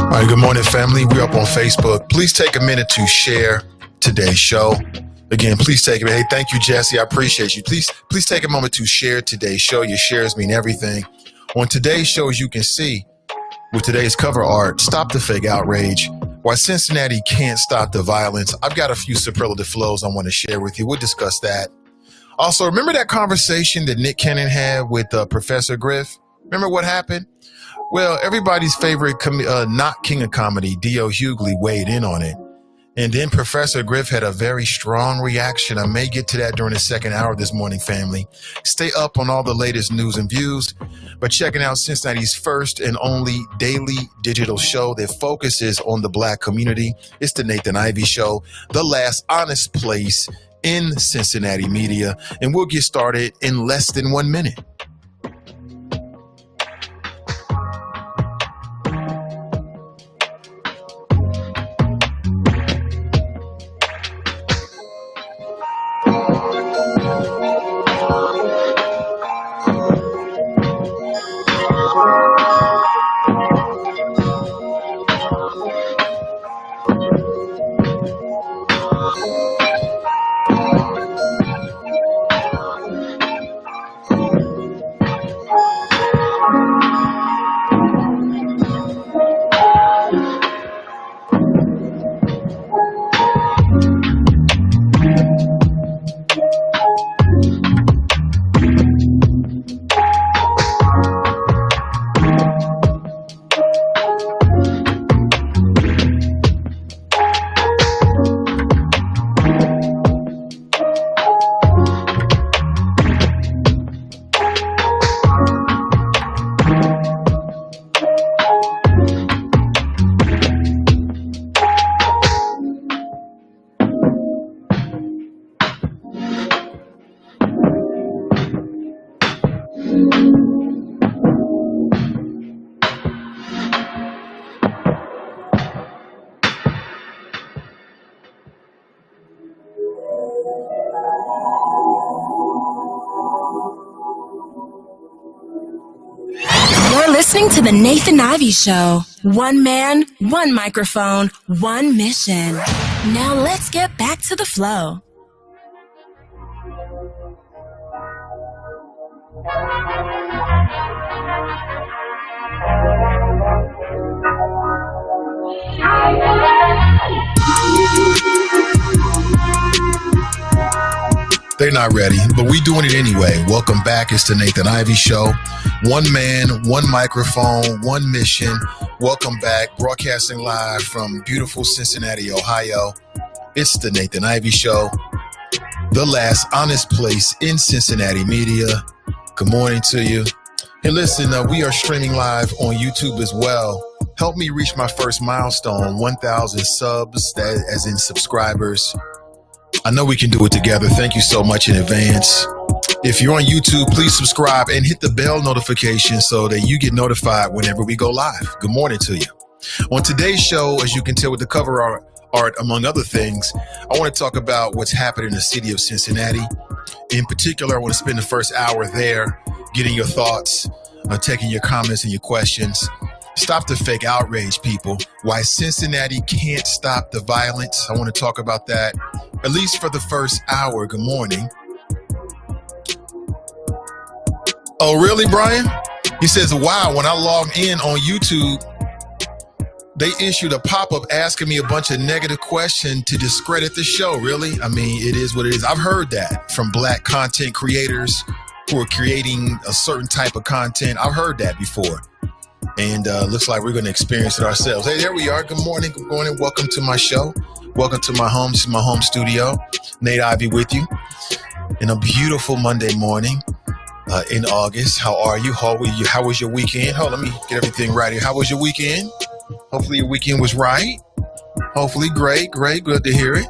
All right, good morning, family. We're up on Facebook. Please take a minute to share today's show. Again, please take it. Hey, thank you, Jesse. I appreciate you. Please take a moment to share today's show. Your shares mean everything. On today's show, as you can see, with today's cover art, Stop the Fake Outrage. Why Cincinnati Can't Stop the Violence. I've got a few superlative flows I want to share with you. We'll discuss that. Also, remember that conversation that Nick Cannon had with Professor Griff? Remember what happened? Well, everybody's favorite not king of comedy, D.O. Hughley, weighed in on it. And then Professor Griff had a very strong reaction. I may get to that during the second hour this morning, family. Stay up on all the latest news and views by checking out Cincinnati's first and only daily digital show that focuses on the Black community. It's the Nathan Ivey Show, the last honest place in Cincinnati media. And we'll get started in less than 1 minute. Listening to the Nathan Ivey Show. One man, one microphone, one mission. Now let's get back to the flow. They're not ready, but we doing it anyway. Welcome back. It's the Nathan Ivey Show. One man, one microphone, one mission. Welcome back. Broadcasting live from beautiful Cincinnati, Ohio. It's the Nathan Ivey Show, the last honest place in Cincinnati media. Good morning to you. Hey, listen, we are streaming live on YouTube as well. Help me reach my first milestone, 1,000 subs, that as in subscribers. I know we can do it together. Thank you so much in advance. If you're on YouTube, please subscribe and hit the bell notification so that you get notified whenever we go live. Good morning to you. On today's show, as you can tell with the cover art, among other things, I want to talk about what's happening in the city of Cincinnati. In particular, I want to spend the first hour there getting your thoughts, taking your comments and your questions. Stop the fake outrage, people. Why Cincinnati can't stop the violence. I want to talk about that, at least for the first hour. Good morning. Oh, really, Brian? He says, wow, when I logged in on YouTube, they issued a pop-up asking me a bunch of negative questions to discredit the show. Really? I mean, it is what it is. I've heard that from Black content creators who are creating a certain type of content. I've heard that before. And looks like we're going to experience it ourselves. Hey, there we are. Good morning. Good morning. Welcome to my show. Welcome to my home. This is my home studio. Nate Ivey with you in a beautiful Monday morning in August. How are you? How was your weekend? Hold on, let me get everything right here. How was your weekend? Hopefully your weekend was right. Hopefully great. Good to hear it.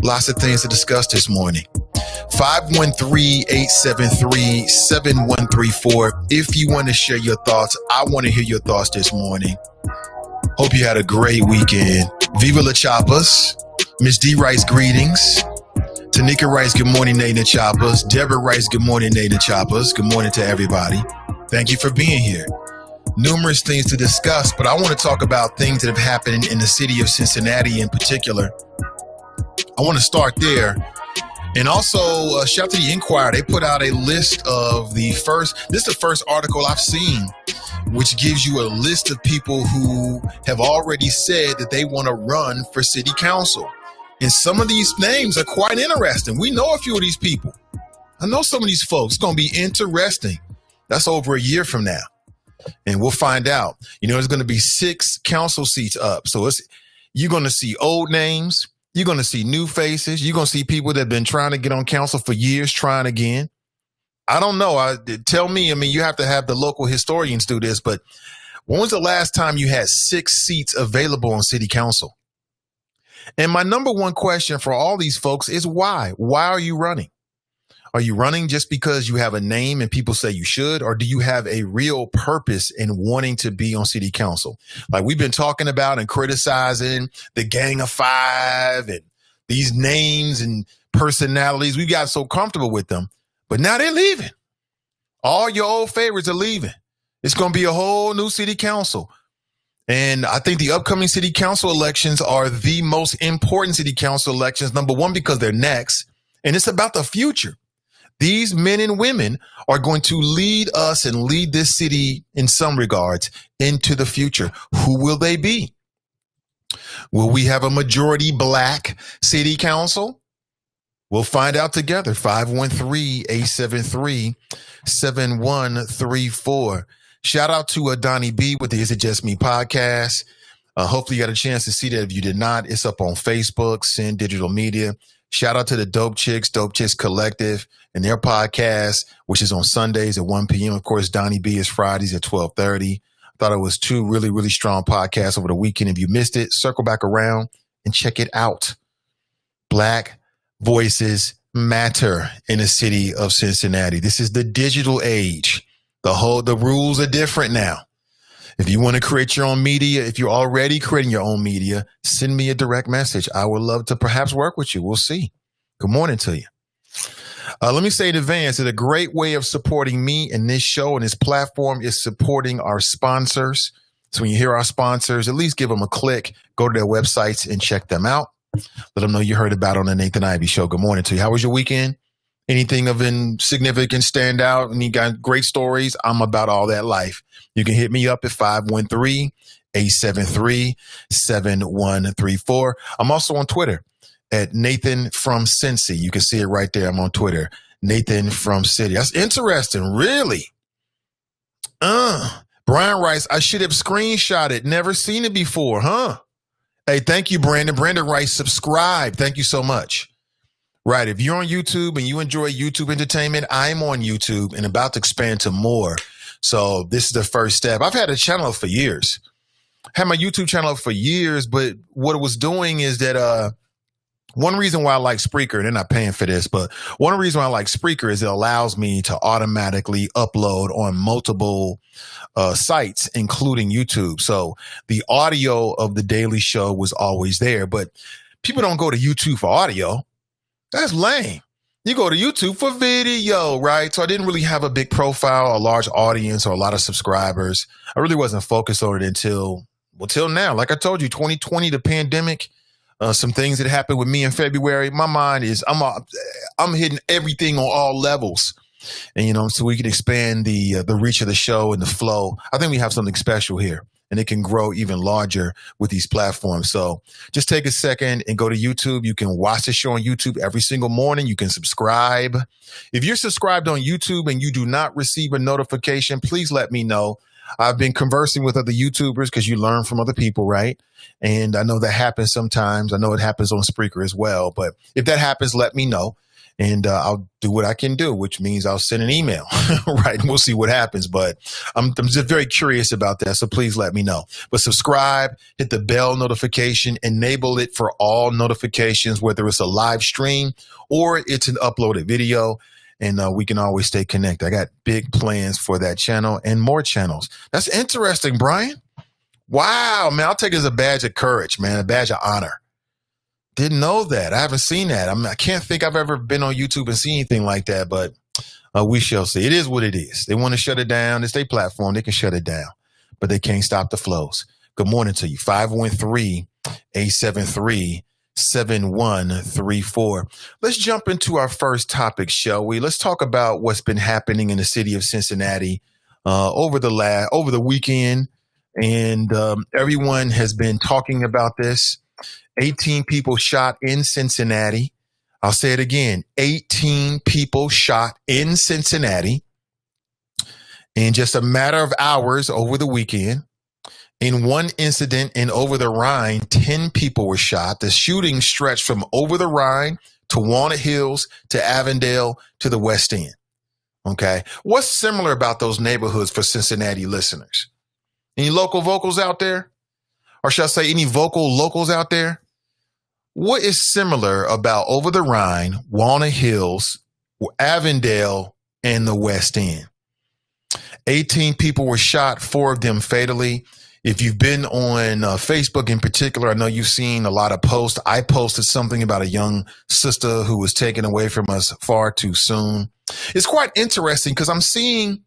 Lots of things to discuss this morning. 513-873-7134. If you want to share your thoughts, I want to hear your thoughts this morning. Hope you had a great weekend. Viva La Chapas. Miss D Rice, greetings. Tanika Rice, good morning, Nathan Chapas. Deborah Rice, good morning, Nathan Chapas. Good morning to everybody. Thank you for being here. Numerous things to discuss, but I want to talk about things that have happened in the city of Cincinnati in particular. I want to start there. And also, shout out to the Inquirer. They put out a list of this is the first article I've seen, which gives you a list of people who have already said that they want to run for city council. And some of these names are quite interesting. We know a few of these people. I know some of these folks. It's going to be interesting. That's over a year from now. And we'll find out. There's going to be 6 council seats up. So you're going to see old names. You're going to see new faces. You're going to see people that have been trying to get on council for years, trying again. I don't know. Tell me, you have to have the local historians do this, but when was the last time you had 6 seats available on city council? And my number one question for all these folks is why? Why are you running? Are you running just because you have a name and people say you should, or do you have a real purpose in wanting to be on city council? Like we've been talking about and criticizing the Gang of Five and these names and personalities. We got so comfortable with them, but now they're leaving. All your old favorites are leaving. It's going to be a whole new city council. And I think the upcoming city council elections are the most important city council elections. Number one, because they're next, and it's about the future. These men and women are going to lead us and lead this city in some regards into the future. Who will they be? Will we have a majority black city council? We'll find out together. 513-873-7134. Shout out to Donnie B with the Is It Just Me podcast. Hopefully you got a chance to see that. If you did not, it's up on Facebook, Sin Digital Media. Shout out to the Dope Chicks Collective and their podcast, which is on Sundays at 1 p.m. Of course, Donnie B is Fridays at 12:30. I thought it was 2 really, really strong podcasts over the weekend. If you missed it, circle back around and check it out. Black voices matter in the city of Cincinnati. This is the digital age. The rules are different now. If you want to create your own media, if you're already creating your own media, send me a direct message. I would love to perhaps work with you. We'll see. Good morning to you. Let me say in advance that a great way of supporting me and this show and this platform is supporting our sponsors. So when you hear our sponsors, at least give them a click, go to their websites and check them out. Let them know you heard about it on the Nathan Ivey Show. Good morning to you. How was your weekend? Anything of significance stand out? And you got great stories? I'm about all that life. You can hit me up at 513-873-7134. I'm also on Twitter at Nathan from Cincy. You can see it right there. I'm on Twitter. Nathan from City. That's interesting. Really? Brian Rice, I should have screenshot it. Never seen it before, huh? Hey, thank you, Brandon. Brandon Rice, subscribe. Thank you so much. Right. If you're on YouTube and you enjoy YouTube entertainment, I'm on YouTube and about to expand to more. So this is the first step. I've had a channel for years. Had my YouTube channel for years, but what it was doing is that one reason why I like Spreaker, and they're not paying for this, but one reason why I like Spreaker is it allows me to automatically upload on multiple sites, including YouTube. So the audio of the daily show was always there, but people don't go to YouTube for audio. That's lame. You go to YouTube for video, right? So I didn't really have a big profile, a large audience, or a lot of subscribers. I really wasn't focused on it until now. Like I told you, 2020, the pandemic, some things that happened with me in February. My mind is, I'm hitting everything on all levels. And, so we can expand the reach of the show and the flow. I think we have something special here. And it can grow even larger with these platforms. So just take a second and go to YouTube. You can watch the show on YouTube every single morning. You can subscribe. If you're subscribed on YouTube and you do not receive a notification, please let me know. I've been conversing with other YouTubers because you learn from other people, right? And I know that happens sometimes. I know it happens on Spreaker as well. But if that happens, let me know. and I'll do what I can do, which means I'll send an email, right? And we'll see what happens. But I'm just very curious about that. So please let me know. But subscribe, hit the bell notification, enable it for all notifications, whether it's a live stream or it's an uploaded video. And we can always stay connected. I got big plans for that channel and more channels. That's interesting, Brian. Wow, man, I'll take it as a badge of courage, man, a badge of honor. Didn't know that. I haven't seen that. I can't think I've ever been on YouTube and seen anything like that, but we shall see. It is what it is. They want to shut it down. It's their platform. They can shut it down, but they can't stop the flows. Good morning to you. 513-873-7134. Let's jump into our first topic, shall we? Let's talk about what's been happening in the city of Cincinnati over the weekend. And everyone has been talking about this. 18 people shot in Cincinnati. I'll say it again. 18 people shot in Cincinnati in just a matter of hours over the weekend. In one incident in Over the Rhine, 10 people were shot. The shooting stretched from Over the Rhine to Walnut Hills to Avondale to the West End. Okay. What's similar about those neighborhoods for Cincinnati listeners? Any local vocals out there? Or should I say any vocal locals out there? What is similar about Over the Rhine, Walnut Hills, Avondale, and the West End? 18 people were shot, 4 of them fatally. If you've been on Facebook in particular, I know you've seen a lot of posts. I posted something about a young sister who was taken away from us far too soon. It's quite interesting because I'm seeing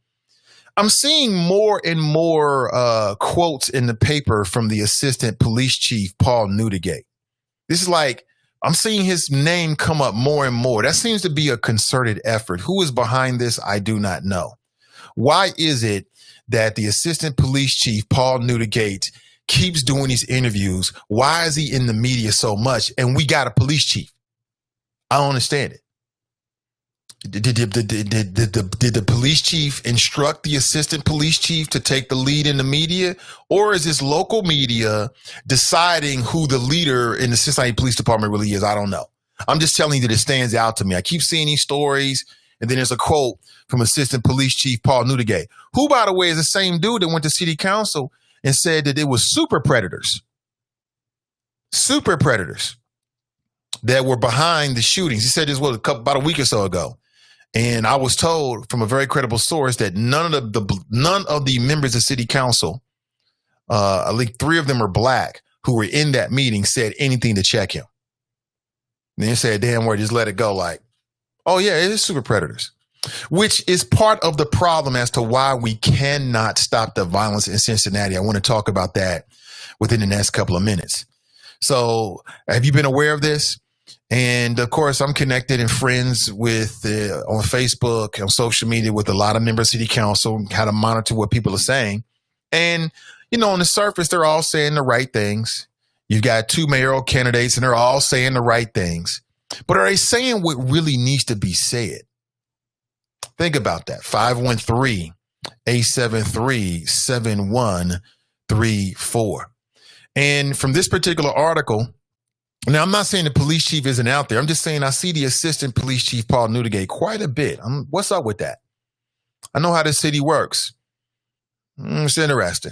more and more quotes in the paper from the assistant police chief, Paul Newdigate. This is like, I'm seeing his name come up more and more. That seems to be a concerted effort. Who is behind this? I do not know. Why is it that the assistant police chief, Paul Newdigate, keeps doing these interviews? Why is he in the media so much? And we got a police chief. I don't understand it. Did the police chief instruct the assistant police chief to take the lead in the media? Or is this local media deciding who the leader in the Cincinnati Police Department really is? I don't know. I'm just telling you that it stands out to me. I keep seeing these stories, and then there's a quote from Assistant Police Chief Paul Newdigate, who, by the way, is the same dude that went to city council and said that it was super predators that were behind the shootings. He said this was about a week or so ago. And I was told from a very credible source that none of the members of city council, at least 3 of them are black, who were in that meeting, said anything to check him. And they said, damn word, just let it go. Like, oh yeah, it is super predators, which is part of the problem as to why we cannot stop the violence in Cincinnati. I want to talk about that within the next couple of minutes. So have you been aware of this? And of course, I'm connected and friends with on Facebook, on social media, with a lot of members of city council, how to monitor what people are saying. And, you know, on the surface, they're all saying the right things. You've got 2 mayoral candidates and they're all saying the right things. But are they saying what really needs to be said? Think about that. 513-873-7134. And from this particular article, now, I'm not saying the police chief isn't out there. I'm just saying I see the assistant police chief, Paul Newdigate, quite a bit. What's up with that? I know how the city works. It's interesting.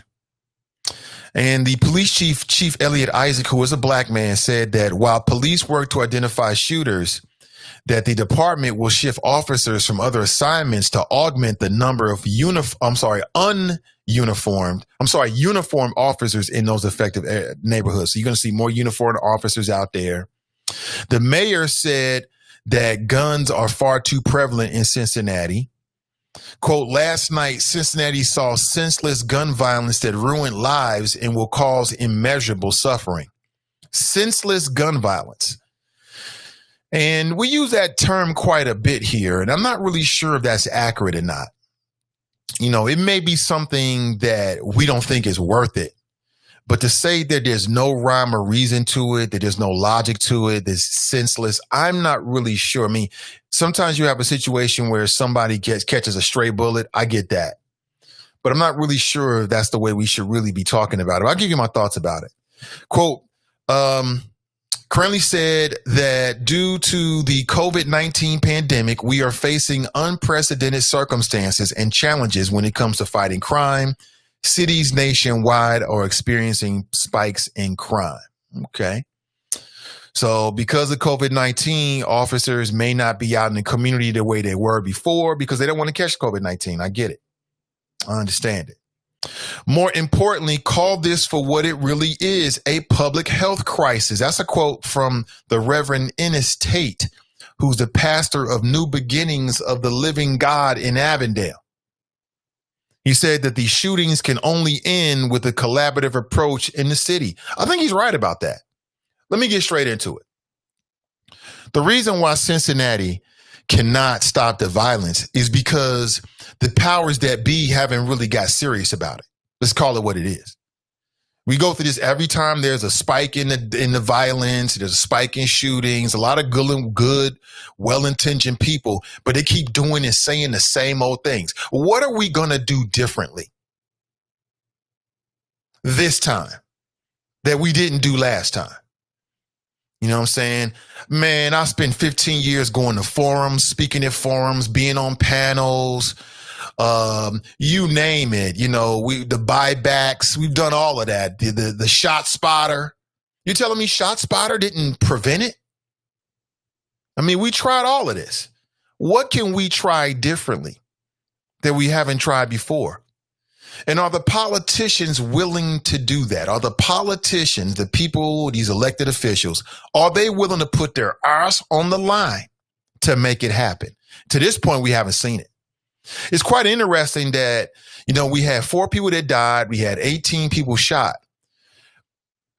And the police chief, Chief Elliot Isaac, who is a black man, said that while police work to identify shooters, that the department will shift officers from other assignments to augment the number of uniformed officers in those affected neighborhoods. So you're going to see more uniformed officers out there. The mayor said that guns are far too prevalent in Cincinnati. Quote, last night, Cincinnati saw senseless gun violence that ruined lives and will cause immeasurable suffering. Senseless gun violence. And we use that term quite a bit here, and I'm not really sure if that's accurate or not. You know, it may be something that we don't think is worth it, but to say that there's no rhyme or reason to it, that there's no logic to it, that's senseless, I'm not really sure. I mean, sometimes you have a situation where somebody catches a stray bullet. I get that, but I'm not really sure if that's the way we should really be talking about it. I'll give you my thoughts about it. Quote, Currently said that due to the COVID-19 pandemic, we are facing unprecedented circumstances and challenges when it comes to fighting crime. Cities nationwide are experiencing spikes in crime. Okay. So because of COVID-19, officers may not be out in the community the way they were before because they don't want to catch COVID-19. I get it. I understand it. More importantly, call this for what it really is, a public health crisis. That's a quote from the Reverend Ennis Tate, who's the pastor of New Beginnings of the Living God in Avondale. He said that these shootings can only end with a collaborative approach in the city. I think he's right about that. Let me get straight into it. The reason why Cincinnati cannot stop the violence is because the powers that be haven't really got serious about it. Let's call it what it is. We go through this every time there's a spike in the violence, there's a spike in shootings, a lot of good, well-intentioned people, but they keep doing and saying the same old things. What are we going to do differently this time that we didn't do last time? You know what I'm saying? Man, I spent 15 years going to forums, speaking at forums, being on panels, you name it. You know, the buybacks, we've done all of that. The shot spotter. You're telling me shot spotter didn't prevent it? I mean, we tried all of this. What can we try differently that we haven't tried before? And are the politicians willing to do that? Are the politicians, the people, these elected officials, are they willing to put their arse on the line to make it happen? To this point, we haven't seen it. It's quite interesting that, you know, we had 4 people that died. We had 18 people shot.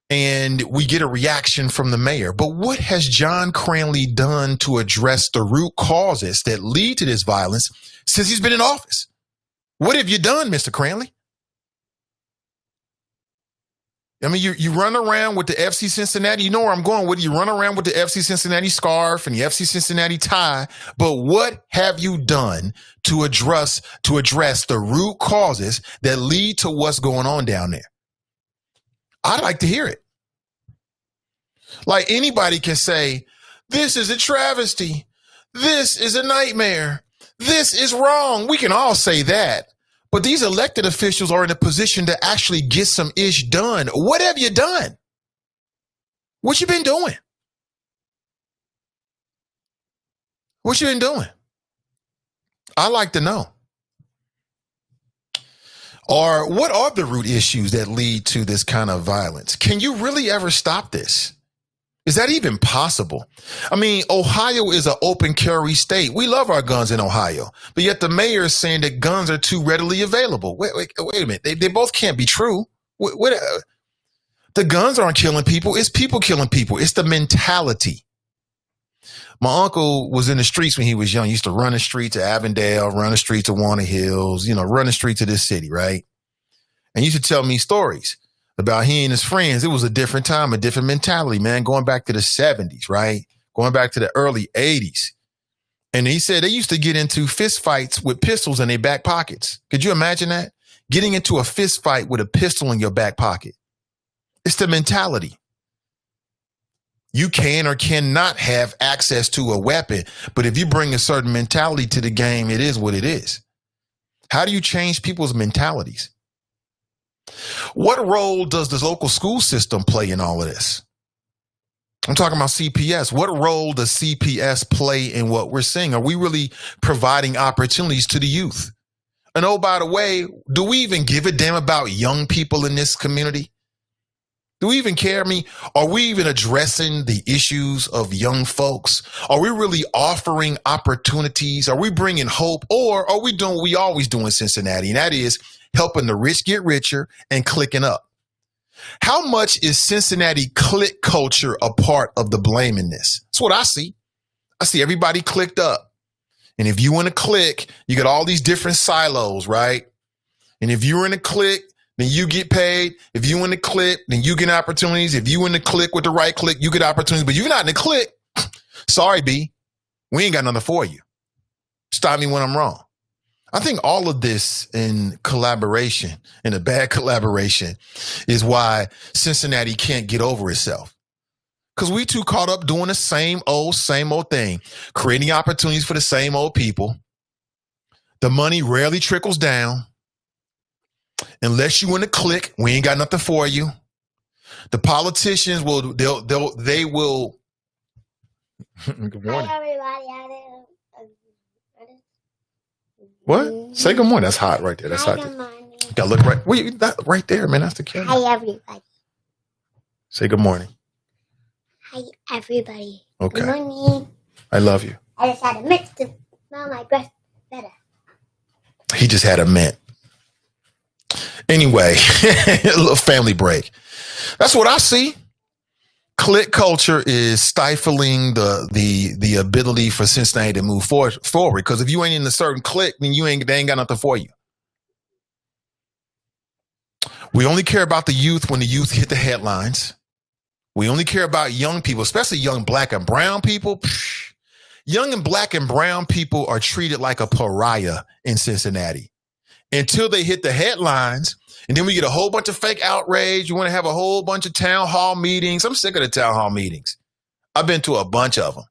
And we get a reaction from the mayor. But what has John Cranley done to address the root causes that lead to this violence since he's been in office? What have you done, Mr. Cranley? I mean, you run around with the FC Cincinnati. You know where I'm going with it. You run around with the FC Cincinnati scarf and the FC Cincinnati tie. But what have you done to address the root causes that lead to what's going on down there? I'd like to hear it. Like anybody can say, this is a travesty. This is a nightmare. This is wrong. We can all say that. But these elected officials are in a position to actually get some ish done. What have you done? What you been doing? What you been doing? I like to know. Or what are the root issues that lead to this kind of violence? Can you really ever stop this? Is that even possible? I mean, Ohio is an open carry state. We love our guns in Ohio, but yet the mayor is saying that guns are too readily available. Wait a minute. They both can't be true. The guns aren't killing people. It's people killing people. It's the mentality. My uncle was in the streets when he was young. He used to run the streets of Avondale, run the streets of Warner Hills, run the streets of this city, right? And he used to tell me stories about he and his friends. It was a different time, a different mentality, man, going back to the 70s, right? Going back to the early 80s. And he said they used to get into fist fights with pistols in their back pockets. Could you imagine that? Getting into a fist fight with a pistol in your back pocket. It's the mentality. You can or cannot have access to a weapon, but if you bring a certain mentality to the game, it is what it is. How do you change people's mentalities? What role does the local school system play in all of this? I'm talking about CPS. What role does CPS play in what we're seeing? Are we really providing opportunities to the youth? And oh, by the way, do we even give a damn about young people in this community? Do we even care? I mean, are we even addressing the issues of young folks? Are we really offering opportunities? Are we bringing hope? Or are we doing what we always do in Cincinnati? And that is helping the rich get richer and clicking up. How much is Cincinnati click culture a part of the blame in this? That's what I see. I see everybody clicked up. And if you want to click, you got all these different silos, right? And if you're in a click, then you get paid. If you in the click, then you get opportunities. If you in the click with the right click, you get opportunities. But you're not in the click. Sorry, B. We ain't got nothing for you. Stop me when I'm wrong. I think all of this in collaboration, in a bad collaboration, is why Cincinnati can't get over itself. Because we too caught up doing the same old thing, creating opportunities for the same old people. The money rarely trickles down. Unless you in a clique, we ain't got nothing for you. The politicians will, they will. Good morning. Hi, everybody. What? Say good morning. That's hot right there. That's Hi, hot. good morning. Gotta look right. Wait, that right there, man. That's the camera. Hi, everybody. Say good morning. Hi, everybody. Okay. Good morning. I love you. I just had a mix to smell my breath better. He just had a mint. Anyway, a little family break. That's what I see. Clique culture is stifling the ability for Cincinnati to move forward. Because if you ain't in a certain clique, then they ain't got nothing for you. We only care about the youth when the youth hit the headlines. We only care about young people, especially young black and brown people. Young and black and brown people are treated like a pariah in Cincinnati until they hit the headlines. And then we get a whole bunch of fake outrage. You want to have a whole bunch of town hall meetings. I'm sick of the town hall meetings. I've been to a bunch of them.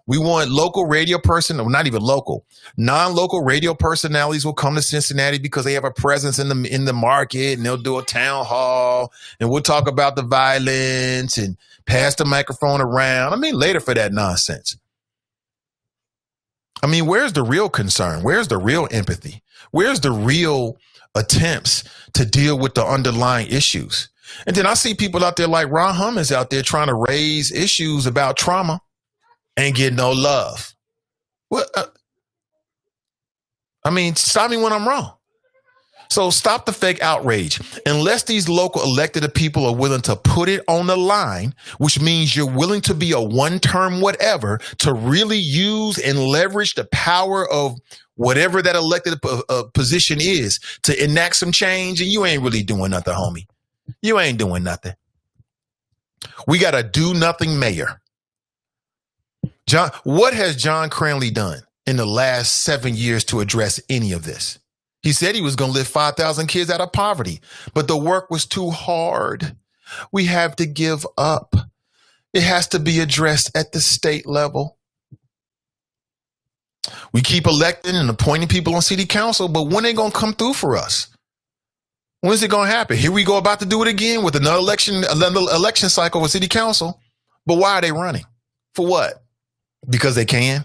We want local radio not even local, non-local radio personalities will come to Cincinnati because they have a presence in the market, and they'll do a town hall, and we'll talk about the violence and pass the microphone around. I mean, later for that nonsense. I mean, where's the real concern? Where's the real empathy? Where's the real attempts to deal with the underlying issues? And then I see people out there like Ron Hummons out there trying to raise issues about trauma and get no love. What? I mean, stop me when I'm wrong. So stop the fake outrage. Unless these local elected people are willing to put it on the line, which means you're willing to be a one-term whatever to really use and leverage the power of whatever that elected position is to enact some change, and you ain't really doing nothing, homie. You ain't doing nothing. We got a do-nothing mayor. What has John Cranley done in the last 7 years to address any of this? He said he was going to lift 5,000 kids out of poverty, but the work was too hard. We have to give up. It has to be addressed at the state level. We keep electing and appointing people on city council, but when they going to come through for us? When's it going to happen? Here we go about to do it again with another election cycle with city council. But why are they running? For what? Because they can?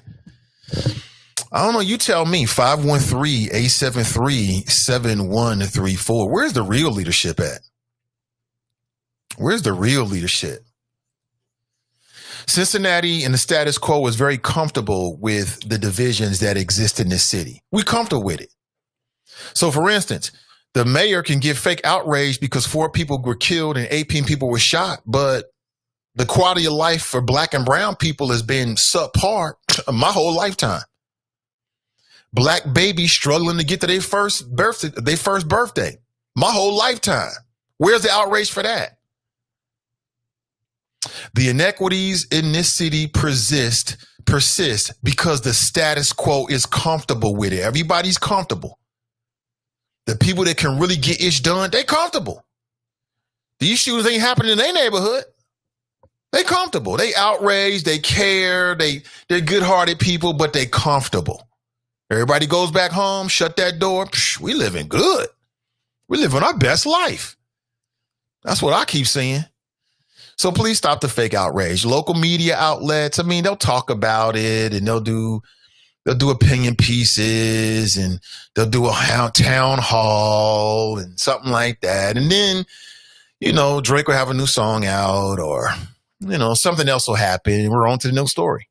I don't know. You tell me. 513-873-7134. Where's the real leadership at? Where's the real leadership? Cincinnati and the status quo is very comfortable with the divisions that exist in this city. We're comfortable with it. So, for instance, the mayor can get fake outrage because 4 people were killed and 18 people were shot, but the quality of life for black and brown people has been subpar my whole lifetime. Black babies struggling to get to their first birthday. My whole lifetime. Where's the outrage for that? The inequities in this city persist because the status quo is comfortable with it. Everybody's comfortable. The people that can really get ish done, they comfortable. These shootings ain't happening in their neighborhood. They comfortable. They outraged. They care. They're good-hearted people, but they comfortable. Everybody goes back home, shut that door. We living good. We living our best life. That's what I keep saying. So please stop the fake outrage. Local media outlets, I mean, they'll talk about it and they'll do opinion pieces and they'll do a town hall and something like that. And then, Drake will have a new song out or, something else will happen and we're on to the new story.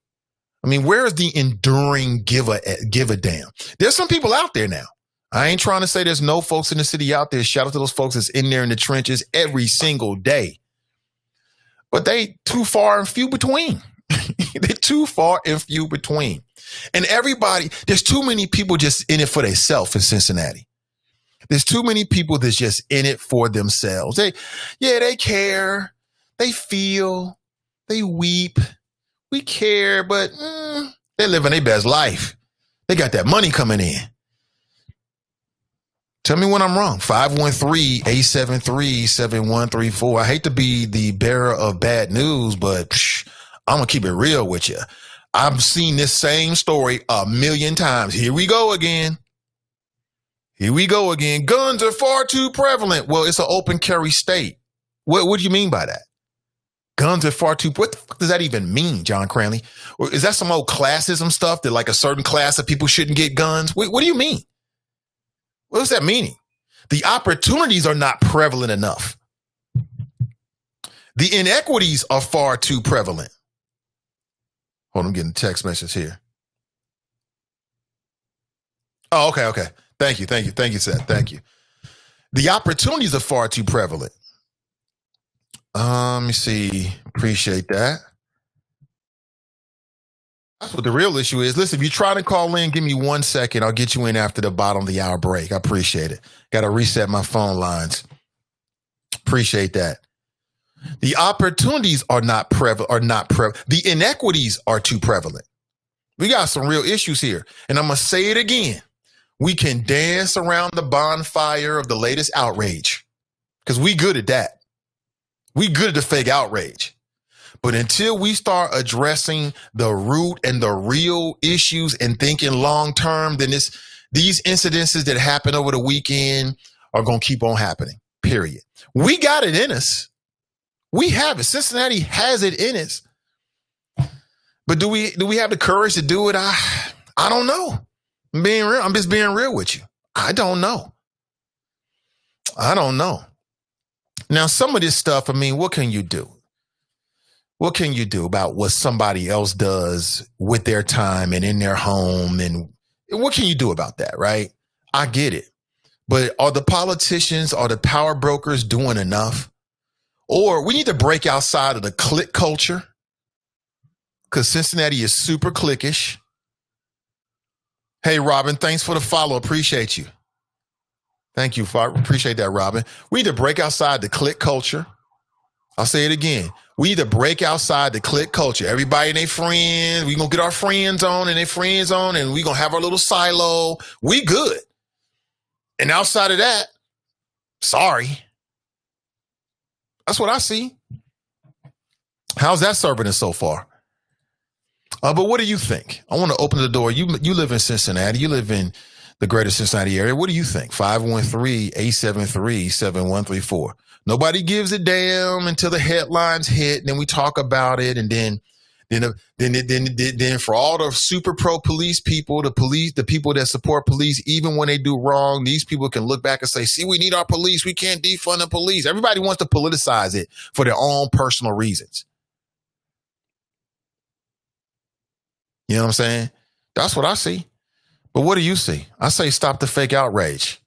I mean, where is the enduring give a damn? There's some people out there now. I ain't trying to say there's no folks in the city out there. Shout out to those folks that's in there in the trenches every single day. But they too far and few between. They're too far and few between. And there's too many people just in it for themselves in Cincinnati. There's too many people that's just in it for themselves. They care. They feel. They weep. We care, but they're living their best life. They got that money coming in. Tell me when I'm wrong. 513-873-7134. I hate to be the bearer of bad news, but I'm going to keep it real with you. I've seen this same story a million times. Here we go again. Guns are far too prevalent. Well, it's an open carry state. What do you mean by that? Guns are far too, what the fuck does that even mean, John Cranley? Or is that some old classism stuff that like a certain class of people shouldn't get guns? What do you mean? What does that mean? The opportunities are not prevalent enough. The inequities are far too prevalent. Hold on, I'm getting a text message here. Oh, okay. Thank you, Seth. Thank you. The opportunities are far too prevalent. Let me see. Appreciate that. That's what the real issue is. Listen, if you're trying to call in, give me 1 second. I'll get you in after the bottom of the hour break. I appreciate it. Got to reset my phone lines. Appreciate that. The opportunities are not prevalent. The inequities are too prevalent. We got some real issues here. And I'm going to say it again. We can dance around the bonfire of the latest outrage because we good at that. We good at the fake outrage. But until we start addressing the root and the real issues and thinking long term, then these incidences that happen over the weekend are going to keep on happening, period. We got it in us. We have it. Cincinnati has it in us. But do we have the courage to do it? I don't know. I'm being real. I'm just being real with you. I don't know. Now, some of this stuff, I mean, what can you do? What can you do about what somebody else does with their time and in their home? And what can you do about that, right? I get it. But are the politicians, are the power brokers doing enough? Or we need to break outside of the clique culture because Cincinnati is super cliquish. Hey, Robin, thanks for the follow. Appreciate you. Thank you. Appreciate that, Robin. We need to break outside the clique culture. I'll say it again. We need to break outside the clique culture. Everybody and their friends. We're going to get our friends on and their friends on, and we're going to have our little silo. We good. And outside of that, sorry. That's what I see. How's that serving us so far? But what do you think? I want to open the door. You live in Cincinnati. You live in the greater Cincinnati area. What do you think? 513-873-7134. Nobody gives a damn until the headlines hit, and then we talk about it, and then for all the super pro police people, the people that support police, even when they do wrong, these people can look back and say, see, we need our police. We can't defund the police. Everybody wants to politicize it for their own personal reasons. You know what I'm saying? That's what I see. But what do you see? I say stop the fake outrage.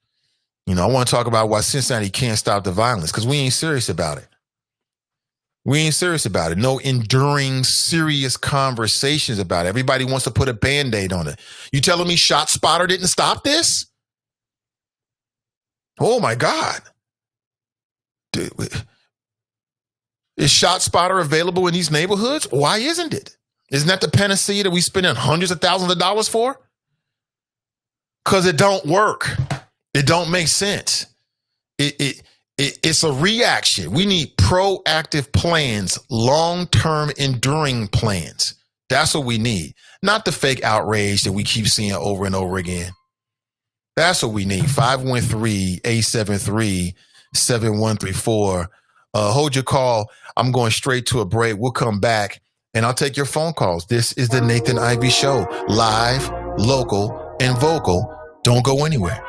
You know, I want to talk about why Cincinnati can't stop the violence because we ain't serious about it. No enduring, serious conversations about it. Everybody wants to put a Band-Aid on it. You telling me ShotSpotter didn't stop this? Oh, my God. Dude, is ShotSpotter available in these neighborhoods? Why isn't it? Isn't that the panacea that we spending hundreds of thousands of dollars for? Because it don't work. It don't make sense. It's a reaction. We need proactive plans, long-term enduring plans. That's what we need. Not the fake outrage that we keep seeing over and over again. That's what we need. 513-873-7134. Hold your call. I'm going straight to a break. We'll come back and I'll take your phone calls. This is the Nathan Ivey Show. Live, local, and vocal. Don't go anywhere.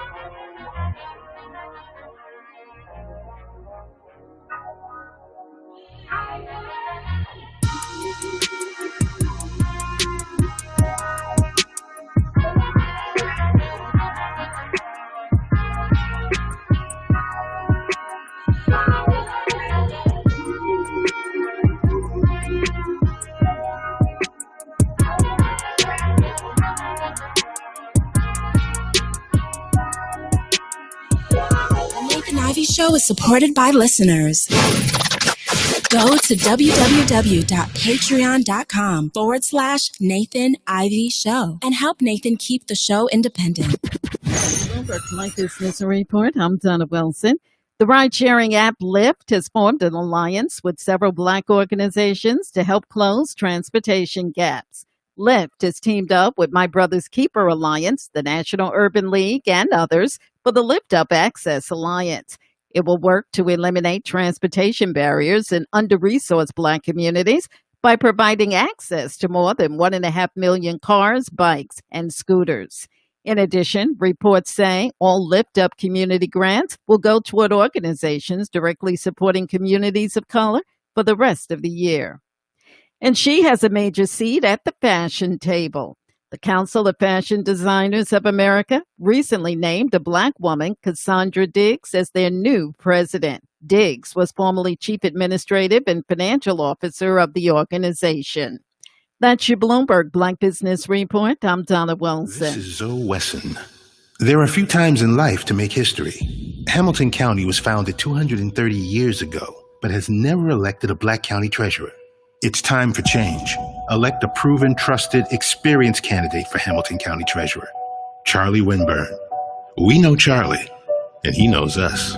Show is supported by listeners. Go to www.patreon.com/Nathan Ivey Show and help Nathan keep the show independent. Bloomberg My Business Report. I'm Donna Wilson. The ride-sharing app Lyft has formed an alliance with several Black organizations to help close transportation gaps. Lyft has teamed up with My Brother's Keeper Alliance, the National Urban League, and others for the Lyft Up Access Alliance. It will work to eliminate transportation barriers in under-resourced Black communities by providing access to more than 1.5 million cars, bikes, and scooters. In addition, reports say all Lift Up community grants will go toward organizations directly supporting communities of color for the rest of the year. And she has a major seat at the fashion table. The Council of Fashion Designers of America recently named a Black woman, Cassandra Diggs, as their new president. Diggs was formerly Chief Administrative and Financial Officer of the organization. That's your Bloomberg Black Business Report. I'm Donna Wilson. This is Zoe Wesson. There are a few times in life to make history. Hamilton County was founded 230 years ago, but has never elected a Black county treasurer. It's time for change. Elect a proven, trusted, experienced candidate for Hamilton County Treasurer, Charlie Winburn. We know Charlie, and he knows us.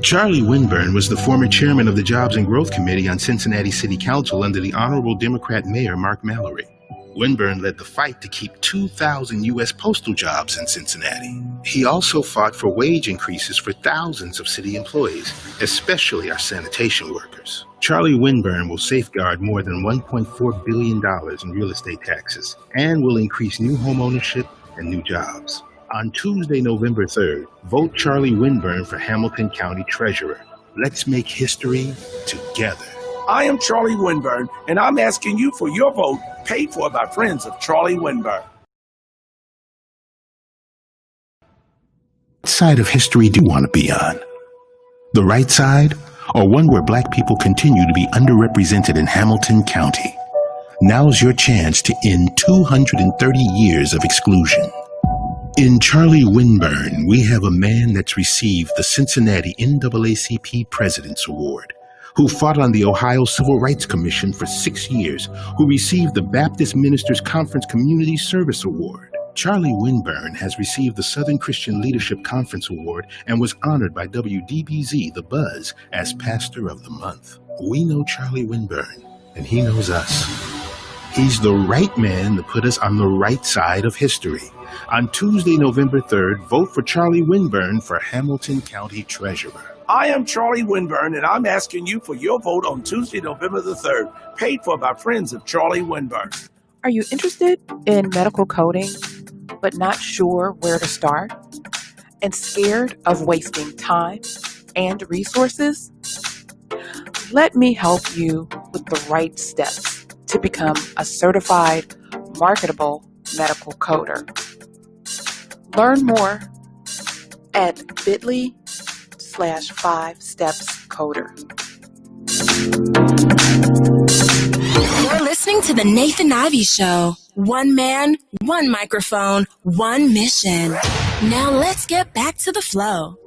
Charlie Winburn was the former chairman of the Jobs and Growth Committee on Cincinnati City Council under the Honorable Democrat Mayor Mark Mallory. Winburn led the fight to keep 2,000 U.S. postal jobs in Cincinnati. He also fought for wage increases for thousands of city employees, especially our sanitation workers. Charlie Winburn will safeguard more than $1.4 billion in real estate taxes and will increase new home ownership and new jobs. On Tuesday, November 3rd, vote Charlie Winburn for Hamilton County Treasurer. Let's make history together. I am Charlie Winburn, and I'm asking you for your vote, paid for by friends of Charlie Winburn. What side of history do you want to be on? The right side, or one where Black people continue to be underrepresented in Hamilton County? Now's your chance to end 230 years of exclusion. In Charlie Winburn, we have a man that's received the Cincinnati NAACP President's Award, who fought on the Ohio Civil Rights Commission for 6 years, who received the Baptist Ministers Conference Community Service Award. Charlie Winburn has received the Southern Christian Leadership Conference Award and was honored by WDBZ The Buzz as Pastor of the Month. We know Charlie Winburn, and he knows us. He's the right man to put us on the right side of history. On Tuesday, November 3rd, vote for Charlie Winburn for Hamilton County Treasurer. I am Charlie Winburn, and I'm asking you for your vote on Tuesday, November the 3rd, paid for by friends of Charlie Winburn. Are you interested in medical coding, but not sure where to start? And scared of wasting time and resources? Let me help you with the right steps to become a certified, marketable medical coder. Learn more at bit.ly/5stepscoder. You're listening to The Nathan Ivey Show. One man, one microphone, one mission. Now let's get back to the flow.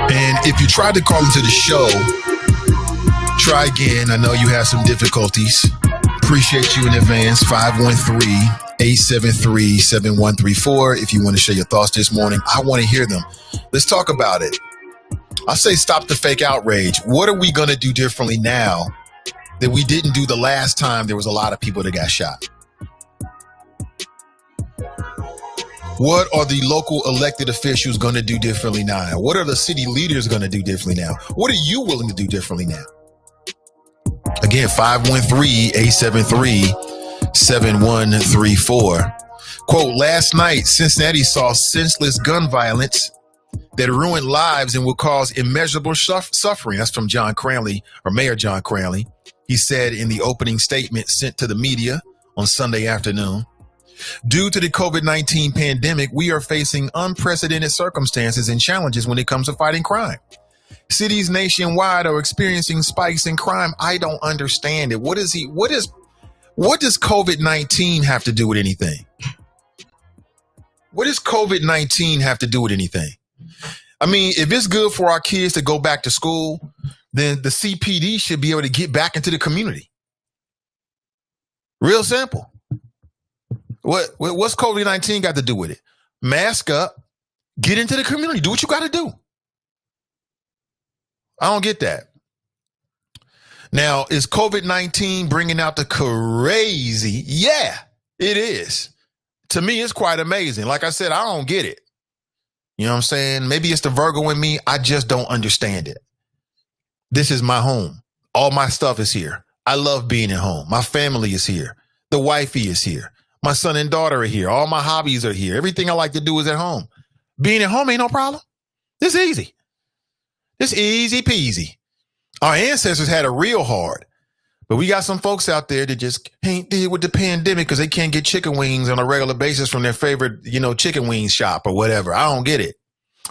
And if you tried to call into the show, try again. I know you have some difficulties. Appreciate you in advance. 513-873-7134. If you want to share your thoughts this morning, I want to hear them. Let's talk about it. I say stop the fake outrage. What are we going to do differently now that we didn't do the last time there was a lot of people that got shot? What are the local elected officials going to do differently now? What are the city leaders going to do differently now? What are you willing to do differently now? Again, 513-873-7134. Quote, last night, Cincinnati saw senseless gun violence that ruined lives and will cause immeasurable suffering. That's from John Cranley, or Mayor John Cranley. He said in the opening statement sent to the media on Sunday afternoon. Due to the COVID-19 pandemic, we are facing unprecedented circumstances and challenges when it comes to fighting crime. Cities nationwide are experiencing spikes in crime. I don't understand it. What does COVID-19 have to do with anything? What does COVID-19 have to do with anything? I mean, if it's good for our kids to go back to school, then the CPD should be able to get back into the community. Real simple. What's COVID-19 got to do with it? Mask up, get into the community, do what you got to do. I don't get that. Now, is COVID-19 bringing out the crazy? Yeah, it is. To me, it's quite amazing. Like I said, I don't get it. You know what I'm saying? Maybe it's the Virgo in me. I just don't understand it. This is my home. All my stuff is here. I love being at home. My family is here. The wifey is here. My son and daughter are here. All my hobbies are here. Everything I like to do is at home. Being at home ain't no problem. This is easy. It's easy peasy. Our ancestors had it real hard. But we got some folks out there that just can't deal with the pandemic because they can't get chicken wings on a regular basis from their favorite, chicken wing shop or whatever. I don't get it.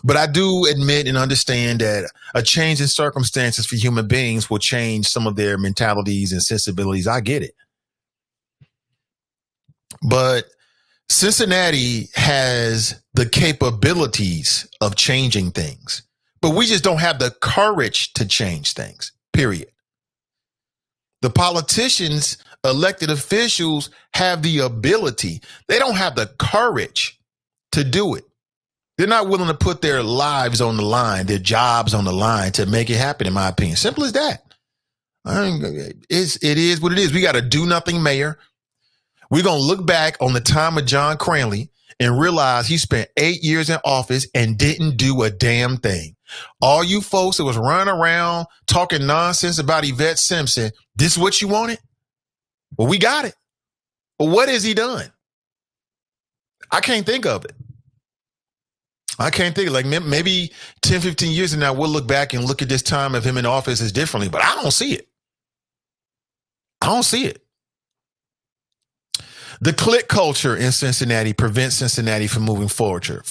But I do admit and understand that a change in circumstances for human beings will change some of their mentalities and sensibilities. I get it. But Cincinnati has the capabilities of changing things, but we just don't have the courage to change things, period. The politicians, elected officials have the ability. They don't have the courage to do it. They're not willing to put their lives on the line, their jobs on the line to make it happen, in my opinion. Simple as that. It is what it is. We got a do nothing mayor. We're going to look back on the time of John Cranley and realize he spent 8 years in office and didn't do a damn thing. All you folks that was running around talking nonsense about Yvette Simpson, this is what you wanted? Well, we got it. But what has he done? I can't think of it. I can't think. Like maybe 10, 15 years from now, we'll look back and look at this time of him in office as differently, but I don't see it. I don't see it. The clique culture in Cincinnati prevents Cincinnati from moving forward.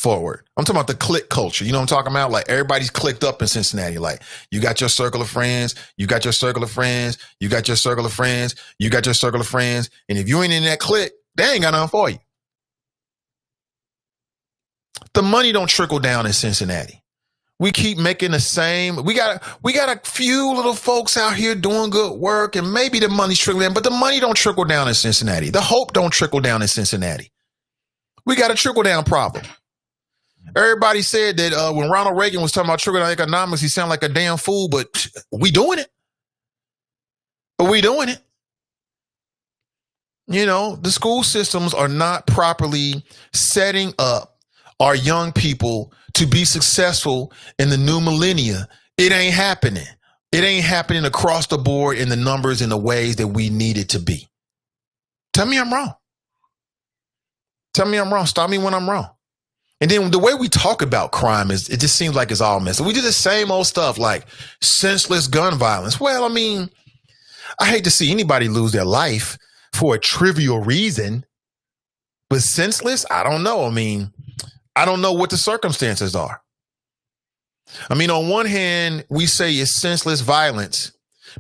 I'm talking about the clique culture. You know what I'm talking about? Like everybody's clicked up in Cincinnati. Like you got your circle of friends, you got your circle of friends, you got your circle of friends, you got your circle of friends. And if you ain't in that clique, they ain't got nothing for you. The money don't trickle down in Cincinnati. We keep making the same. We got a few little folks out here doing good work, and maybe the money's trickling down, but the money don't trickle down in Cincinnati. The hope don't trickle down in Cincinnati. We got a trickle down problem. Everybody said that when Ronald Reagan was talking about trickle down economics, he sounded like a damn fool, but we doing it. We doing it. The school systems are not properly setting up our young people to be successful in the new millennia. It ain't happening. It ain't happening across the board in the numbers and the ways that we need it to be. Tell me I'm wrong. Tell me I'm wrong. Stop me when I'm wrong. And then the way we talk about crime it just seems like it's all messed up. We do the same old stuff like senseless gun violence. Well, I hate to see anybody lose their life for a trivial reason, but senseless, I don't know. I don't know what the circumstances are. On one hand, we say it's senseless violence,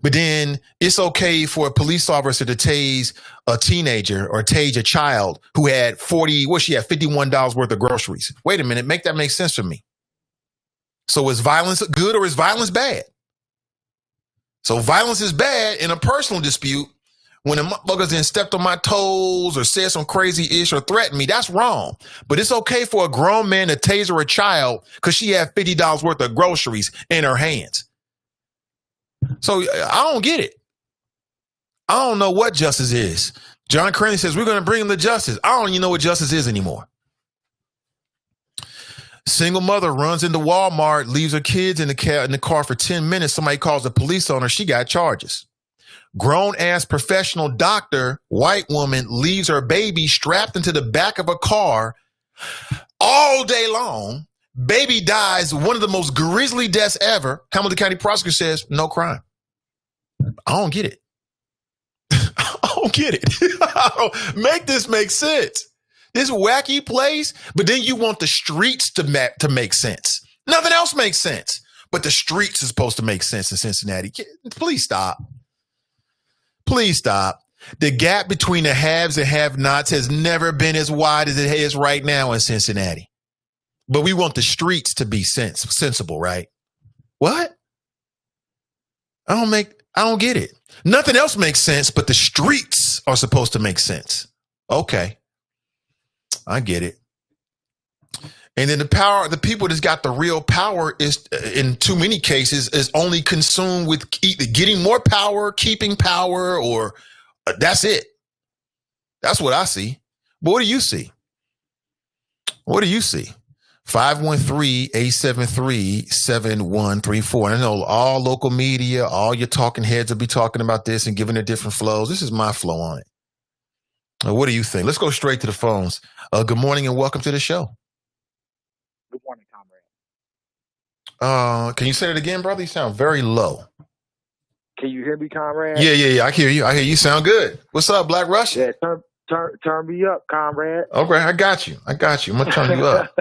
but then it's okay for a police officer to tase a teenager or tase a child who had $51 worth of groceries. Wait a minute, make that make sense for me. So is violence good or is violence bad? So violence is bad in a personal dispute. When a motherfuckers then stepped on my toes or said some crazy ish or threatened me, that's wrong. But it's okay for a grown man to taser a child because she had $50 worth of groceries in her hands. So I don't get it. I don't know what justice is. John Cranley says we're going to bring him to justice. I don't even know what justice is anymore. Single mother runs into Walmart, leaves her kids in the car for 10 minutes. Somebody calls the police on her. She got charges. Grown-ass professional doctor, white woman, leaves her baby strapped into the back of a car all day long. Baby dies, one of the most grisly deaths ever. Hamilton County prosecutor says, no crime. I don't get it. I don't get it. Make this make sense. This wacky place, but then you want the streets to make sense. Nothing else makes sense, but the streets is supposed to make sense in Cincinnati. Please stop. Please stop. The gap between the haves and have-nots has never been as wide as it is right now in Cincinnati. But we want the streets to be sensible, right? What? I don't get it. Nothing else makes sense, but the streets are supposed to make sense. Okay. I get it. And then the people that's got the real power is, in too many cases, is only consumed with either getting more power, keeping power, or that's it. That's what I see. But what do you see? What do you see? 513-873-7134. And I know all local media, all your talking heads will be talking about this and giving their different flows. This is my flow on it. What do you think? Let's go straight to the phones. Good morning and welcome to the show. Good morning, comrade. Can you say it again, brother? You sound very low. Can you hear me, comrade? Yeah. I hear you. You sound good. What's up, Black Russian? Yeah, turn me up, comrade. Okay, I got you. I'm gonna turn you up.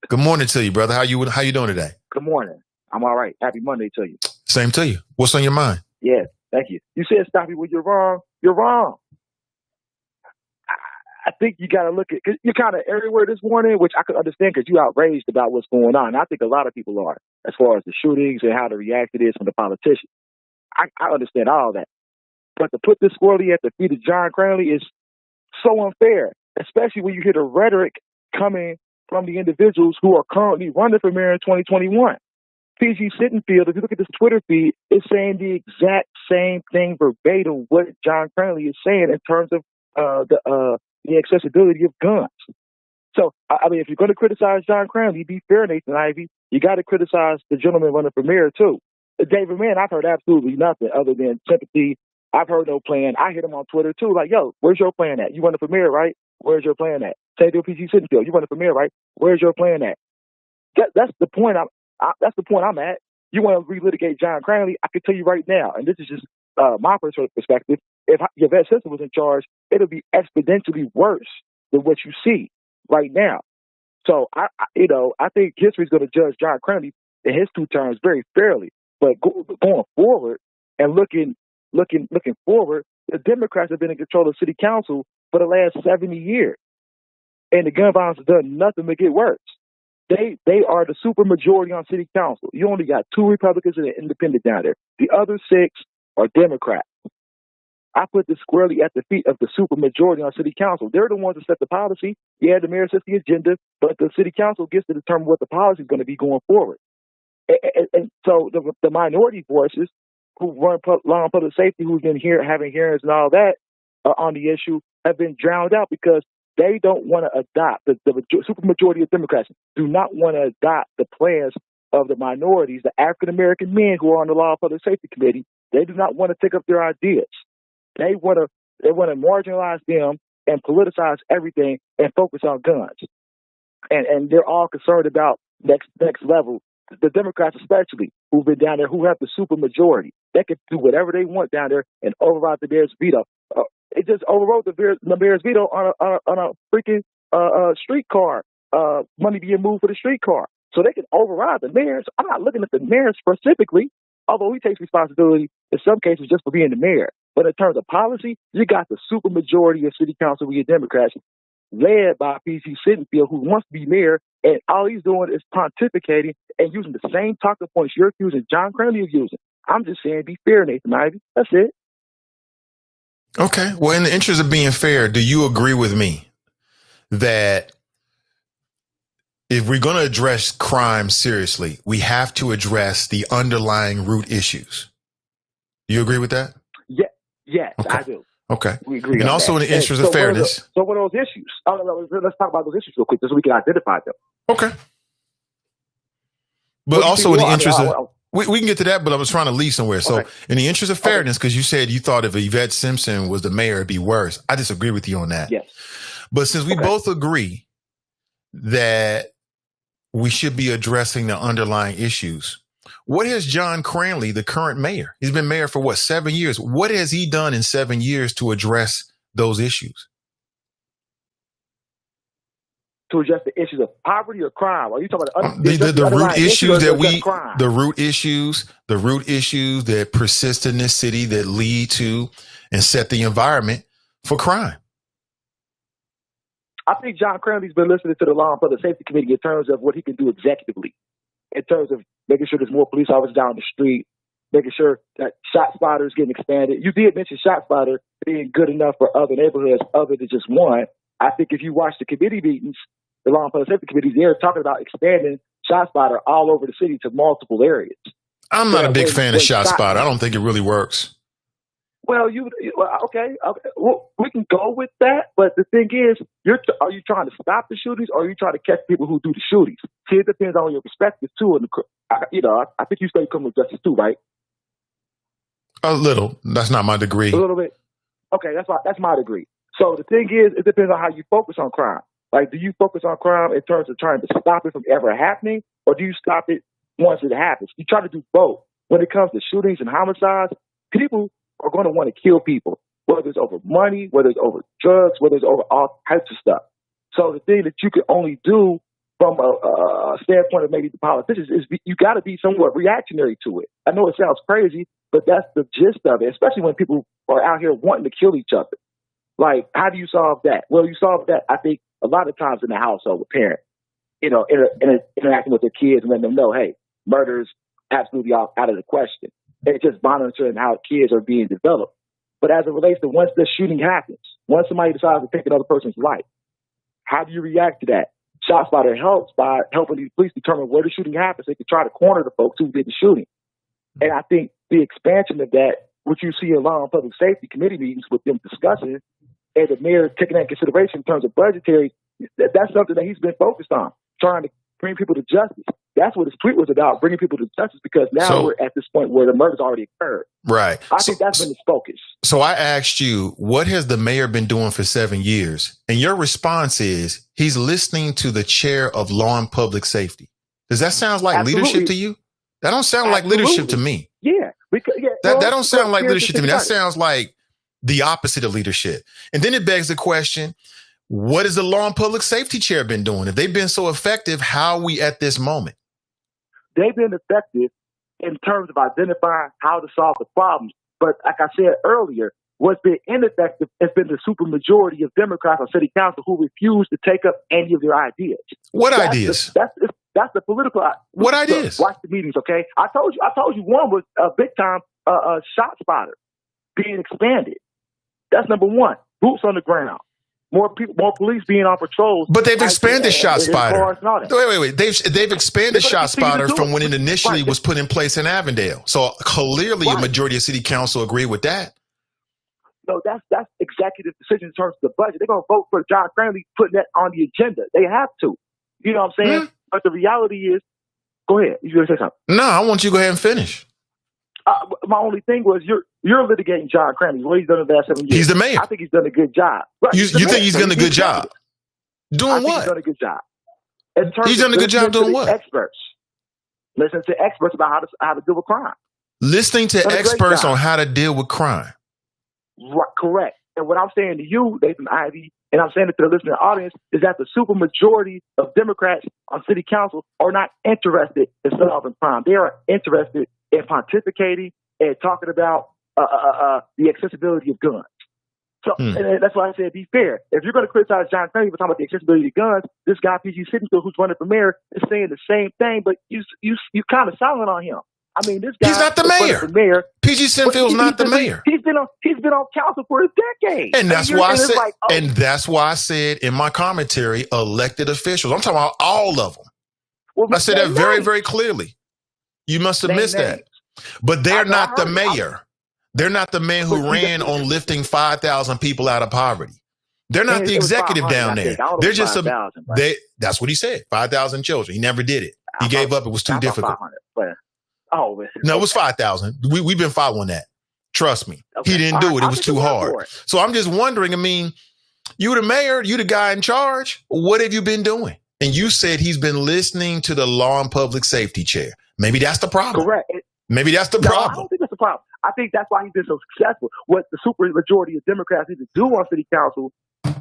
Good morning to you, brother. How you doing today? Good morning. I'm all right. Happy Monday to you. Same to you. What's on your mind? Yeah, thank you. You said stop me when you're wrong. You're wrong. I think you got to look at, cause you're kind of everywhere this morning, which I could understand because you're outraged about what's going on. I think a lot of people are, as far as the shootings and how to react to this from the politicians. I understand all that. But to put this squarely at the feet of John Cranley is so unfair, especially when you hear the rhetoric coming from the individuals who are currently running for mayor in 2021. PG Sittenfield, if you look at this Twitter feed, is saying the exact same thing verbatim what John Cranley is saying in terms of the accessibility of guns. So, I mean, if you're going to criticize John Cranley, be fair, Nathan Ivey, you got to criticize the gentleman running for mayor, too. David Mann, I've heard absolutely nothing other than sympathy. I've heard no plan. I hit him on Twitter, too, like, yo, where's your plan at? You running for mayor, right? Where's your plan at? Say to PG Sittenfield, you running for mayor, right? Where's your plan at? That's the point that's the point I'm at. You want to relitigate John Cranley? I can tell you right now, and this is just my perspective, if Yvette Simpson was in charge, it'll be exponentially worse than what you see right now. So I think history is going to judge John Cranley in his two terms very fairly. But going forward and looking forward, the Democrats have been in control of city council for the last 70 years, and the gun violence has done nothing but get worse. They are the super majority on city council. You only got 2 Republicans and an independent down there. The other 6 are Democrats. I put this squarely at the feet of the super majority on city council. They're the ones that set the policy. Yeah, the mayor sets the agenda, but the city council gets to determine what the policy is going to be going forward. And so the minority voices who run law and public safety, who've been having hearings and all that on the issue, have been drowned out because they don't want to adopt, the super majority of Democrats do not want to adopt the plans of the minorities, the African-American men who are on the Law and Public Safety Committee. They do not want to take up their ideas. They want to marginalize them and politicize everything and focus on guns. And they're all concerned about next level. The Democrats especially, who've been down there, who have the super majority. They can do whatever they want down there and override the mayor's veto. It just overrode the mayor's veto on a freaking streetcar, money being moved for the streetcar. So they can override the mayors. I'm not looking at the mayor specifically, although he takes responsibility in some cases just for being the mayor. But in terms of policy, you got the super majority of city council with Democrats, led by PG Sittenfield, who wants to be mayor, and all he's doing is pontificating and using the same talking points you're accusing John Cranley of using. I'm just saying, be fair, Nathan Ivey. That's it. Okay. Well, in the interest of being fair, do you agree with me that if we're going to address crime seriously, we have to address the underlying root issues? Do you agree with that? Yeah. Yes, okay. I do. Okay. We agree. And also in the interest of fairness. So what are those issues? Let's talk about those issues real quick so we can identify them. Okay. But also in the interest of... We can get to that, but I was trying to lead somewhere. So in the interest of fairness, because you said you thought if Yvette Simpson was the mayor, it'd be worse. I disagree with you on that. Yes. But since we both agree that we should be addressing the underlying issues, what has John Cranley, the current mayor, he's been mayor for 7 years. What has he done in 7 years to address those issues? To address the issues of poverty or crime? Are you talking about the root issues the root issues that persist in this city that lead to and set the environment for crime? I think John Cranley's been listening to the Law and Public Safety Committee in terms of what he can do executively, in terms of making sure there's more police officers down the street, making sure that ShotSpotter is getting expanded. You did mention ShotSpotter being good enough for other neighborhoods other than just one. I think if you watch the committee meetings, the law and public safety committees, they're talking about expanding ShotSpotter all over the city to multiple areas. I'm not a big fan of ShotSpotter. I don't think it really works. Well, okay. Well, we can go with that, but the thing is, are you trying to stop the shootings, or are you trying to catch people who do the shootings? See, it depends on your perspective too. And I think you study criminal justice too, right? A little. That's not my degree. A little bit. Okay, that's my degree. So the thing is, it depends on how you focus on crime. Like, do you focus on crime in terms of trying to stop it from ever happening, or do you stop it once it happens? You try to do both. When it comes to shootings and homicides, people are going to want to kill people, whether it's over money, whether it's over drugs, whether it's over all types of stuff. So the thing that you can only do from a standpoint of maybe the politicians is you got to be somewhat reactionary to it. I know it sounds crazy, but that's the gist of it, especially when people are out here wanting to kill each other. Like, how do you solve that? Well, you solve that, I think, a lot of times in the household with parents, interacting with their kids and letting them know, hey, murder is absolutely out of the question. And just monitoring how kids are being developed. But as it relates to once the shooting happens, once somebody decides to take another person's life, how do you react to that? ShotSpotter helps by helping the police determine where the shooting happens. They can try to corner the folks who did the shooting. And I think the expansion of that, which you see in law and public safety committee meetings with them discussing, and the mayor taking that into consideration in terms of budgetary, that's something that he's been focused on, trying to bring people to justice. That's what his tweet was about, bringing people to justice, because now we're at this point where the murder's already occurred. Right. I think that's been his focus. So I asked you, what has the mayor been doing for 7 years? And your response is he's listening to the chair of law and public safety. Does that sound like leadership to you? That don't sound like leadership to me. Yeah. That don't sound like leadership to me. That sounds like the opposite of leadership. And then it begs the question, what has the law and public safety chair been doing? If they've been so effective, how are we at this moment? They've been effective in terms of identifying how to solve the problems. But like I said earlier, what's been ineffective has been the supermajority of Democrats on city council who refuse to take up any of their ideas. What ideas? That's the political. What ideas? Watch the meetings, okay? I told you one was a big time ShotSpotter being expanded. That's number one. Boots on the ground. More people, more police being on patrols. But they've expanded ShotSpotter. Wait. They've expanded ShotSpotter from when it initially was put in place in Avondale. So clearly a majority of city council agree with that. No, that's executive decision in terms of the budget. They're going to vote for John Cranley putting that on the agenda. They have to. You know what I'm saying? But the reality is, go ahead. You going to say something? No, I want you to go ahead and finish. My only thing was you're litigating John Cranley. What he's done in the last 7 years. He's the mayor. I think he's done a good job. Right, you think he's done a good job? Doing what? He's done a good job. He's done a good job doing what? Experts. Listen to experts about how to deal with crime. Listening to experts on how to deal with crime. Right, correct. And what I'm saying to you, Nathan Ivey, and I'm saying it to the listening audience, is that the supermajority of Democrats on city council are not interested in solving crime. They are interested in pontificating and talking about the accessibility of guns. So and that's why I said be fair. If you're going to criticize John Cranley for talking about the accessibility of guns, this guy PG Sittenfield, who's running for mayor, is saying the same thing, but you kind of silent on him. I mean, this guy. He's not the mayor. PG Sittenfield's not the mayor. He's been on council for a decade. And that's why I said. And that's why I said in my commentary, elected officials. I'm talking about all of them. Well, I said that very, very clearly. You must have missed that. But they're not the mayor. They're not the man who ran on lifting 5,000 people out of poverty. They're not the executive down there. They're just that's what he said. 5,000 children. He never did it. He gave up. It was too difficult. No, it was 5,000. We've been following that. Trust me. Okay. He didn't do it. It was too hard. So I'm just wondering, I mean, you the mayor, you the guy in charge. What have you been doing? And you said he's been listening to the law and public safety chair. Maybe that's the problem. Correct. Maybe that's the problem. I don't think that's the problem. I think that's why he's been so successful. What the super majority of Democrats need to do on city council, and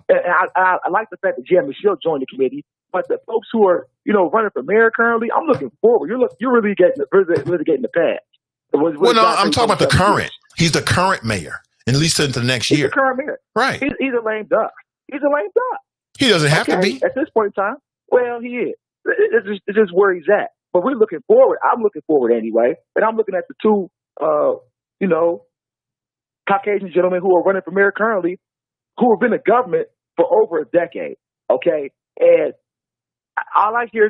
I like the fact that Jan Michelle joined the committee, but the folks who are, running for mayor currently, I'm looking forward. You're really getting the past. Well, no, I'm talking about the current. He's the current mayor, at least until the next year. He's the current mayor. Right. He's a lame duck. He doesn't have to be. At this point in time. Well, he is. It's just where he's at. But we're looking forward. I'm looking forward anyway. And I'm looking at the two you know, Caucasian gentlemen who are running for mayor currently, who have been in government for over a decade. Okay, and all I hear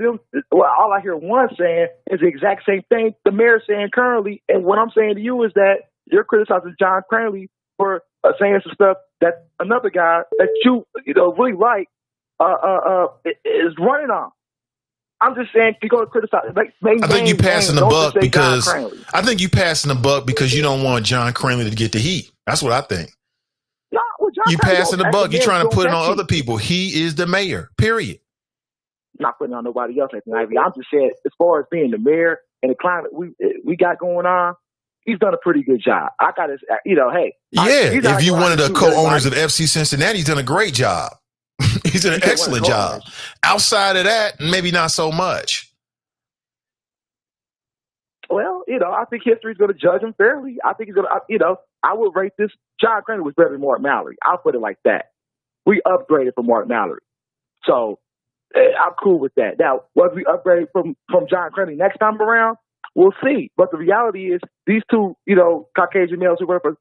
one saying is the exact same thing the mayor's saying currently. And what I'm saying to you is that you're criticizing John Cranley for saying some stuff that another guy that you really like is running on. I'm just saying you're going to criticize. I think you passing the buck because you don't want John Cranley to get the heat. That's what I think. No, well, you passing the buck. You're trying to put it on other people. He is the mayor. Period. Not putting on nobody else, Nathan Ivey. I'm just saying, as far as being the mayor and the climate we got going on, he's done a pretty good job. I got to, hey. Yeah, if you one of the co-owners of FC Cincinnati, he's done a great job. He's done an excellent job. Outside of that, maybe not so much. Well, I think history's going to judge him fairly. I think he's going to, I would rate this. John Cranley was better than Mark Mallory. I'll put it like that. We upgraded from Mark Mallory. So I'm cool with that. Now, whether we upgrade from John Cranley next time around, we'll see. But the reality is these two, Caucasian males who work for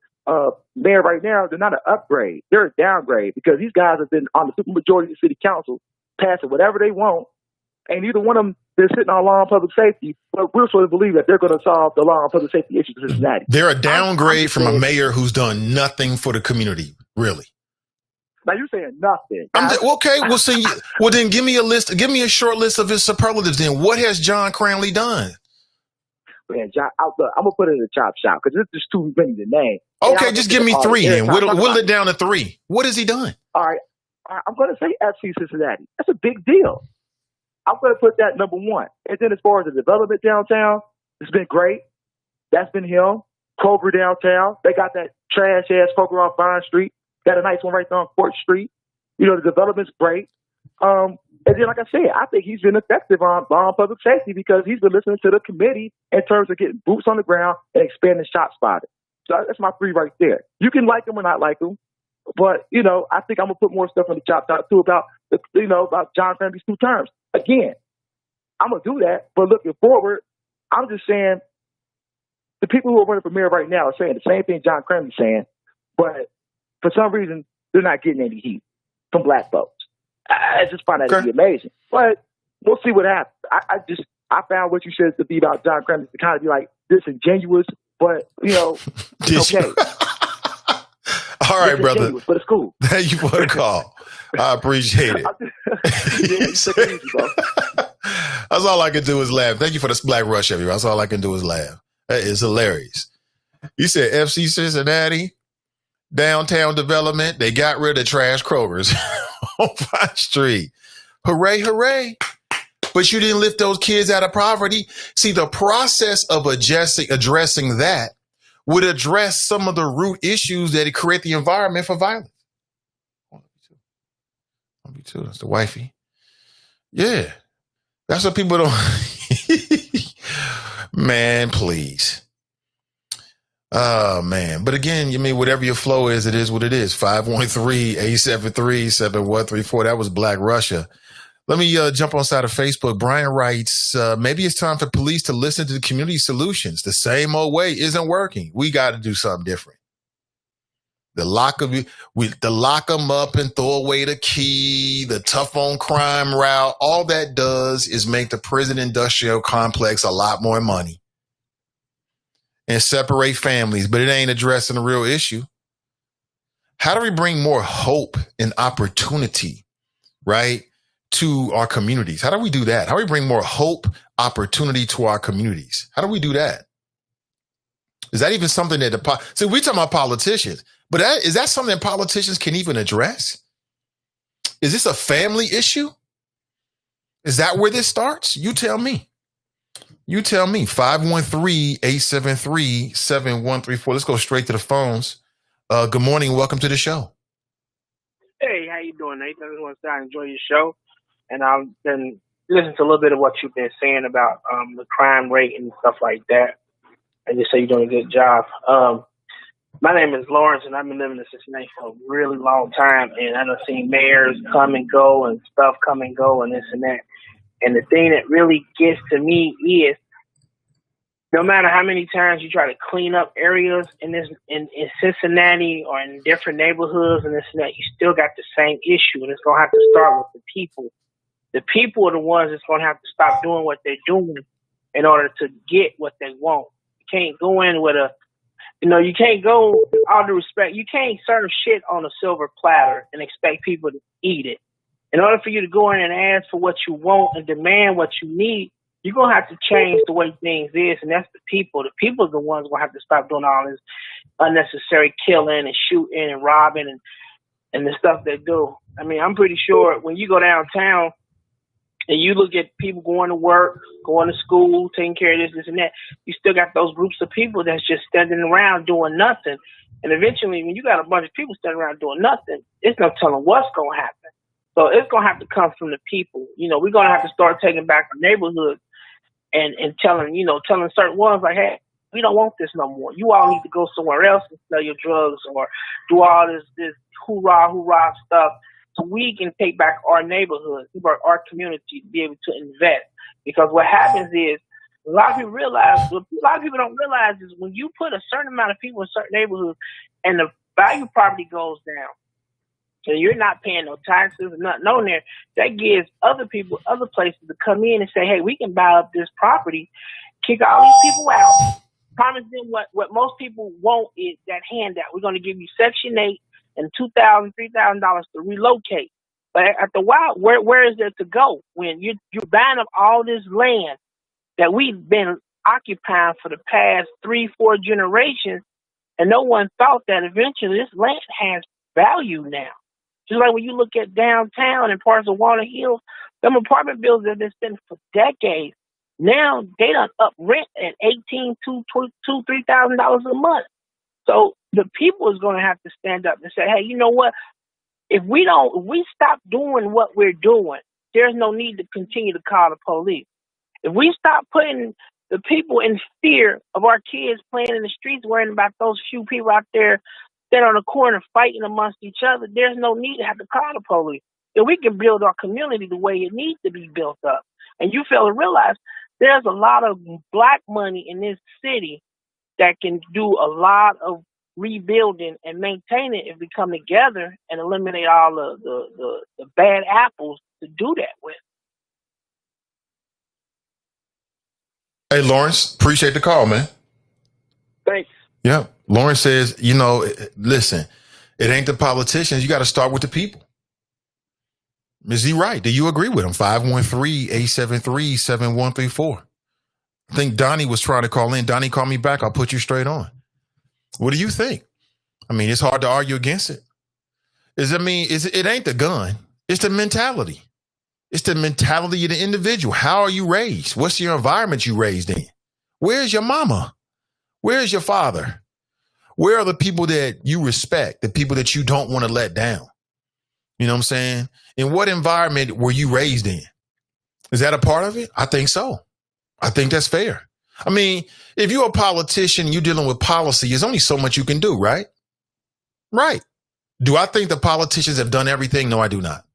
mayor right now, they're not an upgrade. They're a downgrade because these guys have been on the supermajority of the city council, passing whatever they want, and neither one of them they're sitting on law and public safety. But we're supposed to believe that they're going to solve the law and public safety issues in Cincinnati. They're a downgrade from a mayor who's done nothing for the community, really. Now you're saying nothing. Okay, well then give me a list. Give me a short list of his superlatives. Then what has John Cranley done? Man, John, I'm gonna put it in the chop shop because it's just too many to name. Okay, just give me three then. Whittle it down to three. What has he done? All right, I'm gonna say FC Cincinnati. That's a big deal. I'm gonna put that number one. And then as far as the development downtown, it's been great. That's been him. Kroger downtown. They got that trash ass Kroger off Vine Street. Got a nice one right there on 4th Street. The development's great. And then, like I said, I think he's been effective on law and public safety because he's been listening to the committee in terms of getting boots on the ground and expanding shot spotting. So that's my three right there. You can like him or not like him, but, I think I'm going to put more stuff on the chop top too about John Cranley's 2 terms. Again, I'm going to do that, but looking forward, I'm just saying the people who are running for mayor right now are saying the same thing John Cranley's saying, but for some reason, they're not getting any heat from black folks. I just find that to be amazing. But we'll see what happens. I found what you said to be about John Cranley to kind of be like disingenuous, but, it's okay. All right, brother. But it's cool. Thank you for the call. I appreciate it. That's all I can do is laugh. Thank you for this Black Rush, everyone. That's all I can do is laugh. That is hilarious. You said FC Cincinnati, downtown development. They got rid of trash Kroger's on 5th Street. Hooray, hooray. But you didn't lift those kids out of poverty. See, the process of addressing that would address some of the root issues that create the environment for violence. 1B2, that's the wifey. Yeah. That's what people don't. Man, please. Oh, man. But again, whatever your flow is, it is what it is. 513-873-7134. That was Black Russia. Let me jump on side of Facebook. Brian writes, maybe it's time for police to listen to the community solutions. The same old way isn't working. We got to do something different. The lock them up and throw away the key, the tough on crime route. All that does is make the prison industrial complex a lot more money and separate families, but it ain't addressing the real issue. How do we bring more hope and opportunity, right, to our communities? How do we do that? How do we bring more hope, opportunity to our communities? How do we do that? Is that even something that we're talking about politicians, but is that something that politicians can even address? Is this a family issue? Is that where this starts? You tell me. 513-873-7134. Let's go straight to the phones. Good morning. Welcome to the show. Hey, how you doing, Nathan? I just want to say I enjoy your show. And I've been listening to a little bit of what you've been saying about the crime rate and stuff like that. And you say you're doing a good job. My name is Lawrence, and I've been living in Cincinnati for a really long time. And I've seen mayors come and go and stuff come and go and this and that. And the thing that really gets to me is no matter how many times you try to clean up areas in Cincinnati or in different neighborhoods and this and that, you still got the same issue, and it's gonna have to start with the people. The people are the ones that's gonna have to stop doing what they're doing in order to get what they want. You can't go in with you can't go, all due respect, you can't serve shit on a silver platter and expect people to eat it. In order for you to go in and ask for what you want and demand what you need, you're going to have to change the way things is, and that's the people. The people are the ones going to have to stop doing all this unnecessary killing and shooting and robbing and the stuff they do. I mean, I'm pretty sure when you go downtown and you look at people going to work, going to school, taking care of this and that, you still got those groups of people that's just standing around doing nothing. And eventually, when you got a bunch of people standing around doing nothing, it's no telling what's going to happen. So it's going to have to come from the people. We're going to have to start taking back our neighborhoods and telling certain ones like, hey, we don't want this no more. You all need to go somewhere else and sell your drugs or do all this hoorah stuff so we can take back our neighborhood, our community to be able to invest. Because what happens is what a lot of people don't realize is when you put a certain amount of people in certain neighborhoods and the value of property goes down, and you're not paying no taxes and nothing on there, that gives other people other places to come in and say, hey, we can buy up this property, kick all these people out, promise them what most people want is that handout. We're going to give you Section 8 and $2,000, $3,000 to relocate. But after a while, where is there to go when you're buying up all this land that we've been occupying for the past 3-4 generations, and no one thought that eventually this land has value now. Just like when you look at downtown and parts of Walnut Hills, them apartment buildings have been sitting for decades. Now they done up rent at $1,800 to $3,000 a month. So the people is going to have to stand up and say, hey, you know what? If we stop doing what we're doing, there's no need to continue to call the police. If we stop putting the people in fear of our kids playing in the streets, worrying about those few people out there standing on the corner fighting amongst each other, there's no need to have to call the police. If we can build our community the way it needs to be built up. And you fail to realize there's a lot of black money in this city that can do a lot of rebuilding and maintaining if we come together and eliminate all the bad apples to do that with. Hey, Lawrence, appreciate the call, man. Thanks. Yeah. Lawrence says, listen, it ain't the politicians. You got to start with the people. Is he right? Do you agree with him? 513-873-7134. I think Donnie was trying to call in. Donnie, call me back. I'll put you straight on. What do you think? I mean, it's hard to argue against it. It ain't the gun. It's the mentality. It's the mentality of the individual. How are you raised? What's your environment you raised in? Where's your mama? Where's your father? Where are the people that you respect, the people that you don't want to let down? You know what I'm saying? In what environment were you raised in? Is that a part of it? I think so. I think that's fair. I mean, if you're a politician, you're dealing with policy, there's only so much you can do, right? Right. Do I think the politicians have done everything? No, I do not.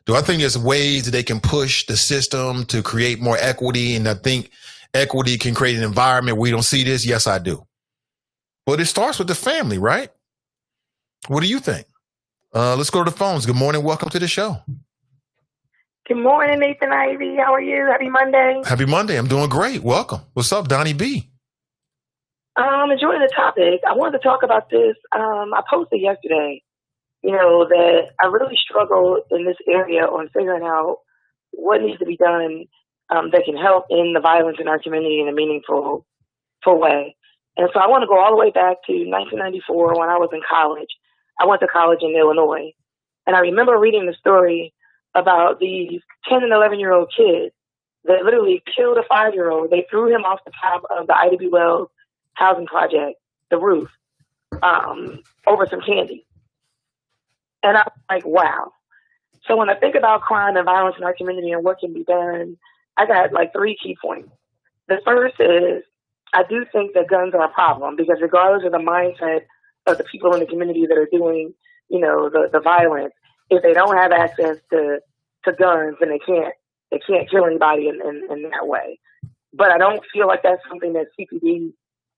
Do I think there's ways that they can push the system to create more equity? And I think equity can create an environment where we don't see this? Yes, I do. But it starts with the family, right? What do you think? Let's go to the phones. Good morning. Welcome to the show. Good morning, Nathan Ivey. How are you? Happy Monday. Happy Monday. I'm doing great. Welcome. What's up, Donnie B? I'm enjoying the topic. I wanted to talk about this. I posted yesterday, that I really struggle in this area on figuring out what needs to be done that can help end the violence in our community in a meaningful way. And so I want to go all the way back to 1994 when I was in college. I went to college in Illinois. And I remember reading the story about these 10 and 11-year-old kids that literally killed a 5-year-old. They threw him off the top of the Ida B. Wells housing project, the roof, over some candy. And I'm like, wow. So when I think about crime and violence in our community and what can be done, I got like 3 key points. The first is I do think that guns are a problem because regardless of the mindset of the people in the community that are doing, the violence, if they don't have access to guns, then they can't kill anybody in that way. But I don't feel like that's something that CPD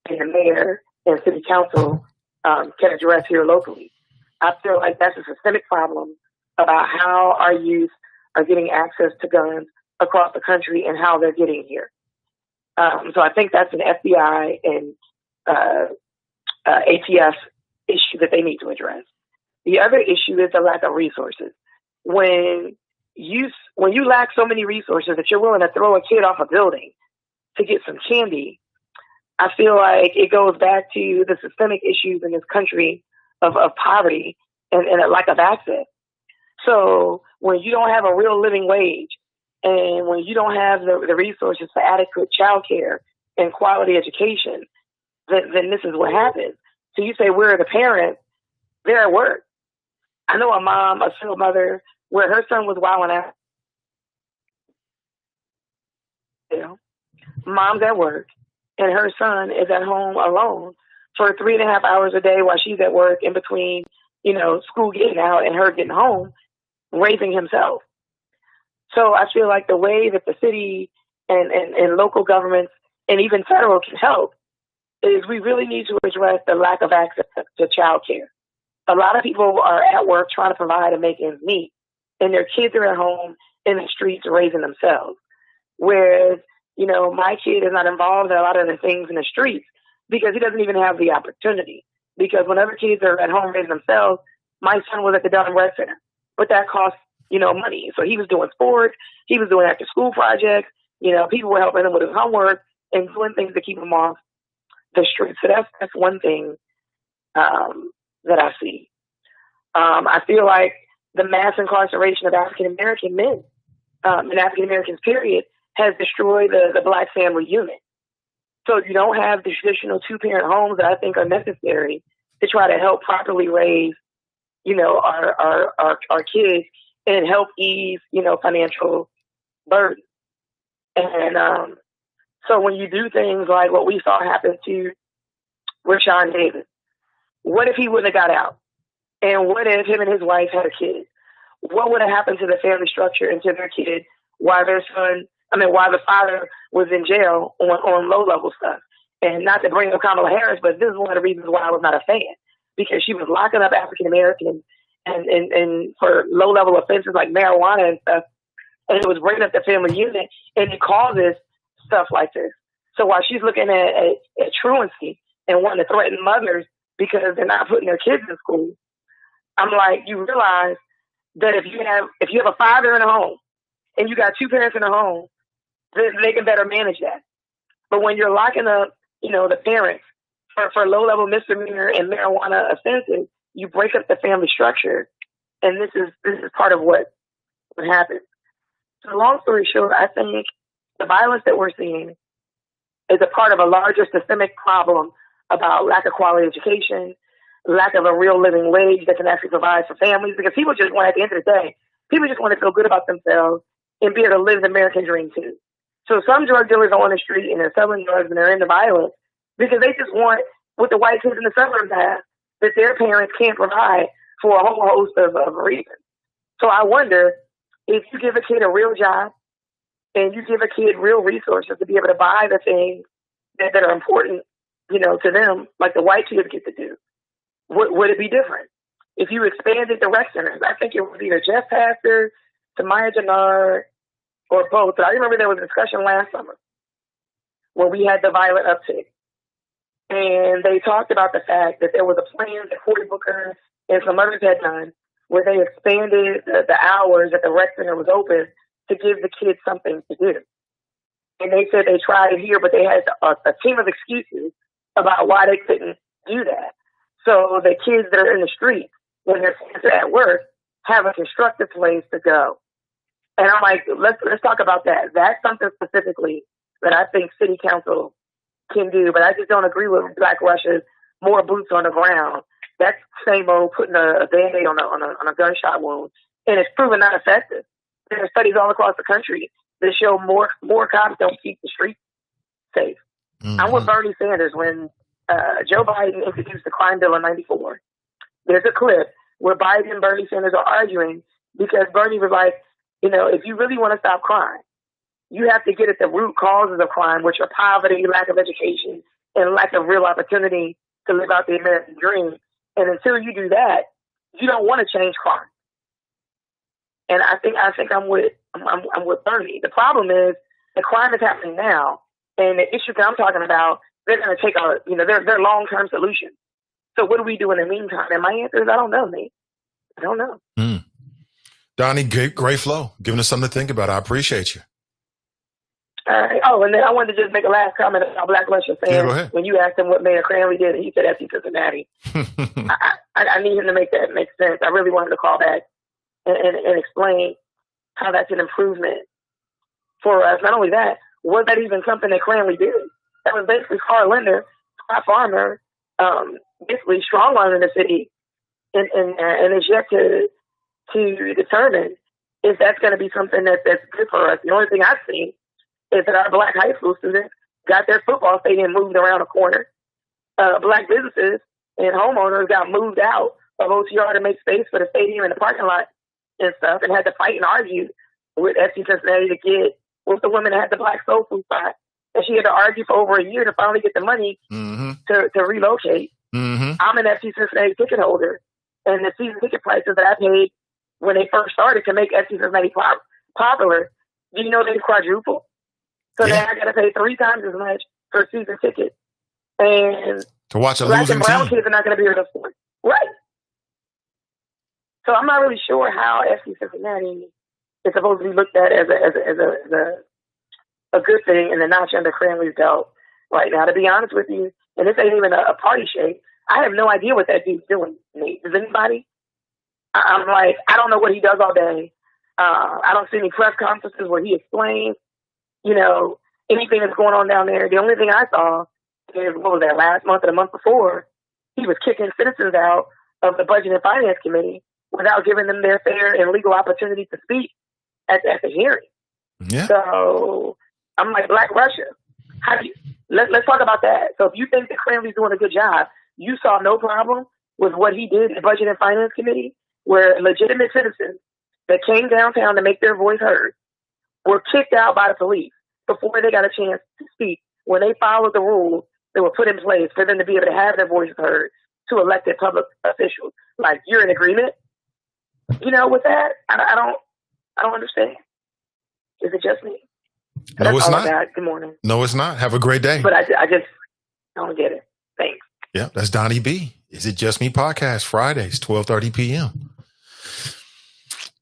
and the mayor and city council can address here locally. I feel like that's a systemic problem about how our youth are getting access to guns across the country and how they're getting here. So I think that's an FBI and ATF issue that they need to address. The other issue is the lack of resources. When you lack so many resources that you're willing to throw a kid off a building to get some candy, I feel like it goes back to the systemic issues in this country of poverty and a lack of access. So when you don't have a real living wage and when you don't have the resources for adequate child care and quality education, then this is what happens. So you say, where are the parents? They're at work. I know a single mother, where her son was wilding out. You know, mom's at work and her son is at home alone for 3.5 hours a day while she's at work in between, school getting out and her getting home, raising himself. So I feel like the way that the city and local governments and even federal can help is we really need to address the lack of access to child care. A lot of people are at work trying to provide and make ends meet, and their kids are at home in the streets raising themselves. Whereas, my kid is not involved in a lot of the things in the streets because he doesn't even have the opportunity. Because when other kids are at home raising themselves, my son was at the Dunham Rec Center, but that costs, money. So he was doing sports, he was doing after school projects, people were helping him with his homework and doing things to keep him off the streets. So that's one thing that I see. I feel like the mass incarceration of African American men and African Americans, period, has destroyed the Black family unit. So you don't have the traditional two-parent homes that I think are necessary to try to help properly raise, our kids and help ease, financial burden. And so when you do things like what we saw happen to Rashawn Davis, what if he wouldn't have got out? And what if him and his wife had a kid? What would have happened to the family structure and to their kid while while the father was in jail on low-level stuff? And not to bring up Kamala Harris, but this is one of the reasons why I was not a fan, because she was locking up African Americans and for low-level offenses like marijuana and stuff, and it was breaking up the family unit, and it causes stuff like this. So while she's looking at truancy and wanting to threaten mothers because they're not putting their kids in school, I'm like, you realize that if you have a father in a home and you got two parents in a home, then they can better manage that. But when you're locking up, the parents for low-level misdemeanor and marijuana offenses, you break up the family structure, and this is part of what happens. So long story short, I think the violence that we're seeing is a part of a larger systemic problem about lack of quality education, lack of a real living wage that can actually provide for families, because people just want, at the end of the day, people just want to feel good about themselves and be able to live the American dream too. So some drug dealers are on the street and they're selling drugs and they're into violence because they just want what the white kids in the suburbs have that their parents can't provide for a whole host of reasons. So I wonder, if you give a kid a real job and you give a kid real resources to be able to buy the things that are important, to them, like the white kids get to do, would it be different? If you expanded the rec centers, I think it would be either Jeff Pastor, Tamaya Jannard, or both. But I remember there was a discussion last summer where we had the violent uptick. And they talked about the fact that there was a plan that Cory Booker and some others had done where they expanded the hours that the rec center was open to give the kids something to do. And they said they tried it here, but they had a team of excuses about why they couldn't do that. So the kids that are in the street, when their parents are at work, have a constructive place to go. And I'm like, let's talk about that. That's something specifically that I think city council can do, but I just don't agree with Black Russia's more boots on the ground. That's same old putting a Band-Aid on a gunshot wound, and it's proven not effective. There are studies all across the country that show more cops don't keep the streets safe. Mm-hmm. I'm with Bernie Sanders when Joe Biden introduced the crime bill in '94. There's a clip where Biden and Bernie Sanders are arguing because Bernie was like, if you really want to stop crime, you have to get at the root causes of crime, which are poverty, lack of education, and lack of real opportunity to live out the American dream. And until you do that, you don't want to change crime. And I think I'm with Bernie. The problem is the crime is happening now, and the issue that I'm talking about, they're going to take their long-term solution. So what do we do in the meantime? And my answer is I don't know, Nate. I don't know. Donnie, great flow. Giving us something to think about. I appreciate you. All right. Oh, and then I wanted to just make a last comment about Black Russia fans. When you asked him what Mayor Cranley did, and he said FC Cincinnati. I need him to make that make sense. I really wanted to call back and explain how that's an improvement for us. Not only that, was that even something that Cranley did? That was basically Carl Linder, Scott Farmer, basically strong-arming the city, and it's yet to determine if that's going to be something that's good for us. The only thing I've seen is that our Black high school students got their football stadium moved around a corner. Black businesses and homeowners got moved out of OTR to make space for the stadium and the parking lot and stuff, and had to fight and argue with FC Cincinnati to get with the woman that had the Black soul food spot. And she had to argue for over a year to finally get the money to relocate. I'm an FC Cincinnati ticket holder, and the season ticket prices that I paid when they first started to make FC Cincinnati popular, do you know they quadrupled? So now I got to pay 3 times as much for a season ticket. And to watch a Black losing and brown team. kids are not going to be able to afford. Right. So I'm not really sure how FC Cincinnati is supposed to be looked at as a good thing in the notch under Cranley's belt right now. To be honest with you, and this ain't even a party shake, I have no idea what that dude's doing, Nate. Does anybody? I'm like, I don't know what he does all day. I don't see any press conferences where he explains, anything that's going on down there. The only thing I saw is, what was that, last month or the month before, he was kicking citizens out of the Budget and Finance Committee without giving them their fair and legal opportunity to speak at the hearing. Yeah. So I'm like, Black Russia, let's talk about that. So if you think that Cranley's doing a good job, you saw no problem with what he did in the Budget and Finance Committee, where legitimate citizens that came downtown to make their voice heard were kicked out by the police before they got a chance to speak, when they followed the rules that were put in place for them to be able to have their voices heard to elected public officials. Like, you're in agreement, with that? I don't understand. Is it just me? No, it's not. Good morning. No, it's not. Have a great day. But I just don't get it. Thanks. Yeah, that's Donnie B. Is It Just Me podcast, Fridays, 12:30 p.m.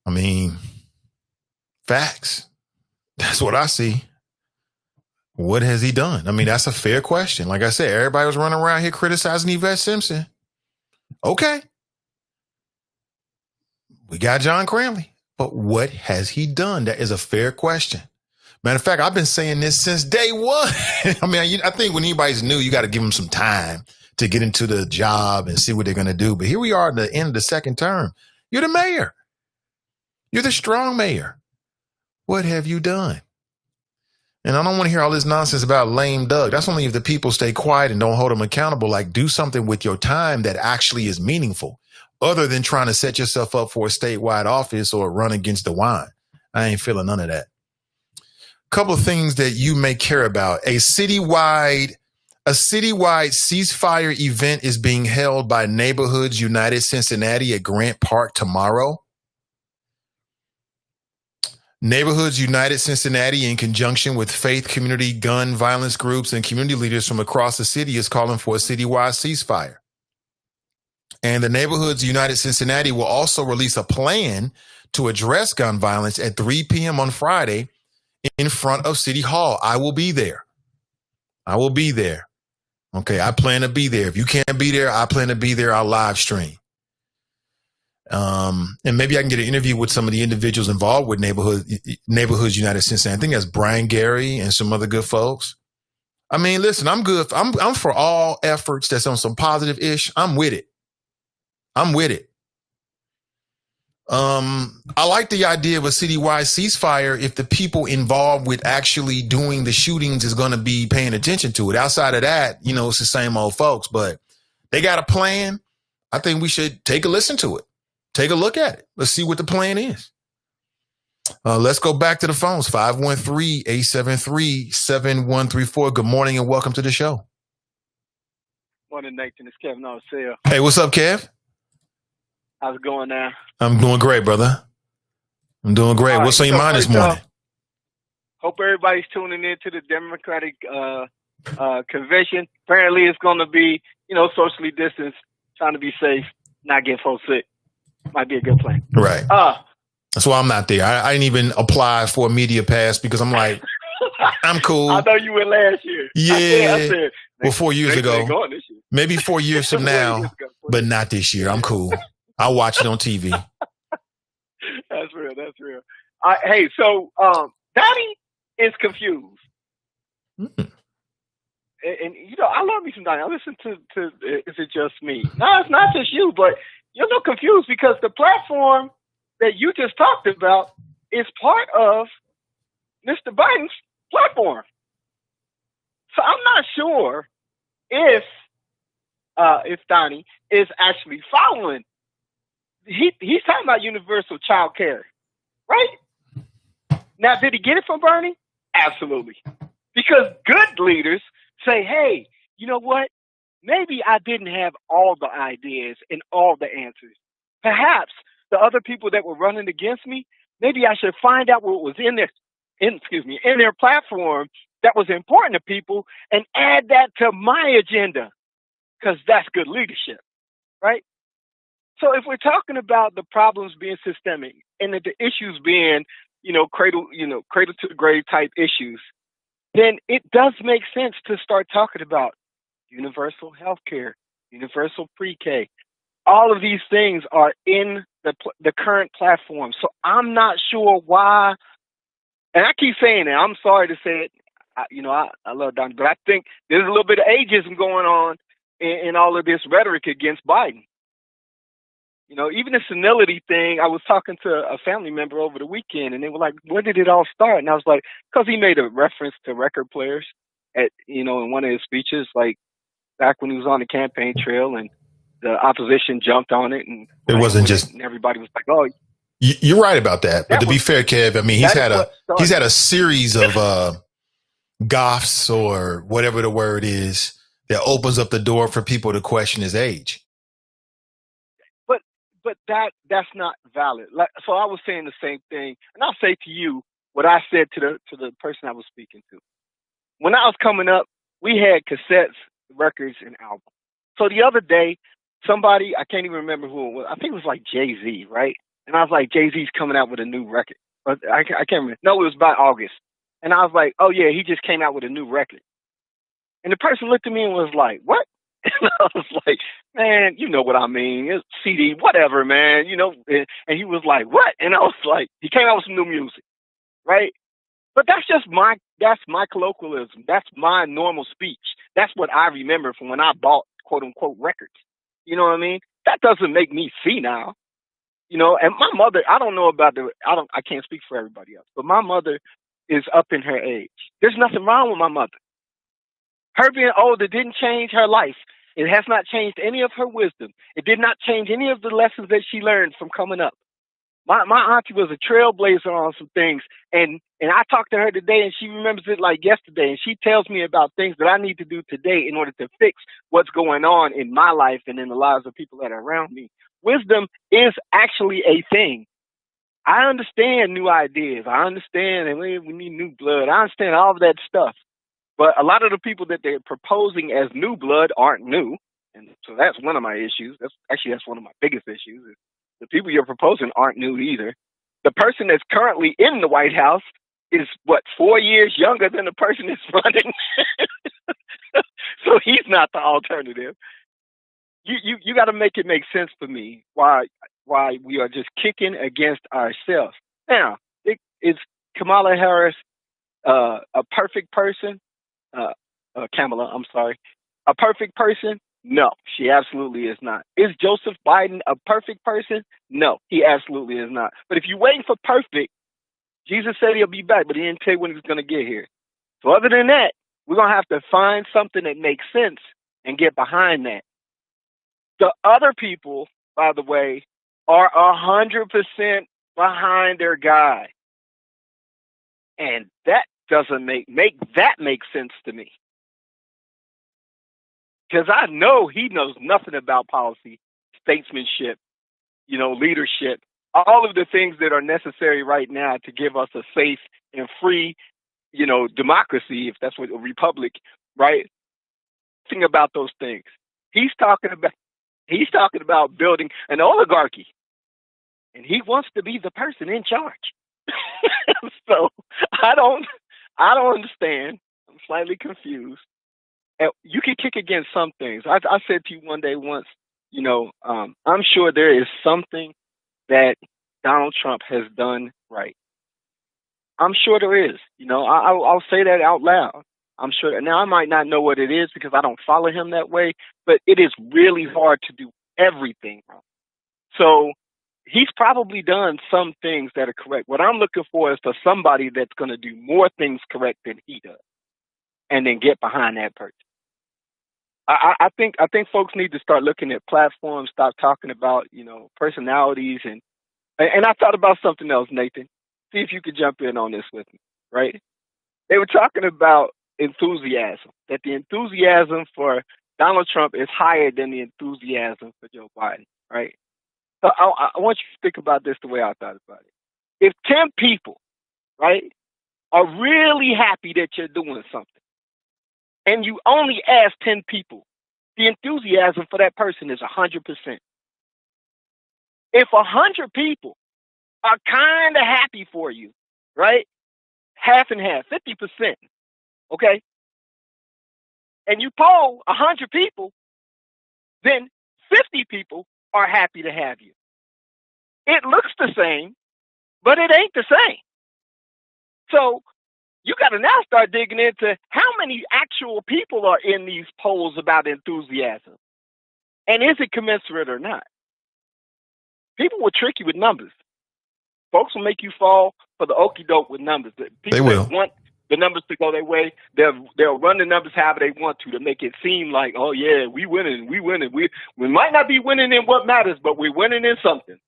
I mean, facts. That's what I see. What has he done? I mean, that's a fair question. Like I said, everybody was running around here criticizing Yvette Simpson. Okay. We got John Cranley. But what has he done? That is a fair question. Matter of fact, I've been saying this since day one. I mean, I think when anybody's new, you got to give them some time to get into the job and see what they're going to do. But here we are at the end of the second term. You're the mayor. You're the strong mayor. What have you done? And I don't want to hear all this nonsense about lame duck. That's only if the people stay quiet and don't hold them accountable. Like, do something with your time that actually is meaningful, other than trying to set yourself up for a statewide office or run against the wine. I ain't feeling none of that. Couple of things that you may care about. A citywide ceasefire event is being held by Neighborhoods United Cincinnati at Grant Park tomorrow. Neighborhoods United Cincinnati, in conjunction with faith, community, gun violence groups, and community leaders from across the city, is calling for a citywide ceasefire. And the Neighborhoods United Cincinnati will also release a plan to address gun violence at 3 p.m. on Friday in front of City Hall. I will be there. I will be there. Okay, I plan to be there. If you can't be there, I plan to be there. I'll live stream. And maybe I can get an interview with some of the individuals involved with Neighborhoods United Cincinnati. I think that's Brian Gary and some other good folks. I mean, listen, I'm good. I'm for all efforts that's on some positive ish. I'm with it. I'm with it. I like the idea of a citywide ceasefire if the people involved with actually doing the shootings is going to be paying attention to it. Outside of that, it's the same old folks, but they got a plan. I think we should take a listen to it. Take a look at it. Let's see what the plan is. Let's go back to the phones. 513-873-7134. Good morning and welcome to the show. Morning, Nathan. It's Kevin Arcel. Hey, what's up, Kev? How's it going now? I'm doing great, brother. I'm doing great. What's on your mind this morning? Hope everybody's tuning in to the Democratic convention. Apparently, it's going to be, socially distanced, trying to be safe, not get folks sick. Might be a good plan. Right. That's why I'm not there. I didn't even apply for a media pass because I'm like, I'm cool. I know you went last year. Yeah. I said, well, 4 years ago. Going this year. Maybe 4 years from now, but not this year. I'm cool. I'll watch it on TV. That's real. That's real. Hey, so Donnie is confused. Mm-hmm. And I love me some Donnie. I listen to Is It Just Me? No, it's not just you, but you're a little confused because the platform that you just talked about is part of Mr. Biden's platform. So I'm not sure if Donnie is actually following. He's talking about universal child care, right? Now, did he get it from Bernie? Absolutely. Because good leaders say, hey, you know what? Maybe I didn't have all the ideas and all the answers. Perhaps the other people that were running against me, maybe I should find out what was in their platform that was important to people and add that to my agenda, because that's good leadership, right? So if we're talking about the problems being systemic and the issues being, cradle to the grave type issues, then it does make sense to start talking about universal health care, universal pre-K. All of these things are in the current platform. So I'm not sure why, and I keep saying it, I'm sorry to say it, I love Donnie, but I think there's a little bit of ageism going on in all of this rhetoric against Biden. Even the senility thing, I was talking to a family member over the weekend, and they were like, where did it all start? And I was like, because he made a reference to record players in one of his speeches, like back when he was on the campaign trail, and the opposition jumped on it. And it wasn't just... And everybody was like, oh... You're right about that. But to be fair, Kev, I mean, he's had a series of gaffes, or whatever the word is, that opens up the door for people to question his age. But that's not valid. So I was saying the same thing, and I'll say to you what I said to the person I was speaking to. When I was coming up, we had cassettes, records, and albums. So the other day, somebody, I can't even remember who it was. I think it was like Jay-Z, right? And I was like, Jay-Z's coming out with a new record. But I can't remember. No, it was by August. And I was like, oh yeah, he just came out with a new record. And the person looked at me and was like, what? And I was like, man, you know what I mean. It's CD, whatever, man, And he was like, what? And I was like, he came out with some new music, right? But that's my colloquialism. That's my normal speech. That's what I remember from when I bought, quote unquote, records. You know what I mean? That doesn't make me senile. And my mother, I don't know about I can't speak for everybody else, but my mother is up in her age. There's nothing wrong with my mother. Her being older didn't change her life. It has not changed any of her wisdom. It did not change any of the lessons that she learned from coming up. My auntie was a trailblazer on some things, and I talked to her today, and she remembers it like yesterday, and she tells me about things that I need to do today in order to fix what's going on in my life and in the lives of people that are around me. Wisdom is actually a thing. I understand new ideas. I understand that we need new blood. I understand all of that stuff. But a lot of the people that they're proposing as new blood aren't new. And so that's one of my issues. That's one of my biggest issues. Is the people you're proposing aren't new either. The person that's currently in the White House is, 4 years younger than the person that's running. So he's not the alternative. You got to make it make sense for me why we are just kicking against ourselves. Now, is Kamala Harris a perfect person? Kamala, I'm sorry. A perfect person? No, she absolutely is not. Is Joseph Biden a perfect person? No, he absolutely is not. But if you're waiting for perfect, Jesus said he'll be back, but he didn't tell you when he's going to get here. So other than that, we're going to have to find something that makes sense and get behind that. The other people, by the way, are 100% behind their guy. And that doesn't make that make sense to me. Because I know he knows nothing about policy, statesmanship, leadership, all of the things that are necessary right now to give us a safe and free, democracy, if that's what a republic, right? Think about those things. He's talking about building an oligarchy, and he wants to be the person in charge. So I don't understand. I'm slightly confused. And you can kick against some things. I said to you one day once, I'm sure there is something that Donald Trump has done right. I'm sure there is. I'll say that out loud. I'm sure. Now, I might not know what it is because I don't follow him that way, but it is really hard to do everything wrong. So he's probably done some things that are correct. What I'm looking for is for somebody that's going to do more things correct than he does, and then get behind that person. I think folks need to start looking at platforms, stop talking about, personalities, and I thought about something else, Nathan. See if you could jump in on this with me, right? They were talking about enthusiasm, that the enthusiasm for Donald Trump is higher than the enthusiasm for Joe Biden, right? So I want you to think about this the way I thought about it. If 10 people, right, are really happy that you're doing something, and you only ask 10 people, the enthusiasm for that person is 100%. If 100 people are kind of happy for you, right, half and half, 50%, okay, and you poll 100 people, then 50 people are happy to have you. It looks the same, but it ain't the same. So you got to now start digging into how many actual people are in these polls about enthusiasm. And is it commensurate or not? People will trick you with numbers. Folks will make you fall for the okie doke with numbers. People They will. that want the numbers to go their way, they'll run the numbers however they want to make it seem like, oh yeah, we winning. We might not be winning in what matters, but we're winning in something.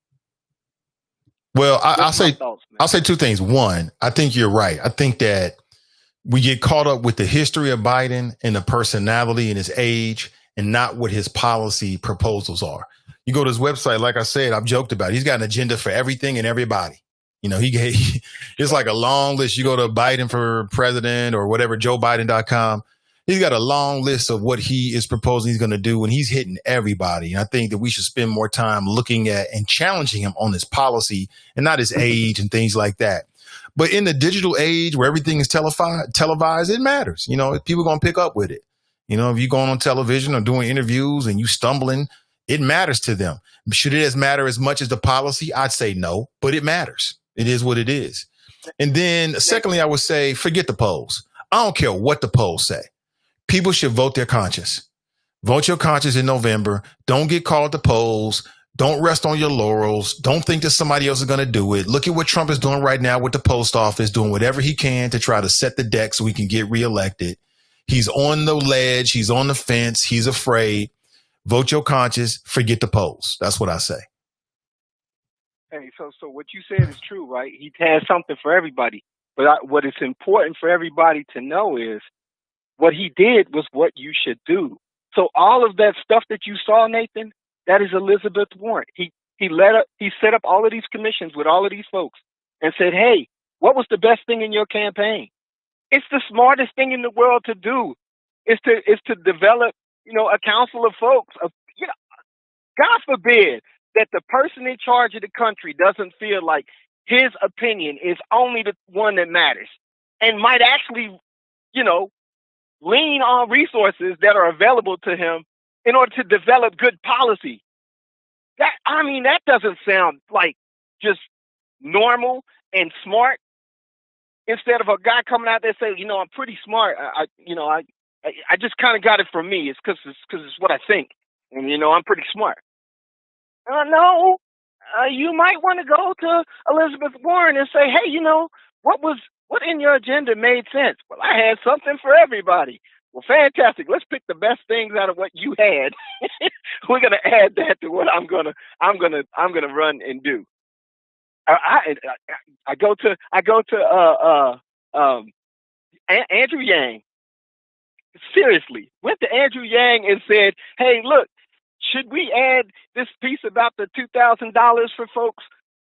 Well, I'll say two things. One, I think you're right. I think that we get caught up with the history of Biden and the personality and his age and not what his policy proposals are. You go to his website, like I said, I've joked about it. He's got an agenda for everything and everybody. It's like a long list. You go to Biden for president or whatever, JoeBiden.com. He's got a long list of what he is proposing he's going to do, and he's hitting everybody. And I think that we should spend more time looking at and challenging him on his policy and not his age and things like that. But in the digital age where everything is televised, it matters. People are going to pick up with it. If you're going on television or doing interviews and you stumbling, it matters to them. Should it matter as much as the policy? I'd say no, but it matters. It is what it is. And then secondly, I would say, forget the polls. I don't care what the polls say. People should vote their conscience. Vote your conscience in November. Don't get caught at the polls. Don't rest on your laurels. Don't think that somebody else is going to do it. Look at what Trump is doing right now with the post office, doing whatever he can to try to set the deck so he can get reelected. He's on the ledge. He's on the fence. He's afraid. Vote your conscience. Forget the polls. That's what I say. Hey, so what you said is true, right? He has something for everybody. But what is important for everybody to know is what he did was what you should do. So all of that stuff that you saw, Nathan, that is Elizabeth Warren. He set up all of these commissions with all of these folks and said, hey, what was the best thing in your campaign? It's the smartest thing in the world to do. Is to develop, a council of folks. God forbid that the person in charge of the country doesn't feel like his opinion is only the one that matters and might actually, lean on resources that are available to him in order to develop good policy. That doesn't sound like just normal and smart. Instead of a guy coming out there saying, I'm pretty smart. I just kind of got it from me. It's because it's what I think. And, I'm pretty smart. No, you might want to go to Elizabeth Warren and say, hey, what in your agenda made sense? Well, I had something for everybody. Well, fantastic. Let's pick the best things out of what you had. We're going to add that to what I'm going to run and do. I go to Andrew Yang, seriously, went to Andrew Yang and said, hey, look, should we add this piece about the $2,000 for folks?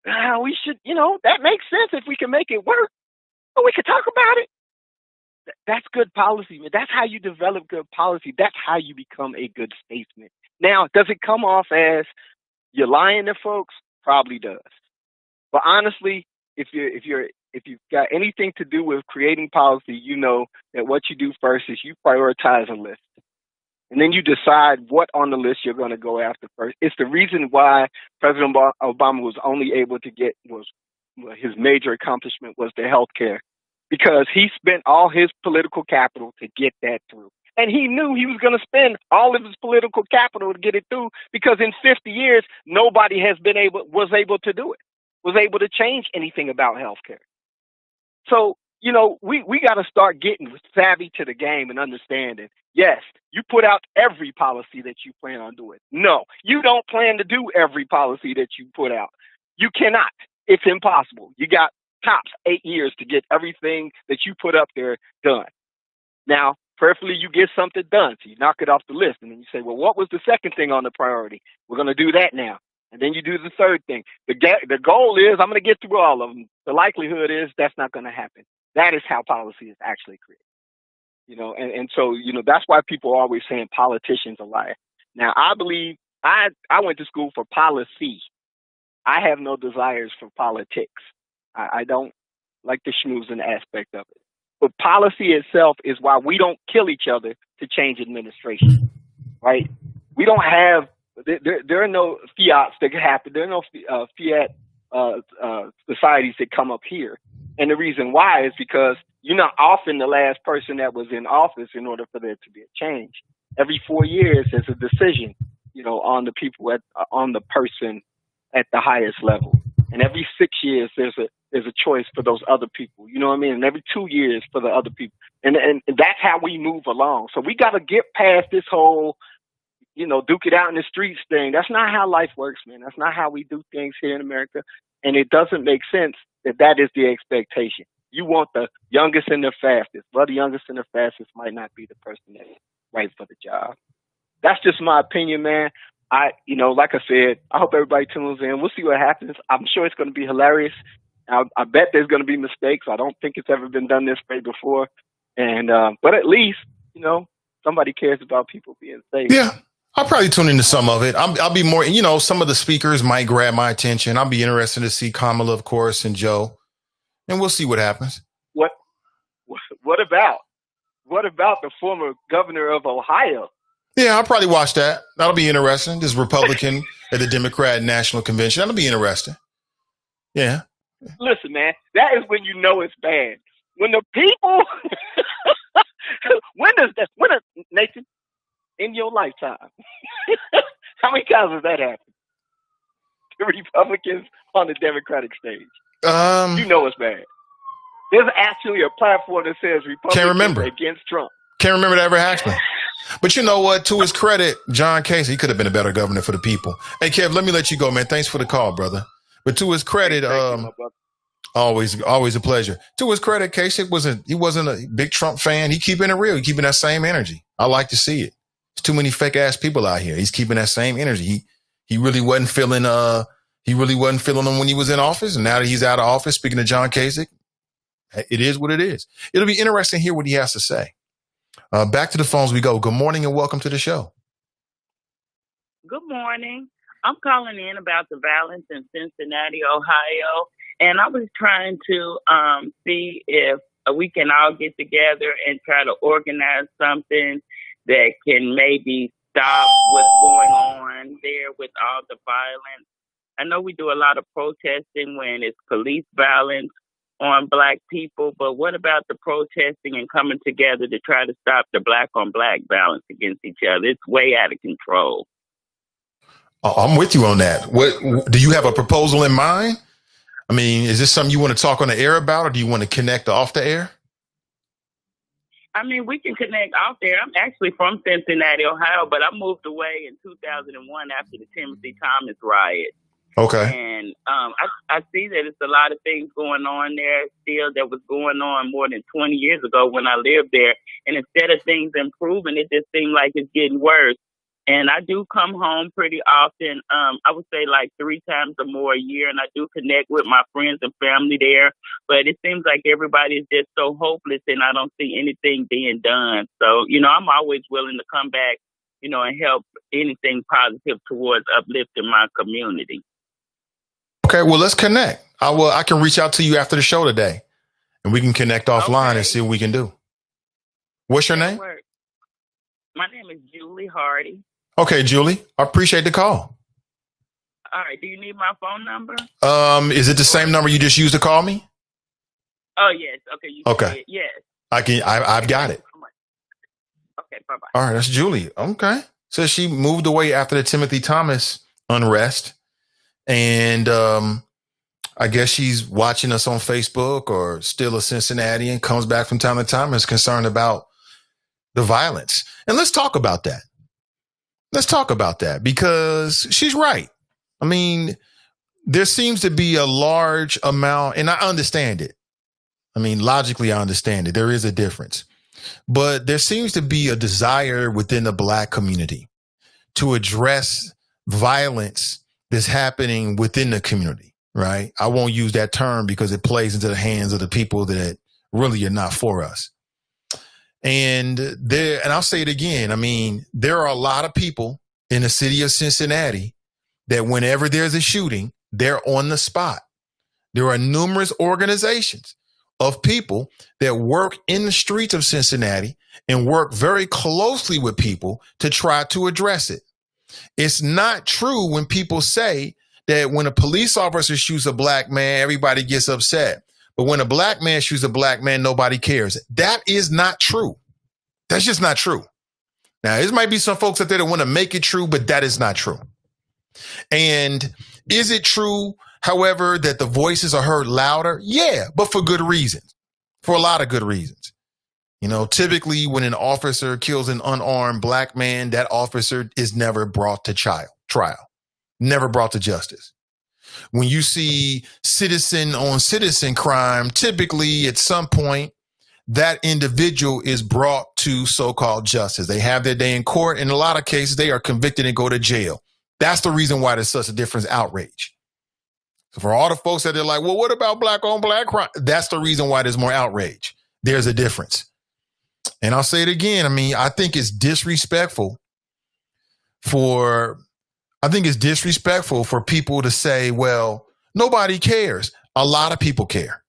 We should, that makes sense if we can make it work. But we could talk about it. That's good policy, man. That's how you develop good policy. That's how you become a good statesman. Now, does it come off as you're lying to folks? Probably does. But honestly, if you've got anything to do with creating policy, you know that what you do first is you prioritize a list. And then you decide what on the list you're going to go after first. It's the reason why President Obama was only able to get his major accomplishment was the health care, because he spent all his political capital to get that through. And he knew he was going to spend all of his political capital to get it through, because in 50 years, nobody was able to do it, was able to change anything about health care. So, we got to start getting savvy to the game and understanding, yes, you put out every policy that you plan on doing. No, you don't plan to do every policy that you put out. You cannot. It's impossible. You got tops 8 years to get everything that you put up there done. Now, preferably you get something done. So you knock it off the list. And then you say, well, what was the second thing on the priority? We're going to do that now. And then you do the third thing. The goal is I'm going to get through all of them. The likelihood is that's not going to happen. That is how policy is actually created. So that's why people are always saying politicians are lying. Now, I believe I went to school for policy. I have no desires for politics. I don't like the schmoozing aspect of it. But policy itself is why we don't kill each other to change administration, right? We don't have, there are no fiats that can happen. There are no fiat societies that come up here. And the reason why is because you're not often the last person that was in office in order for there to be a change. Every 4 years, there's a decision, on the people on the person at the highest level. And every 6 years, there's a choice for those other people. You know what I mean? And every 2 years for the other people. And that's how we move along. So we got to get past this whole, duke it out in the streets thing. That's not how life works, man. That's not how we do things here in America. And it doesn't make sense that is the expectation. You want the youngest and the fastest. Well, the youngest and the fastest might not be the person that's right for the job. That's just my opinion, man. Like I said, I hope everybody tunes in. We'll see what happens. I'm sure it's going to be hilarious. I bet there's going to be mistakes. I don't think it's ever been done this way before. And but at least, somebody cares about people being safe. Yeah. I'll probably tune into some of it. I'll be more, some of the speakers might grab my attention. I'll be interested to see Kamala, of course, and Joe. And we'll see what happens. What about the former governor of Ohio? Yeah, I'll probably watch that. That'll be interesting. This Republican at the Democrat National Convention. That'll be interesting. Yeah. Listen, man, that is when you know it's bad. When the people, Nathan, in your lifetime, how many times has that happened? The Republicans on the Democratic stage. You know it's bad. There's actually a platform that says Republicans against Trump. Can't remember that ever happened. But you know what? To his credit, John Casey, he could have been a better governor for the people. Hey, Kev, let me let you go, man. Thanks for the call, brother. But to his credit, always a pleasure. To his credit, Casey he wasn't a big Trump fan. He keeping it real. He keeping that same energy. I like to see it. There's too many fake ass people out here. He's keeping that same energy. He really wasn't feeling them when he was in office, and now that he's out of office. Speaking to John Kasich, it is what it is. It'll be interesting to hear what he has to say. Back to the phones we go. Good morning and welcome to the show. Good morning. I'm calling in about the violence in Cincinnati, Ohio, and I was trying to see if we can all get together and try to organize something that can maybe stop what's going on there with all the violence. I know we do a lot of protesting when it's police violence on Black people, but what about the protesting and coming together to try to stop the Black on Black violence against each other? It's way out of control. I'm with you on that. What do you have a proposal in mind? I mean, is this something you want to talk on the air about, or do you want to connect off the air? I mean, we can connect off there. I'm actually from Cincinnati, Ohio, but I moved away in 2001 after the Timothy Thomas riot. Okay. And I see that it's a lot of things going on there still that was going on more than 20 years ago when I lived there. And instead of things improving, it just seemed like it's getting worse. And I do come home pretty often. I would say like 3 times or more a year. And I do connect with my friends and family there. But it seems like everybody is just so hopeless and I don't see anything being done. So, I'm always willing to come back, and help anything positive towards uplifting my community. Okay, well, let's connect. I can reach out to you after the show today, and we can connect offline and see what we can do. What's your name? My name is Julie Hardy. Okay, Julie, I appreciate the call. All right, do you need my phone number? Is it the same number you just used to call me? Oh, yes. Okay, you Okay. said it. Yes. I've got it. Okay, bye-bye. All right, that's Julie. Okay. So she moved away after the Timothy Thomas unrest. And I guess she's watching us on Facebook or still a Cincinnati and comes back from time to time and is concerned about the violence. And let's talk about that. Let's talk about that because she's right. I mean, there seems to be a large amount, and I understand it. I mean, logically, I understand it. There is a difference. But there seems to be a desire within the Black community to address violence that's happening within the community, right? I won't use that term because it plays into the hands of the people that really are not for us. And I'll say it again. I mean, there are a lot of people in the city of Cincinnati that whenever there's a shooting, they're on the spot. There are numerous organizations of people that work in the streets of Cincinnati and work very closely with people to try to address it. It's not true when people say that when a police officer shoots a Black man, everybody gets upset. But when a Black man shoots a Black man, nobody cares. That is not true. That's just not true. Now, there might be some folks out there that want to make it true, but that is not true. And is it true, however, that the voices are heard louder? Yeah, but for good reasons, for a lot of good reasons. Typically when an officer kills an unarmed Black man, that officer is never brought to trial, never brought to justice. When you see citizen on citizen crime, typically at some point, that individual is brought to so-called justice. They have their day in court. In a lot of cases, they are convicted and go to jail. That's the reason why there's such a difference, outrage. So for all the folks that are like, well, what about Black on Black crime? That's the reason why there's more outrage. There's a difference. And I'll say it again. I mean, I think it's disrespectful for people to say, well, nobody cares. A lot of people care.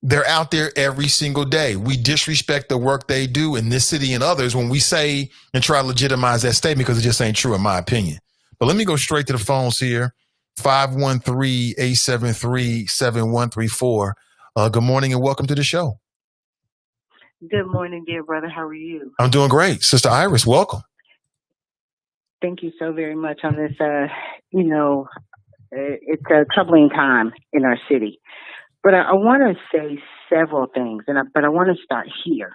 They're out there every single day. We disrespect the work they do in this city and others when we say and try to legitimize that statement because it just ain't true in my opinion. But let me go straight to the phones here. 513-873-7134. Good morning and welcome to the show. Good morning, dear brother. How are you? I'm doing great. Sister Iris, welcome. Thank you so very much on this. It's a troubling time in our city. But I want to say several things, but I want to start here.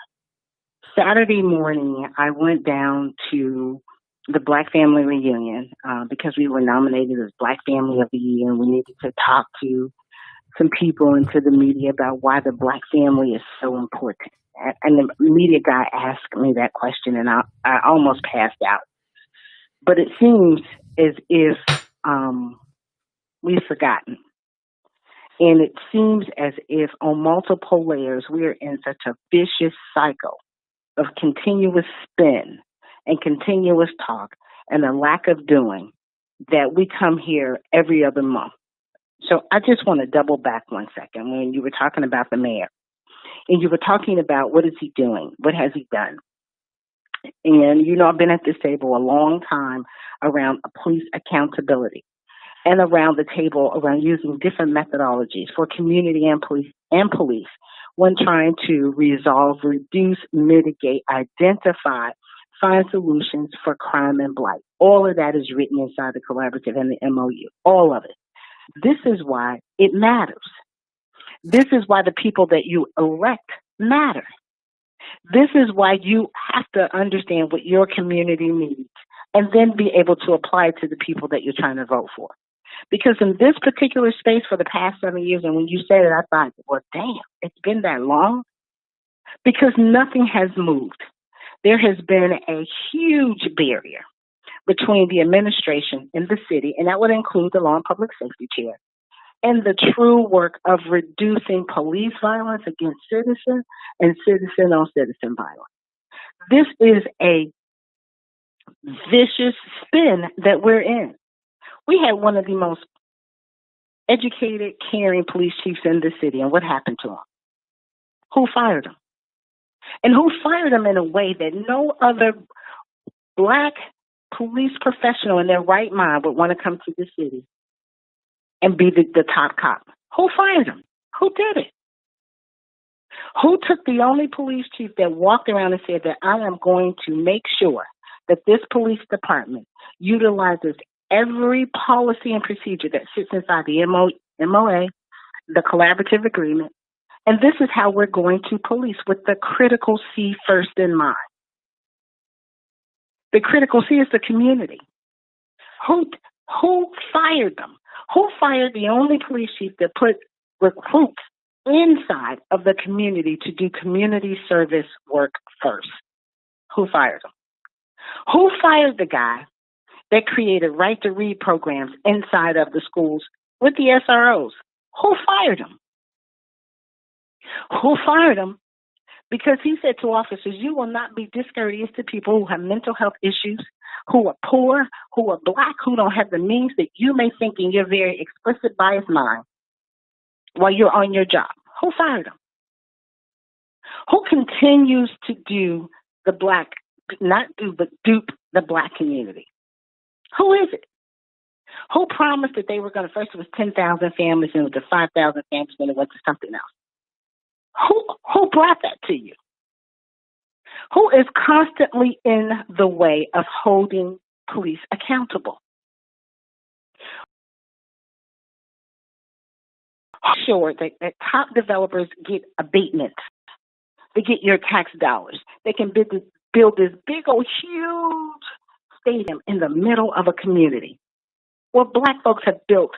Saturday morning, I went down to the Black Family Reunion because we were nominated as Black Family of the Year, and we needed to talk to some people and to the media about why the Black family is so important. And the media guy asked me that question, and I almost passed out. But it seems as if we've forgotten. And it seems as if on multiple layers, we're in such a vicious cycle of continuous spin and continuous talk and a lack of doing that we come here every other month. So I just want to double back 1 second when you were talking about the mayor. And you were talking about what is he doing? What has he done? And, I've been at this table a long time around police accountability and around the table around using different methodologies for community and police when trying to resolve, reduce, mitigate, identify, find solutions for crime and blight. All of that is written inside the collaborative and the MOU, all of it. This is why it matters. This is why the people that you elect matter. This is why you have to understand what your community needs and then be able to apply it to the people that you're trying to vote for. Because in this particular space for the past 7 years, and when you said it, I thought, well, damn, it's been that long? Because nothing has moved. There has been a huge barrier between the administration in the city, and that would include the law and public safety chair, and the true work of reducing police violence against citizens and citizen-on-citizen violence. This is a vicious spin that we're in. We had one of the most educated, caring police chiefs in the city, and what happened to him? Who fired him? And who fired him in a way that no other black police professional in their right mind would want to come to the city and be the top cop? Who fired him? Who did it? Who took the only police chief that walked around and said that I am going to make sure that this police department utilizes every policy and procedure that sits inside the MOA, the collaborative agreement, and this is how we're going to police with the critical C first in mind. The critical C is the community. Who fired them? Who fired the only police chief that put recruits inside of the community to do community service work first? Who fired them? Who fired the guy that created right to read programs inside of the schools with the SROs? Who fired him? Who fired him? Because he said to officers, you will not be discourteous to people who have mental health issues, who are poor, who are black, who don't have the means that you may think in your very explicit biased mind while you're on your job. Who fired him? Who continues to do the black, not do, but dupe the black community? Who is it? Who promised that they were going to, first it was 10,000 families and it was 5,000 families and it went to something else? Who brought that to you? Who is constantly in the way of holding police accountable? Sure that top developers get abatements. They get your tax dollars. They can build this big old huge stadium in the middle of a community where black folks have built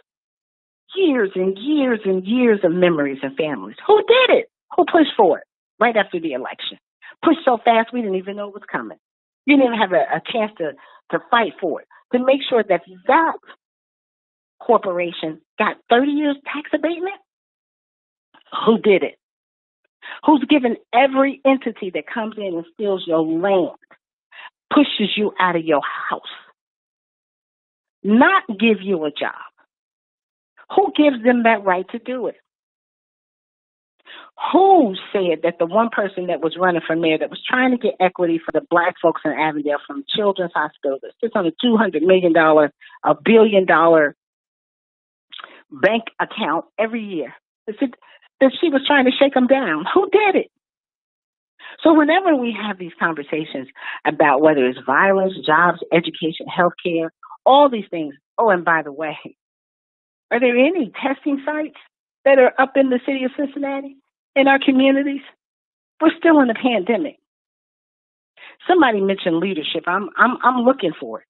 years and years and years of memories and families. Who did it? Who pushed for it right after the election? Pushed so fast we didn't even know it was coming. You didn't even have a chance to fight for it, to make sure that that corporation got 30 years tax abatement. Who did it? Who's given every entity that comes in and steals your land, pushes you out of your house, not give you a job? Who gives them that right to do it? Who said that the one person that was running for mayor that was trying to get equity for the black folks in Avondale from Children's Hospital that sits on a $200 million, $1 billion bank account every year, that she was trying to shake them down? Who did it? So whenever we have these conversations about whether it's violence, jobs, education, healthcare, all these things. Oh, and by the way, are there any testing sites that are up in the city of Cincinnati, in our communities? We're still in a pandemic. Somebody mentioned leadership. I'm looking for it.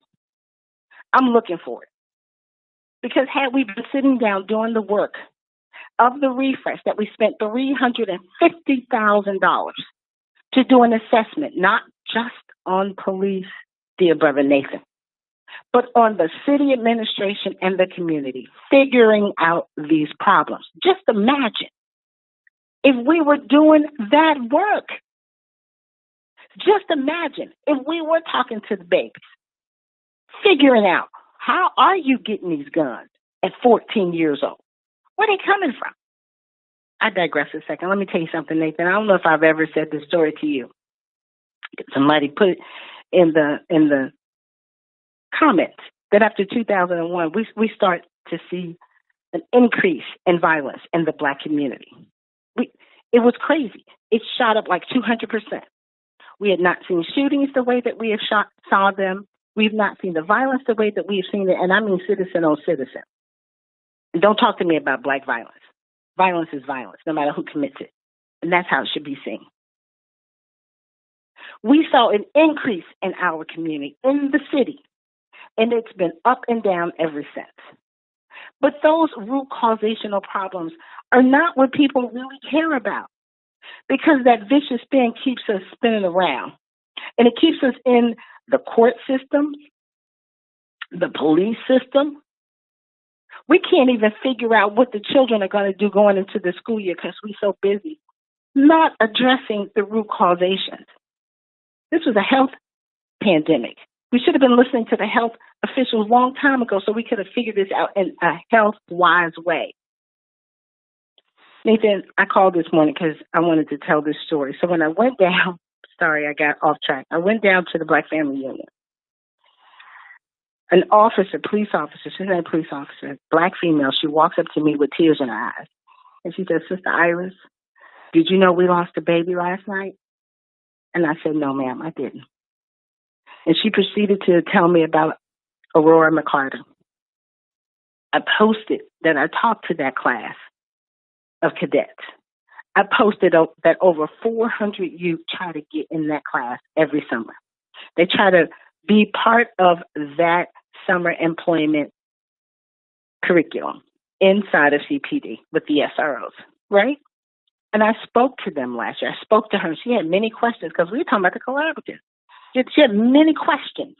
I'm looking for it. Because had we been sitting down doing the work of the refresh that we spent $350,000 to do an assessment, not just on police, dear brother Nathan, but on the city administration and the community, figuring out these problems. Just imagine if we were doing that work. Just imagine if we were talking to the babies, figuring out how are you getting these guns at 14 years old? Where are they coming from? I digress a second. Let me tell you something, Nathan. I don't know if I've ever said this story to you. Somebody put it in the comments that after 2001, we start to see an increase in violence in the black community. It was crazy. It shot up like 200%. We had not seen shootings the way that we have saw them. We've not seen the violence the way that we've seen it, and I mean citizen on citizen. And don't talk to me about black violence. Violence is violence, no matter who commits it. And that's how it should be seen. We saw an increase in our community, in the city, and it's been up and down ever since. But those root causational problems are not what people really care about, because that vicious spin keeps us spinning around. And it keeps us in the court system, the police system. We can't even figure out what the children are going to do going into the school year because we're so busy not addressing the root causations. This was a health pandemic. We should have been listening to the health officials a long time ago so we could have figured this out in a health-wise way. Nathan, I called this morning because I wanted to tell this story. So when I went down, sorry, I got off track. I went down to the Black Family Union. An officer, police officer, Cincinnati police officer, Black female, she walks up to me with tears in her eyes. And she says, Sister Iris, did you know we lost a baby last night? And I said, no, ma'am, I didn't. And she proceeded to tell me about Aurora McCarter. I posted that I talked to that class of cadets. I posted that over 400 youth try to get in that class every summer. They try to be part of that summer employment curriculum inside of CPD with the SROs, right? And I spoke to them last year. I spoke to her. She had many questions because we were talking about the collaborative. She had many questions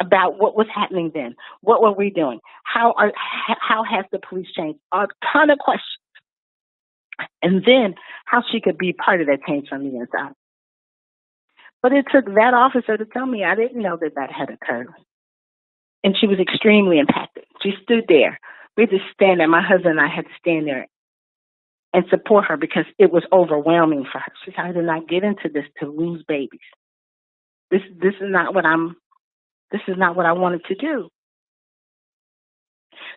about what was happening then. What were we doing? How has the police changed? A ton of questions. And then how she could be part of that change from the inside. But it took that officer to tell me I didn't know that had occurred. And she was extremely impacted. She stood there. We had to stand there. My husband and I had to stand there and support her because it was overwhelming for her. She said, I did not get into this to lose babies. This is not what I wanted to do.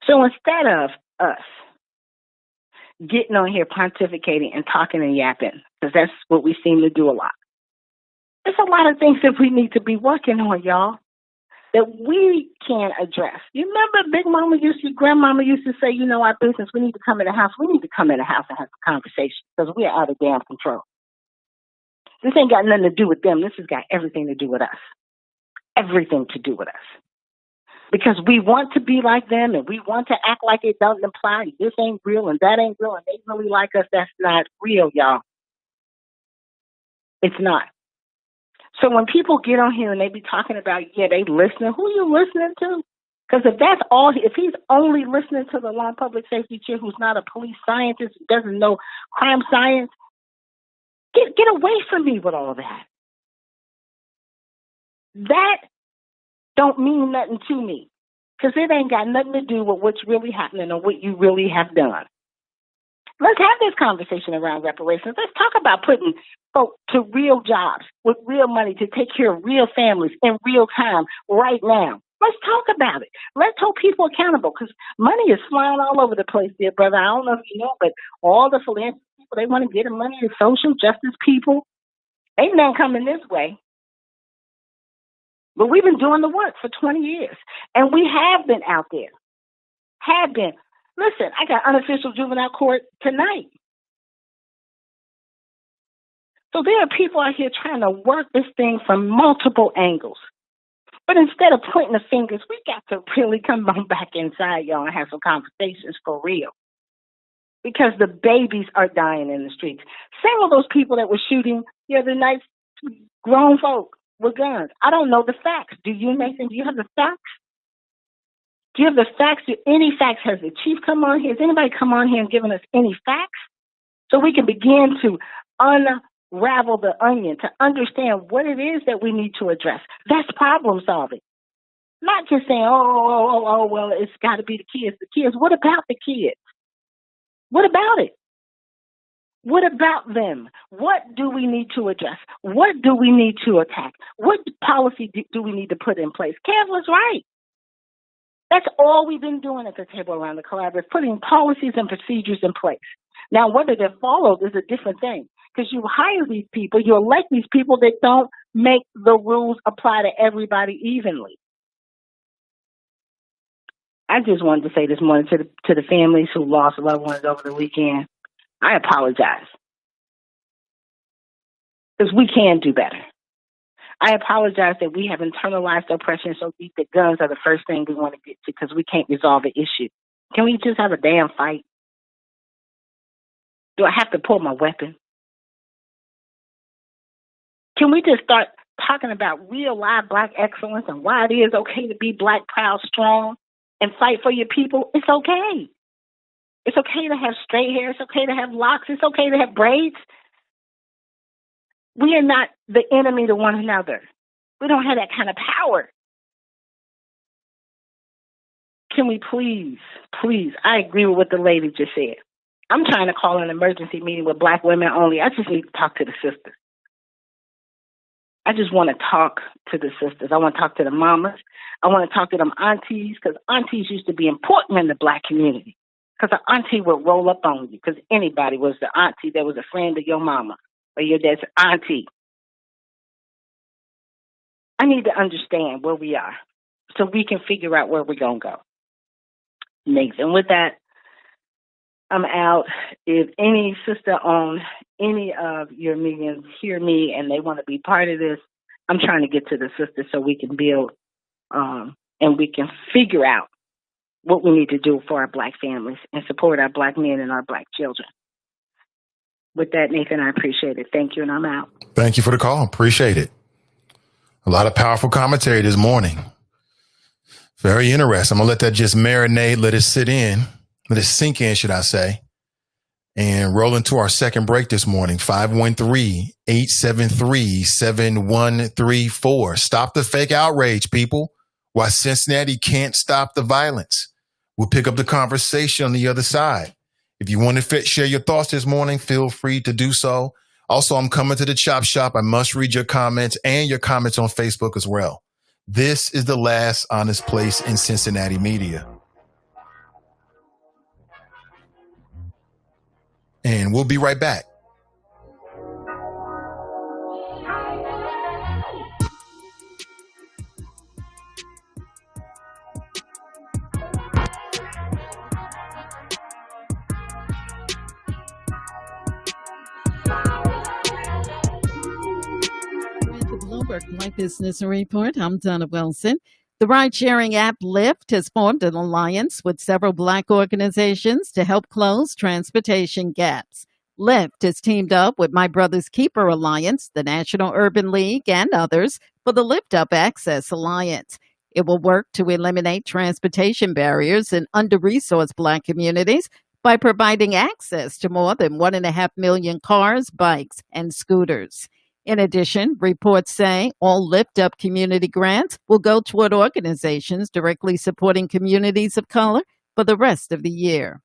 So instead of us getting on here pontificating and talking and yapping, because that's what we seem to do a lot, there's a lot of things that we need to be working on, y'all, that we can address. You remember Grandmama used to say, our business, we need to come in the house. We need to come in the house and have a conversation because we're out of damn control. This ain't got nothing to do with them. This has got everything to do with us. Everything to do with us. Because we want to be like them and we want to act like it doesn't apply. This ain't real and that ain't real and they really like us. That's not real, y'all. It's not. So when people get on here and they be talking about, they listening, who you listening to? Because if he's only listening to the law and public safety chair who's not a police scientist, who doesn't know crime science, get away from me with all that. That don't mean nothing to me because it ain't got nothing to do with what's really happening or what you really have done. Let's have this conversation around reparations. Let's talk about putting folk to real jobs with real money to take care of real families in real time right now. Let's talk about it. Let's hold people accountable because money is flying all over the place, dear brother. I don't know if you know, but all the philanthropy people, they want to get the money to social justice people. Ain't nothing coming this way. But we've been doing the work for 20 years. And we have been out there. Listen, I got unofficial juvenile court tonight. So there are people out here trying to work this thing from multiple angles. But instead of pointing the fingers, we got to really come on back inside, y'all, and have some conversations for real. Because the babies are dying in the streets. Same with those people that were shooting the other night, grown folk with guns. I don't know the facts. Do you, Nathan? Do you have the facts? Do you have the facts? Any facts? Has the chief come on here? Has anybody come on here and given us any facts? So we can begin to unravel the onion, to understand what it is that we need to address. That's problem solving. Not just saying, well, it's got to be the kids. The kids. What about the kids? What about it? What about them? What do we need to address? What do we need to attack? What policy do we need to put in place? Kev was right. That's all we've been doing at the table around the collaborative, putting policies and procedures in place. Now, whether they're followed is a different thing because you hire these people, you elect these people that don't make the rules apply to everybody evenly. I just wanted to say this morning to the families who lost loved ones over the weekend, I apologize. Because we can do better. I apologize that we have internalized oppression so deep that guns are the first thing we want to get to because we can't resolve the issue. Can we just have a damn fight? Do I have to pull my weapon? Can we just start talking about real live Black excellence and why it is okay to be Black, proud, strong, and fight for your people? It's okay. It's okay to have straight hair. It's okay to have locks. It's okay to have braids. We are not the enemy to one another. We don't have that kind of power. Can we please, I agree with what the lady just said. I'm trying to call an emergency meeting with Black women only. I just need to talk to the sisters. I just want to talk to the sisters. I want to talk to the mamas. I want to talk to them aunties, because aunties used to be important in the Black community. Because an auntie would roll up on you, because anybody was the auntie that was a friend of your mama or your dad's auntie. I need to understand where we are so we can figure out where we're going to go. Nathan, with that, I'm out. If any sister on any of your meetings hear me and they want to be part of this, I'm trying to get to the sisters so we can build and we can figure out what we need to do for our Black families and support our Black men and our Black children. With that, Nathan, I appreciate it. Thank you, and I'm out. Thank you for the call. Appreciate it. A lot of powerful commentary this morning. Very interesting. I'm going to let that just marinate, let it sit in, let it sink in, should I say, and roll into our second break this morning. 513-873-7134. Stop the fake outrage, people. Why Cincinnati can't stop the violence. We'll pick up the conversation on the other side. If you want to share your thoughts this morning, feel free to do so. Also, I'm coming to the chop shop. I must read your comments and your comments on Facebook as well. This is the last honest place in Cincinnati media. And we'll be right back. My Business Report. I'm Donna Wilson. The ride-sharing app Lyft has formed an alliance with several Black organizations to help close transportation gaps. Lyft has teamed up with My Brother's Keeper Alliance, the National Urban League, and others for the Lift Up Access Alliance. It will work to eliminate transportation barriers in under-resourced Black communities by providing access to more than 1.5 million cars, bikes, and scooters. In addition, reports say all Lift Up community grants will go toward organizations directly supporting communities of color for the rest of the year.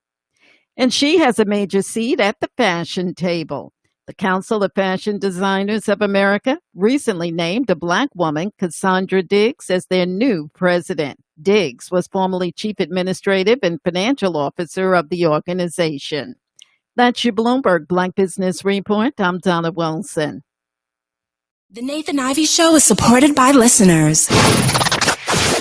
And she has a major seat at the fashion table. The Council of Fashion Designers of America recently named a Black woman, Cassandra Diggs, as their new president. Diggs was formerly Chief Administrative and Financial Officer of the organization. That's your Bloomberg Black Business Report. I'm Donna Wilson. The Nathan Ivey Show is supported by listeners.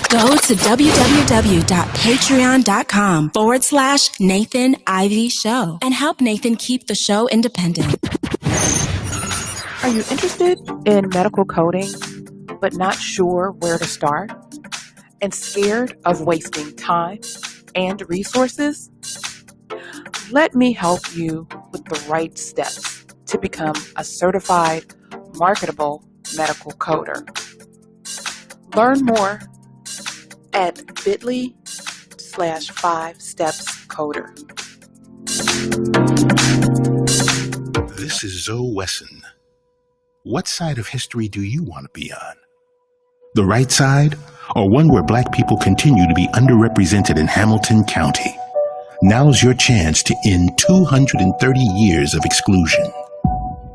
Go to www.patreon.com/Nathan Ivey Show and help Nathan keep the show independent. Are you interested in medical coding, but not sure where to start? And scared of wasting time and resources? Let me help you with the right steps to become a certified marketable medical coder. Learn more at bit.ly/5stepscoder. This is Zoe Wesson. What side of history do you want to be on? The right side, or one where Black people continue to be underrepresented in Hamilton County? Now's your chance to end 230 years of exclusion.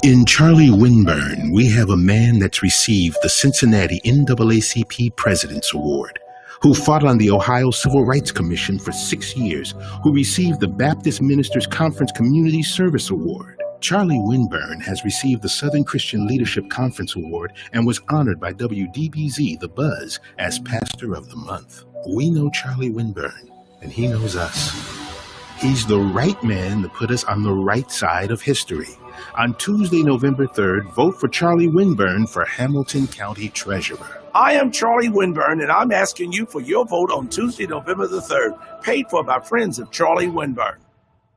In Charlie Winburn, we have a man that's received the Cincinnati NAACP President's Award, who fought on the Ohio Civil Rights Commission for 6 years, who received the Baptist Ministers Conference Community Service Award. Charlie Winburn has received the Southern Christian Leadership Conference Award and was honored by WDBZ The Buzz as Pastor of the Month. We know Charlie Winburn, and he knows us. He's the right man to put us on the right side of history. On Tuesday, November 3rd, vote for Charlie Winburn for Hamilton County Treasurer. I am Charlie Winburn, and I'm asking you for your vote on Tuesday, November the 3rd, paid for by friends of Charlie Winburn.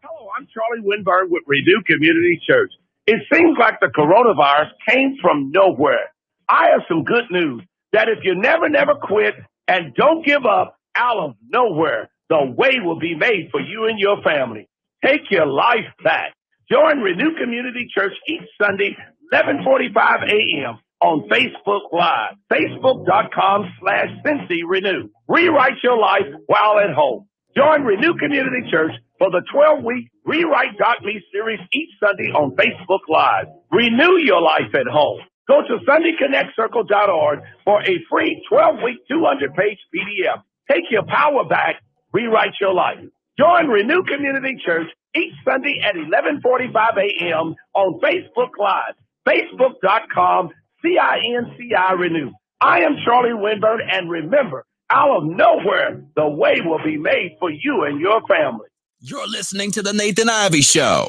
Hello, I'm Charlie Winburn with Renew Community Church. It seems like the coronavirus came from nowhere. I have some good news that if you never quit and don't give up, out of nowhere, the way will be made for you and your family. Take your life back. Join Renew Community Church each Sunday, 11:45 a.m. on Facebook Live, facebook.com/CincyRenew. Rewrite your life while at home. Join Renew Community Church for the 12-week Rewrite.me series each Sunday on Facebook Live. Renew your life at home. Go to SundayConnectCircle.org for a free 12-week, 200-page PDF. Take your power back. Rewrite your life. Join Renew Community Church each Sunday at 11:45 a.m. on Facebook Live, facebook.com/CINCI Renew. I am Charlie Winburn, and remember, out of nowhere, the way will be made for you and your family. You're listening to the Nathan Ivey Show.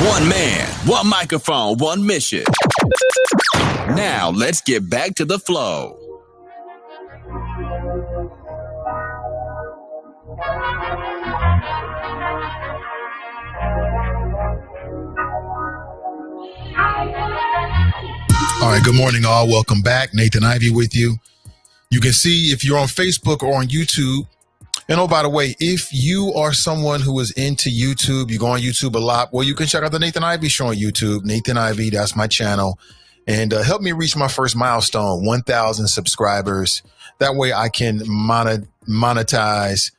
One man, one microphone, one mission. Now, let's get back to the flow. All right, good morning, all. Welcome back. Nathan Ivey with you. You can see if you're on Facebook or on YouTube. And oh, by the way, if you are someone who is into YouTube, you go on YouTube a lot, well, you can check out the Nathan Ivey Show on YouTube. Nathan Ivey, that's my channel. And help me reach my first milestone, 1,000 subscribers. That way I can monetize.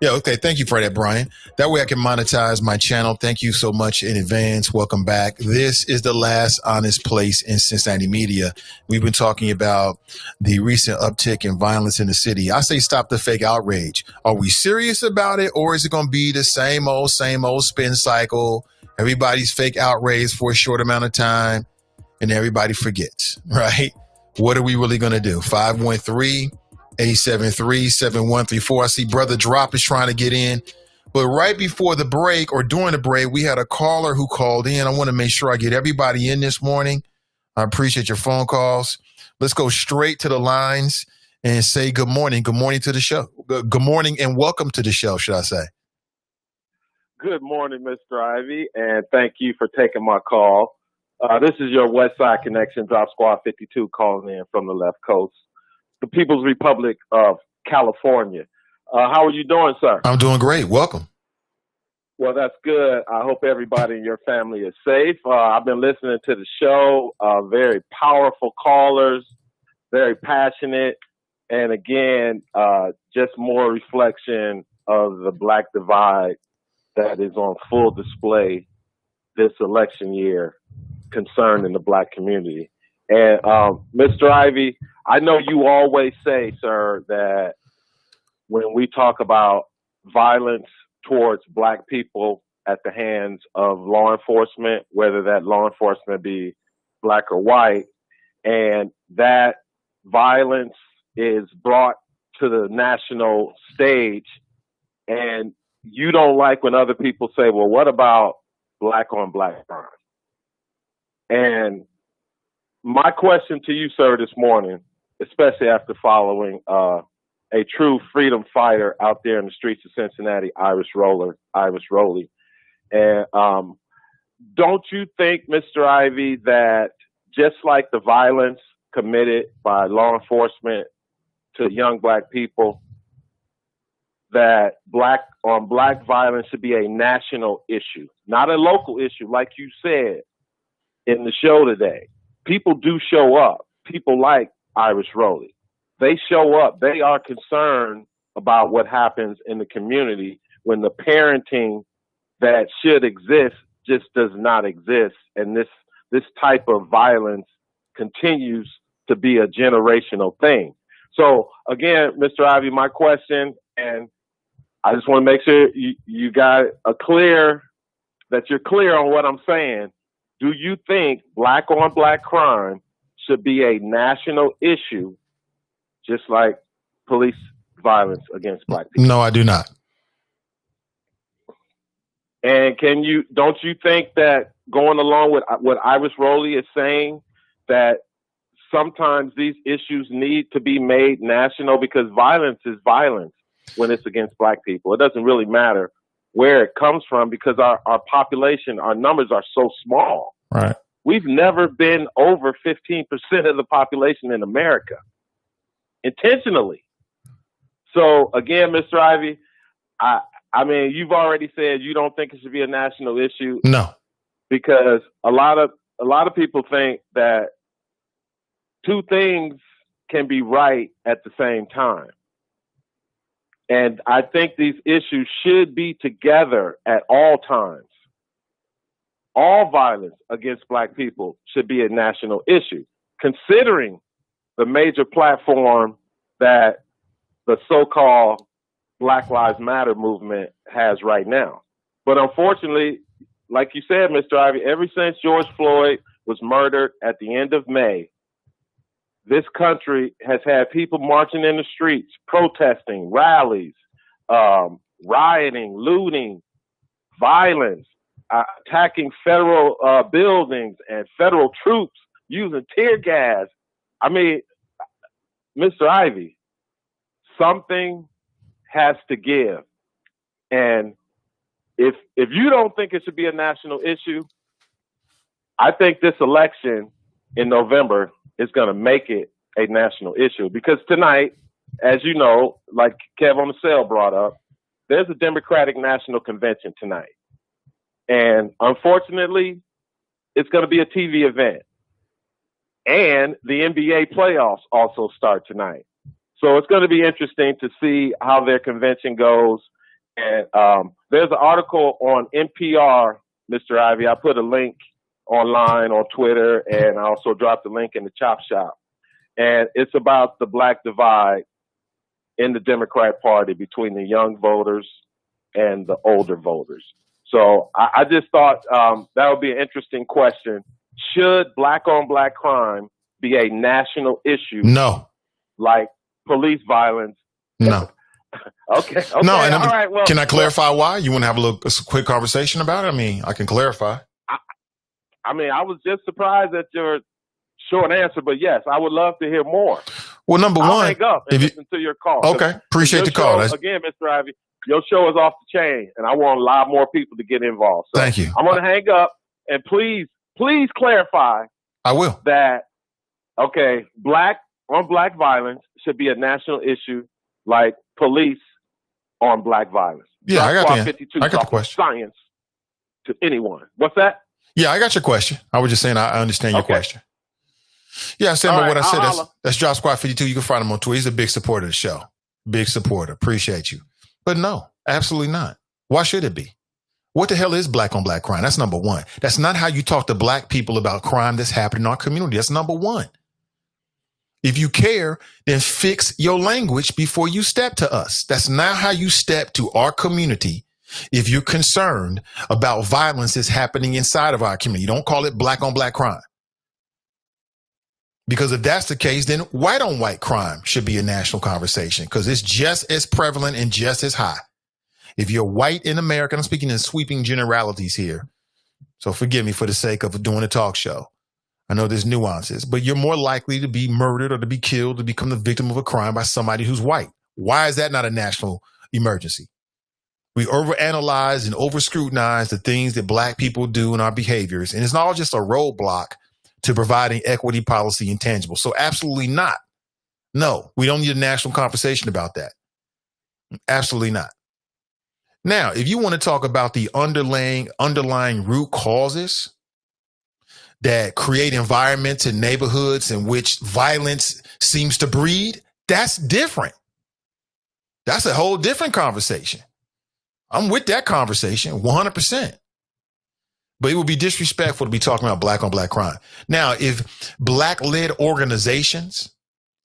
Yeah, okay. Thank you for that, Brian. That way I can monetize my channel. Thank you so much in advance. Welcome back. This is the last honest place in Cincinnati media. We've been talking about the recent uptick in violence in the city. I say stop the fake outrage. Are we serious about it, or is it going to be the same old spin cycle? Everybody's fake outrage for a short amount of time and everybody forgets, right? What are we really going to do? 513-873-7134. I see Brother Drop is trying to get in. But right before the break, or during the break, we had a caller who called in. I want to make sure I get everybody in this morning. I appreciate your phone calls. Let's go straight to the lines and say good morning. Good morning to the show. Good morning and welcome to the show, should I say. Good morning, Mr. Ivey, and thank you for taking my call. This is your West Side Connection, Drop Squad 52, calling in from the left coast, the People's Republic of California. How are you doing, sir? I'm doing great. Welcome. Well, that's good. I hope everybody in your family is safe. I've been listening to the show. Very powerful callers, very passionate. And again, just more reflection of the Black divide that is on full display this election year concerning the Black community. And Mr. Ivey, I know you always say, sir, that when we talk about violence towards Black people at the hands of law enforcement, whether that law enforcement be Black or white, and that violence is brought to the national stage, and you don't like when other people say, well, what about Black on Black crime? And my question to you, sir, this morning, especially after following a true freedom fighter out there in the streets of Cincinnati, Iris Rowley. And don't you think, Mr. Ivey, that just like the violence committed by law enforcement to young Black people, that Black on Black violence should be a national issue, not a local issue, like you said in the show today? People do show up. People like Iris Rowley. They show up. They are concerned about what happens in the community when the parenting that should exist just does not exist. And this type of violence continues to be a generational thing. So again, Mr. Ivey, my question, and I just want to make sure you got that you're clear on what I'm saying. Do you think Black on Black crime should be a national issue, just like police violence against Black people? No, I do not. And don't you think that going along with what Iris Rowley is saying, that sometimes these issues need to be made national because violence is violence when it's against black people. It doesn't really matter where it comes from because our population, our numbers are so small. Right. We've never been over 15% of the population in America intentionally. So again, Mr. Ivey, I mean, you've already said you don't think it should be a national issue. No. Because a lot of people think that two things can be right at the same time. And I think these issues should be together at all times. All violence against black people should be a national issue, considering the major platform that the so-called Black Lives Matter movement has right now. But unfortunately, like you said, Mr. Ivey, ever since George Floyd was murdered at the end of May, this country has had people marching in the streets, protesting, rallies, rioting, looting, violence, attacking federal buildings and federal troops, using tear gas. I mean, Mr. Ivey, something has to give. And if you don't think it should be a national issue, I think this election in November is going to make it a national issue. Because tonight, as you know, like Kev on the Cell brought up, there's a Democratic National Convention tonight. And unfortunately, it's going to be a TV event. And the NBA playoffs also start tonight. So it's going to be interesting to see how their convention goes. And there's an article on NPR, Mr. Ivey. I put a link online on Twitter, and I also dropped the link in the Chop Shop. And it's about the black divide in the Democrat Party between the young voters and the older voters. So I just thought that would be an interesting question. Should black-on-black crime be a national issue? No. Like police violence? No. Okay. No, and all right. Well, can I clarify why? You want to have a quick conversation about it? I mean, I can clarify. I mean, I was just surprised at your short answer, but yes, I would love to hear more. Well, number I'll one, hang up and listen to your call. Okay, appreciate the call. Again, Mr. Ivey, your show is off the chain, and I want a lot more people to get involved. So thank you. I'm going to hang up, and please clarify. I will. That, okay, black violence should be a national issue like police on black violence. Yeah, I got the question. Science to anyone. What's that? Yeah, I got your question. I was just saying I understand your question. Yeah, I said what I said. That's Drop Squad 52. You can find him on Twitter. He's a big supporter of the show. Big supporter. Appreciate you. But no, absolutely not. Why should it be? What the hell is black on black crime? That's number one. That's not how you talk to black people about crime that's happening in our community. That's number one. If you care, then fix your language before you step to us. That's not how you step to our community. If you're concerned about violence that's happening inside of our community, don't call it black on black crime. Because if that's the case, then white on white crime should be a national conversation because it's just as prevalent and just as high. If you're white in America, I'm speaking in sweeping generalities here, so forgive me for the sake of doing a talk show. I know there's nuances, but you're more likely to be murdered or to be killed, to become the victim of a crime by somebody who's white. Why is that not a national emergency? We overanalyze and over-scrutinize the things that black people do in our behaviors, and it's not all just a roadblock to providing equity, policy, and tangible. So absolutely not. No, we don't need a national conversation about that. Absolutely not. Now, if you want to talk about the underlying root causes that create environments and neighborhoods in which violence seems to breed, that's different. That's a whole different conversation. I'm with that conversation 100%. But it would be disrespectful to be talking about black on black crime. Now, if black-led organizations,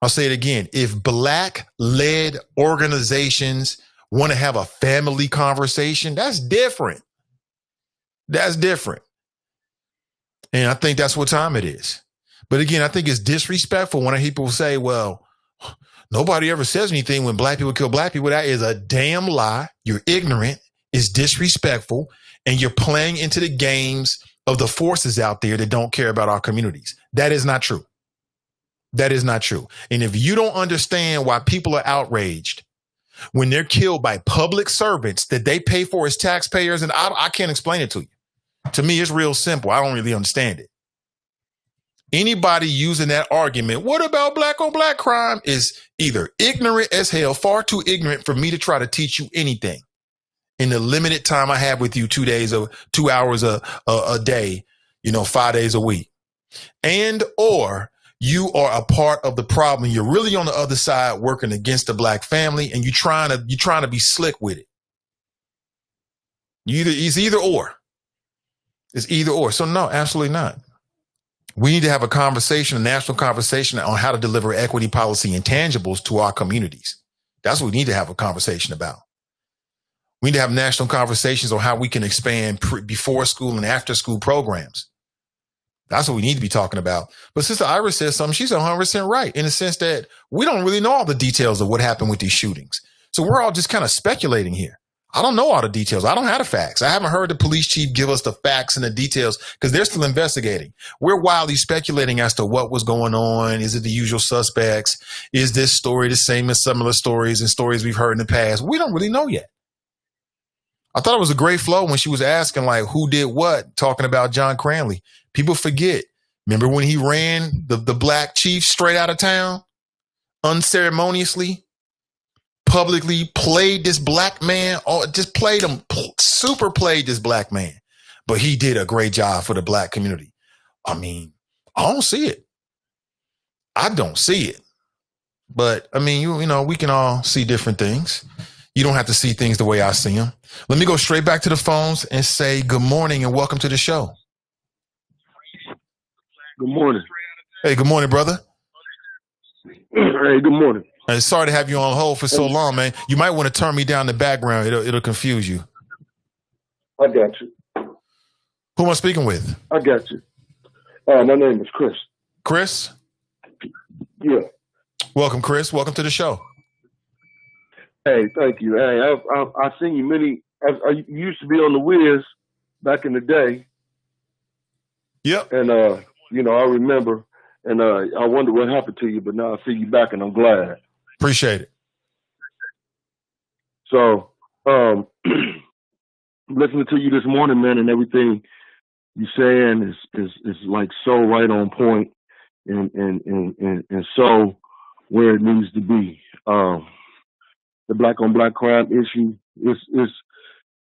I'll say it again, if black-led organizations want to have a family conversation, that's different. That's different. And I think that's what time it is. But again, I think it's disrespectful when people say, well, nobody ever says anything when black people kill black people. That is a damn lie. You're ignorant. It's disrespectful. And you're playing into the games of the forces out there that don't care about our communities. That is not true. That is not true. And if you don't understand why people are outraged when they're killed by public servants that they pay for as taxpayers, and I can't explain it to you. To me, it's real simple. I don't really understand it. Anybody using that argument, what about black on black crime, is either ignorant as hell, far too ignorant for me to try to teach you anything in the limited time I have with you, 2 hours a day, 5 days a week. And or you are a part of the problem. You're really on the other side working against the black family, and you're trying to be slick with it. It's either or. It's either or. So no, absolutely not. We need to have a conversation, a national conversation on how to deliver equity policy intangibles to our communities. That's what we need to have a conversation about. We need to have national conversations on how we can expand before school and after school programs. That's what we need to be talking about. But Sister Iris says something, she's 100% right in the sense that we don't really know all the details of what happened with these shootings. So we're all just kind of speculating here. I don't know all the details. I don't have the facts. I haven't heard the police chief give us the facts and the details because they're still investigating. We're wildly speculating as to what was going on. Is it the usual suspects? Is this story the same as similar stories and stories we've heard in the past? We don't really know yet. I thought it was a great flow when she was asking like who did what, talking about John Cranley. People forget. Remember when he ran the black chief straight out of town, unceremoniously, publicly played this black man, or just played him, super played this black man. But he did a great job for the black community. I mean, I don't see it. I don't see it. But I mean, you know, we can all see different things. You don't have to see things the way I see them. Let me go straight back to the phones and say good morning and welcome to the show. Good morning. Hey, good morning, brother. Hey, good morning. Sorry to have you on hold for so long, man. You might want to turn me down the background. It'll confuse you. I got you. Who am I speaking with? I got you. My name is Chris. Chris? Yeah. Welcome, Chris. Welcome to the show. Hey, thank you. Hey, I've seen you many. I used to be on the Wiz back in the day. Yep. And you know, I remember, and I wonder what happened to you, but now I see you back, and I'm glad. Appreciate it. So, listening to you this morning, man, and everything you're saying is like so right on point, and so where it needs to be. The black on black crime issue is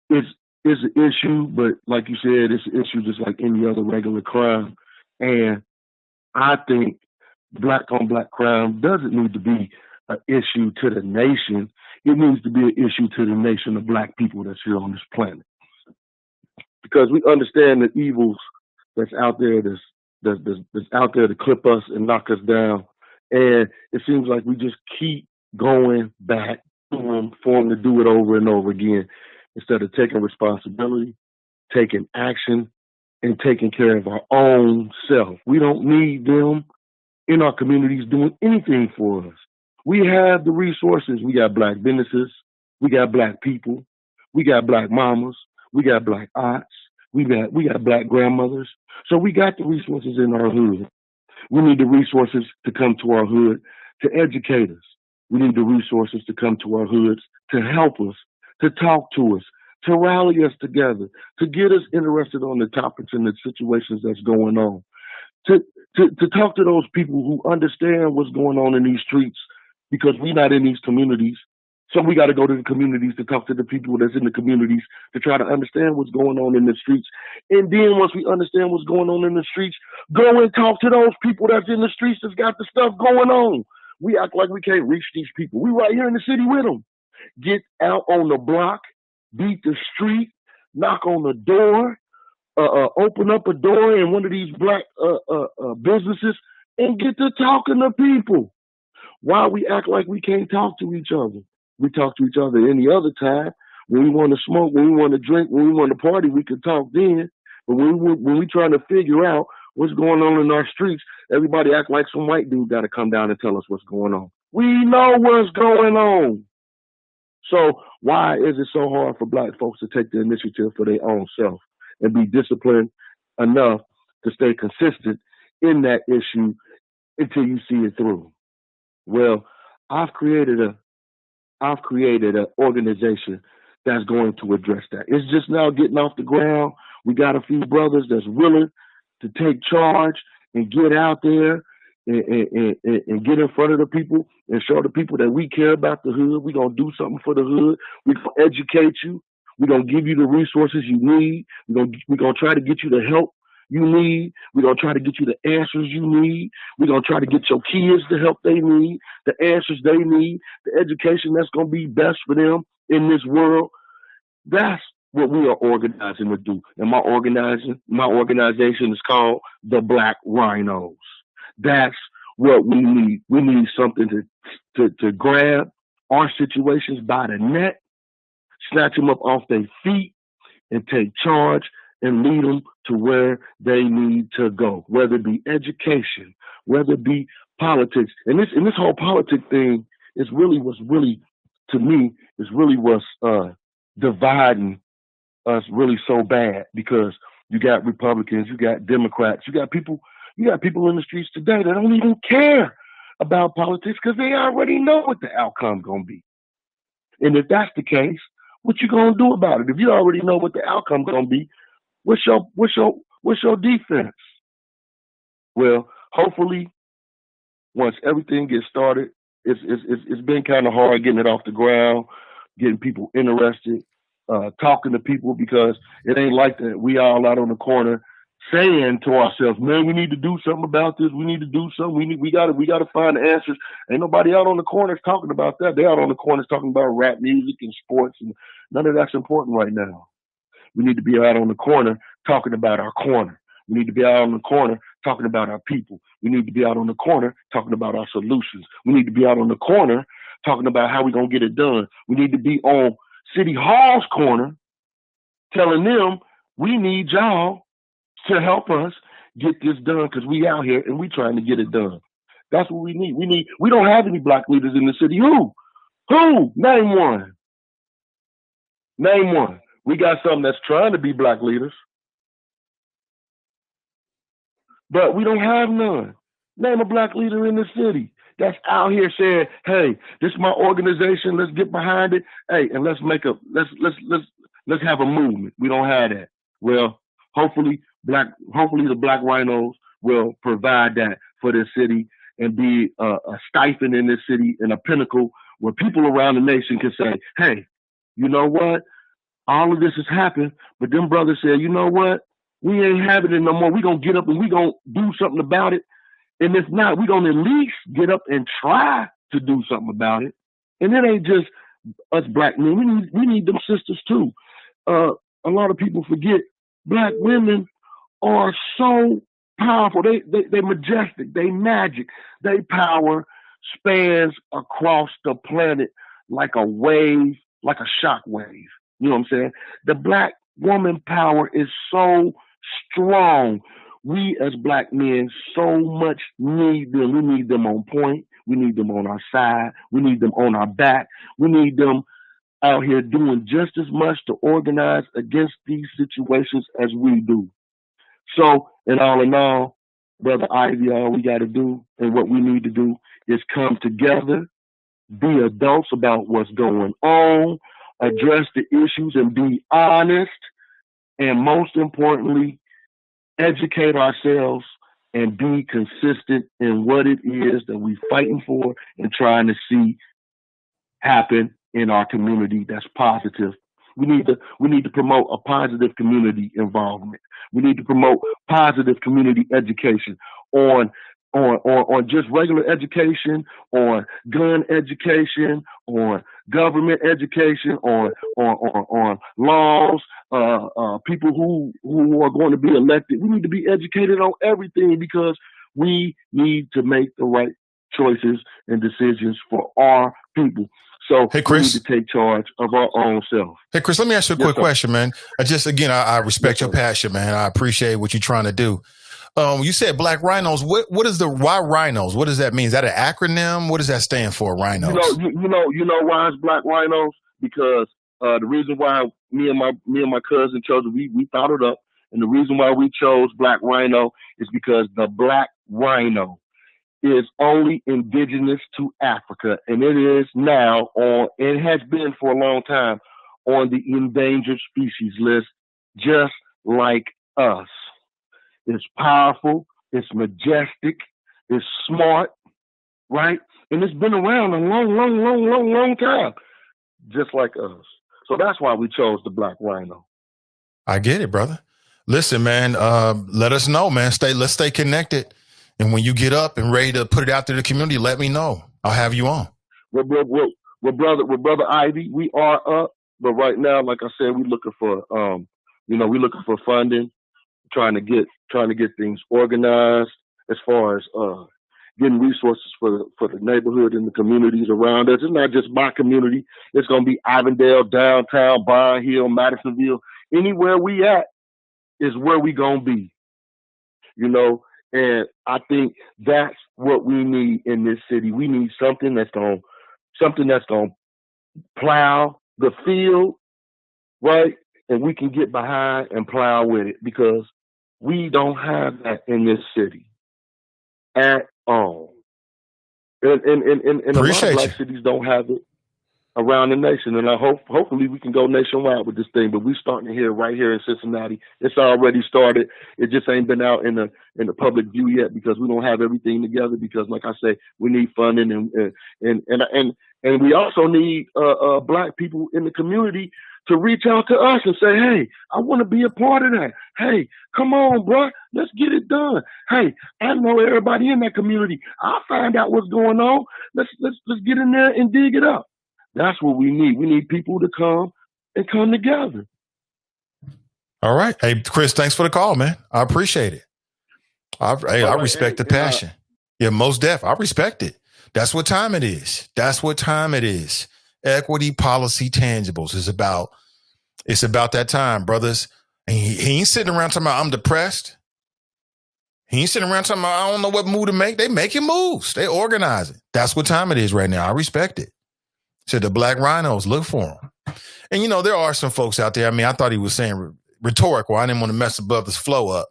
an issue, but like you said, it's an issue just like any other regular crime. And I think black on black crime doesn't need to be an issue to the nation. It needs to be an issue to the nation of black people that's here on this planet. Because we understand the evils that's out there that's out there to clip us and knock us down. And it seems like we just keep going back for them to do it over and over again instead of taking responsibility, taking action, and taking care of our own self. We don't need them in our communities doing anything for us. We have the resources. We got black businesses. We got black people. We got black mamas. We got black aunts. We got black grandmothers. So we got the resources in our hood. We need the resources to come to our hood to educate us. We need the resources to come to our hoods to help us, to talk to us, to rally us together, to get us interested on the topics and the situations that's going on, to talk to those people who understand what's going on in these streets, because we're not in these communities. So we got to go to the communities to talk to the people that's in the communities to try to understand what's going on in the streets. And then once we understand what's going on in the streets, go and talk to those people that's in the streets that's got the stuff going on. We act like we can't reach these people. We right here in the city with them. Get out on the block, beat the street, knock on the door, open up a door in one of these black businesses and get to talking to people. Why we act like we can't talk to each other? We talk to each other any other time. When we want to smoke, when we want to drink, when we want to party, we can talk then. But when we trying to figure out what's going on in our streets, everybody act like some white dude got to come down and tell us what's going on. We know what's going on. So why is it so hard for black folks to take the initiative for their own self and be disciplined enough to stay consistent in that issue until you see it through. Well, I've created an organization that's going to address that. It's just now getting off the ground. We got a few brothers that's willing to take charge and get out there and get in front of the people and show the people that we care about the hood. We're going to do something for the hood. We're going to educate you. We're going to give you the resources you need. We're going to try to get you the help you need. We're going to try to get you the answers you need. We're going to try to get your kids the help they need, the answers they need, the education that's going to be best for them in this world. That's what we are organizing to do. And my organization is called the Black Rhinos. That's what we need. We need something to grab our situations by the neck, snatch them up off their feet, and take charge and lead them to where they need to go, whether it be education, whether it be politics. And this whole politic thing is really what's really, to me, is really what's dividing us really so bad, because you got Republicans, you got Democrats, you got people in the streets today that don't even care about politics because they already know what the outcome's gonna be. And if that's the case, what you gonna do about it? If you already know what the outcome's gonna be, what's your defense? Well, hopefully, once everything gets started, it's been kind of hard getting it off the ground, getting people interested, talking to people, because it ain't like that. We all out on the corner saying to ourselves, man, we need to do something about this. We need to do something. We got to find the answers. Ain't nobody out on the corners talking about that. They out on the corners talking about rap music and sports, and none of that's important right now. We need to be out on the corner talking about our corner. We need to be out on the corner talking about our people. We need to be out on the corner talking about our solutions. We need to be out on the corner talking about how we're going to get it done. We need to be on City Hall's corner telling them we need y'all to help us get this done, because we out here and we trying to get it done. That's what we need. We don't have any black leaders in the city. Who? Name one. Name one. We got some that's trying to be black leaders, but we don't have none. Name a black leader in the city that's out here saying, hey, this is my organization, let's get behind it. Hey, and let's have a movement. We don't have that. Well, hopefully the Black Rhinos will provide that for this city and be a stipend in this city and a pinnacle where people around the nation can say, hey, you know what? All of this has happened, but them brothers said, you know what? We ain't having it no more. We're going to get up and we're going to do something about it. And if not, we're going to at least get up and try to do something about it. And it ain't just us black men. We need them sisters too. A lot of people forget black women are so powerful. They're majestic. They magic. They power spans across the planet like a wave, like a shock wave. You know what I'm saying? The black woman power is so strong. We as black men so much need them. We need them on point. We need them on our side. We need them on our back. We need them out here doing just as much to organize against these situations as we do. So, in all, Brother Ivy, all we got to do and what we need to do is come together, be adults about what's going on, address the issues and be honest, and most importantly, educate ourselves and be consistent in what it is that we're fighting for and trying to see happen in our community that's positive. We need to promote a positive community involvement. We need to promote positive community education on just regular education, on gun education, on government education, on laws, people who are going to be elected. We need to be educated on everything because we need to make the right choices and decisions for our people. So hey, Chris, we need to take charge of our own self. Hey, Chris, let me ask you a quick question, man. I respect your passion, man. I appreciate what you're trying to do. You said Black Rhinos. What is why Rhinos? What does that mean? Is that an acronym? What does that stand for, Rhinos? You know why it's Black Rhinos? Because the reason why me and my cousin chose it, we thought it up, And the reason why we chose Black Rhino is because the Black Rhino is only indigenous to Africa, and it is now on, it has been for a long time, on the endangered species list, just like us. It's powerful, it's majestic, it's smart, right? And it's been around a long time, just like us. So that's why we chose the Black Rhino. I get it, brother. Listen, man, let us know, man. Let's stay connected. And when you get up and ready to put it out to the community, let me know. I'll have you on. Well, brother Ivy, we are up, but right now, like I said, we're looking for, we're looking for funding, trying to get things organized as far as getting resources for the neighborhood and the communities around us. It's not just my community. It's going to be Avondale, downtown, Byron Hill, Madisonville. Anywhere we at is where we going to be, And I think that's what we need in this city. We need something that's going to plow the field, right? And we can get behind and plow with it, because we don't have that in this city at all. And a lot of black cities don't have it around the nation. And hopefully we can go nationwide with this thing. But we're starting to hear right here in Cincinnati. It's already started. It just ain't been out in the public view yet, because we don't have everything together. Because, like I say, we need funding and we also need black people in the community to reach out to us and say, hey, I want to be a part of that. Hey, come on, bro. Let's get it done. Hey, I know everybody in that community. I'll find out what's going on. Let's get in there and dig it up. That's what we need. We need people to come together. All right. Hey, Chris, thanks for the call, man. I appreciate it. I respect the passion. Yeah, most def. I respect it. That's what time it is. Equity, policy, tangibles. It's about that time, brothers. And he ain't sitting around talking about I'm depressed. He ain't sitting around talking about I don't know what move to make. They making moves. They organizing. That's what time it is right now. I respect it. Said the Black Rhinos, look for them. And there are some folks out there. I mean, I thought he was saying rhetorical. I didn't want to mess above his flow up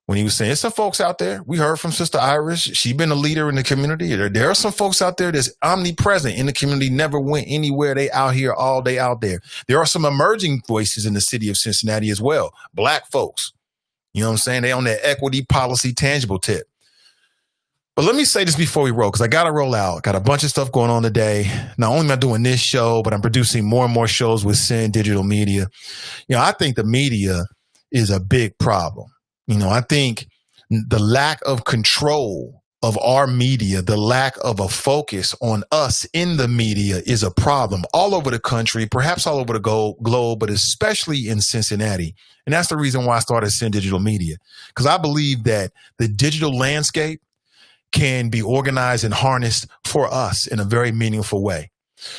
when he was saying, there's some folks out there. We heard from Sister Iris. She's been a leader in the community. There are some folks out there that's omnipresent in the community, never went anywhere. They out here all day out there. There are some emerging voices in the city of Cincinnati as well. Black folks. You know what I'm saying? They on that equity, policy, tangible tip. But let me say this before we roll, because I got to roll out. Got a bunch of stuff going on today. Not only am I doing this show, but I'm producing more and more shows with Sin Digital Media. I think the media is a big problem. I think the lack of control of our media, the lack of a focus on us in the media is a problem all over the country, perhaps all over the globe, but especially in Cincinnati. And that's the reason why I started Sin Digital Media, because I believe that the digital landscape can be organized and harnessed for us in a very meaningful way.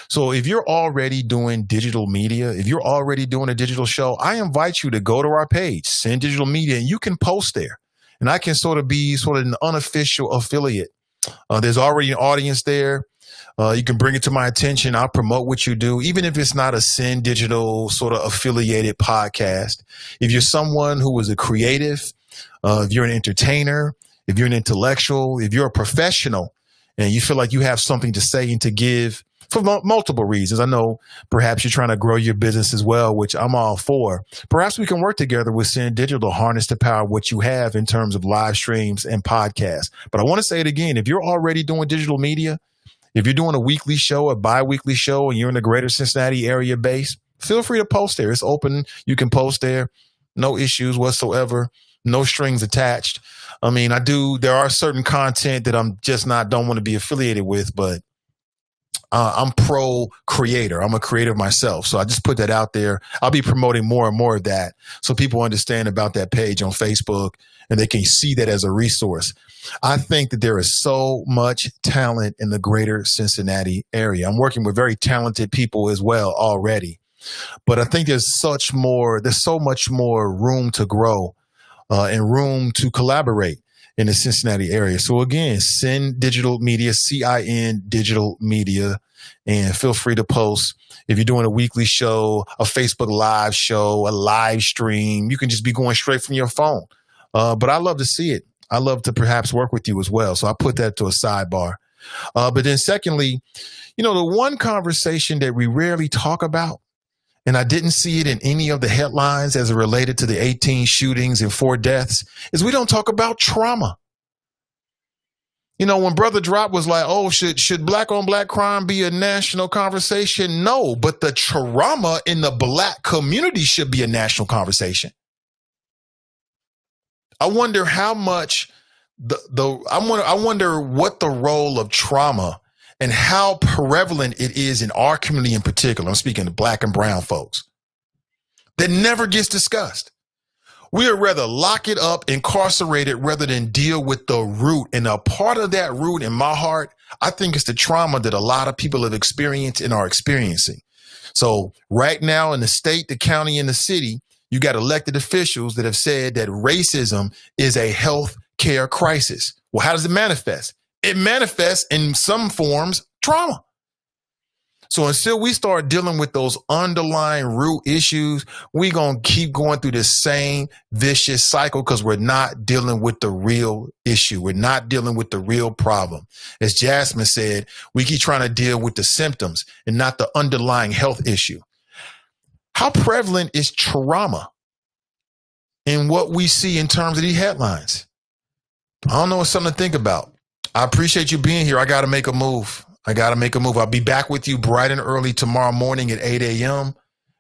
So if you're already doing digital media, if you're already doing a digital show, I invite you to go to our page, Sin Digital Media, and you can post there. And I can be an unofficial affiliate. There's already an audience there. You can bring it to my attention. I'll promote what you do, even if it's not a Sin Digital sort of affiliated podcast. If you're someone who is a creative, if you're an entertainer, if you're an intellectual, if you're a professional, and you feel like you have something to say and to give for multiple reasons. I know perhaps you're trying to grow your business as well, which I'm all for. Perhaps we can work together with Sin Digital to harness the power of what you have in terms of live streams and podcasts. But I want to say it again. If you're already doing digital media, if you're doing a weekly show, a bi-weekly show, and you're in the greater Cincinnati area base, feel free to post there. It's open. You can post there. No issues whatsoever. No strings attached. I mean, there are certain content that I'm just don't want to be affiliated with, but I'm pro creator. I'm a creator myself. So I just put that out there. I'll be promoting more and more of that so people understand about that page on Facebook and they can see that as a resource. I think that there is so much talent in the greater Cincinnati area. I'm working with very talented people as well already, but I think there's so much more room to grow and room to collaborate. in the Cincinnati area. So again, Sin Digital Media, CIN Digital Media, and feel free to post. If you're doing a weekly show, a Facebook Live show, a live stream, you can just be going straight from your phone. But I love to see it. I love to perhaps work with you as well. So I put that to a sidebar. But then secondly, the one conversation that we rarely talk about, and I didn't see it in any of the headlines as it related to the 18 shootings and 4 deaths, is we don't talk about trauma. When Brother Drop was like, oh, should black on black crime be a national conversation? No, but the trauma in the black community should be a national conversation. I wonder how much I wonder what the role of trauma and how prevalent it is in our community in particular. I'm speaking to black and brown folks. That never gets discussed. We would rather lock it up, incarcerate it, rather than deal with the root. And a part of that root in my heart, I think it's the trauma that a lot of people have experienced and are experiencing. So right now in the state, the county, and the city, you got elected officials that have said that racism is a health care crisis. Well, how does it manifest? It manifests in some forms trauma. So until we start dealing with those underlying root issues, we're going to keep going through this same vicious cycle because we're not dealing with the real issue. We're not dealing with the real problem. As Jasmine said, we keep trying to deal with the symptoms and not the underlying health issue. How prevalent is trauma in what we see in terms of these headlines? I don't know. It's something to think about. I appreciate you being here. I got to make a move. I'll be back with you bright and early tomorrow morning at 8 a.m.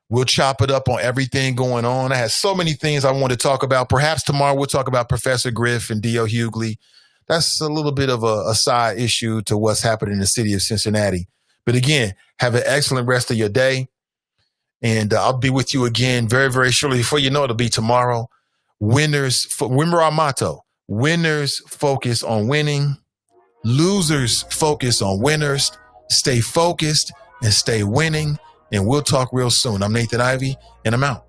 We'll chop it up on everything going on. I have so many things I want to talk about. Perhaps tomorrow we'll talk about Professor Griff and D.L. Hughley. That's a little bit of a side issue to what's happening in the city of Cincinnati. But again, have an excellent rest of your day. And I'll be with you again very, very shortly. Before you know it, it'll be tomorrow. Remember our motto: winners focus on winning. Losers focus on winners. Stay focused and stay winning. And we'll talk real soon. I'm Nathan Ivey, and I'm out.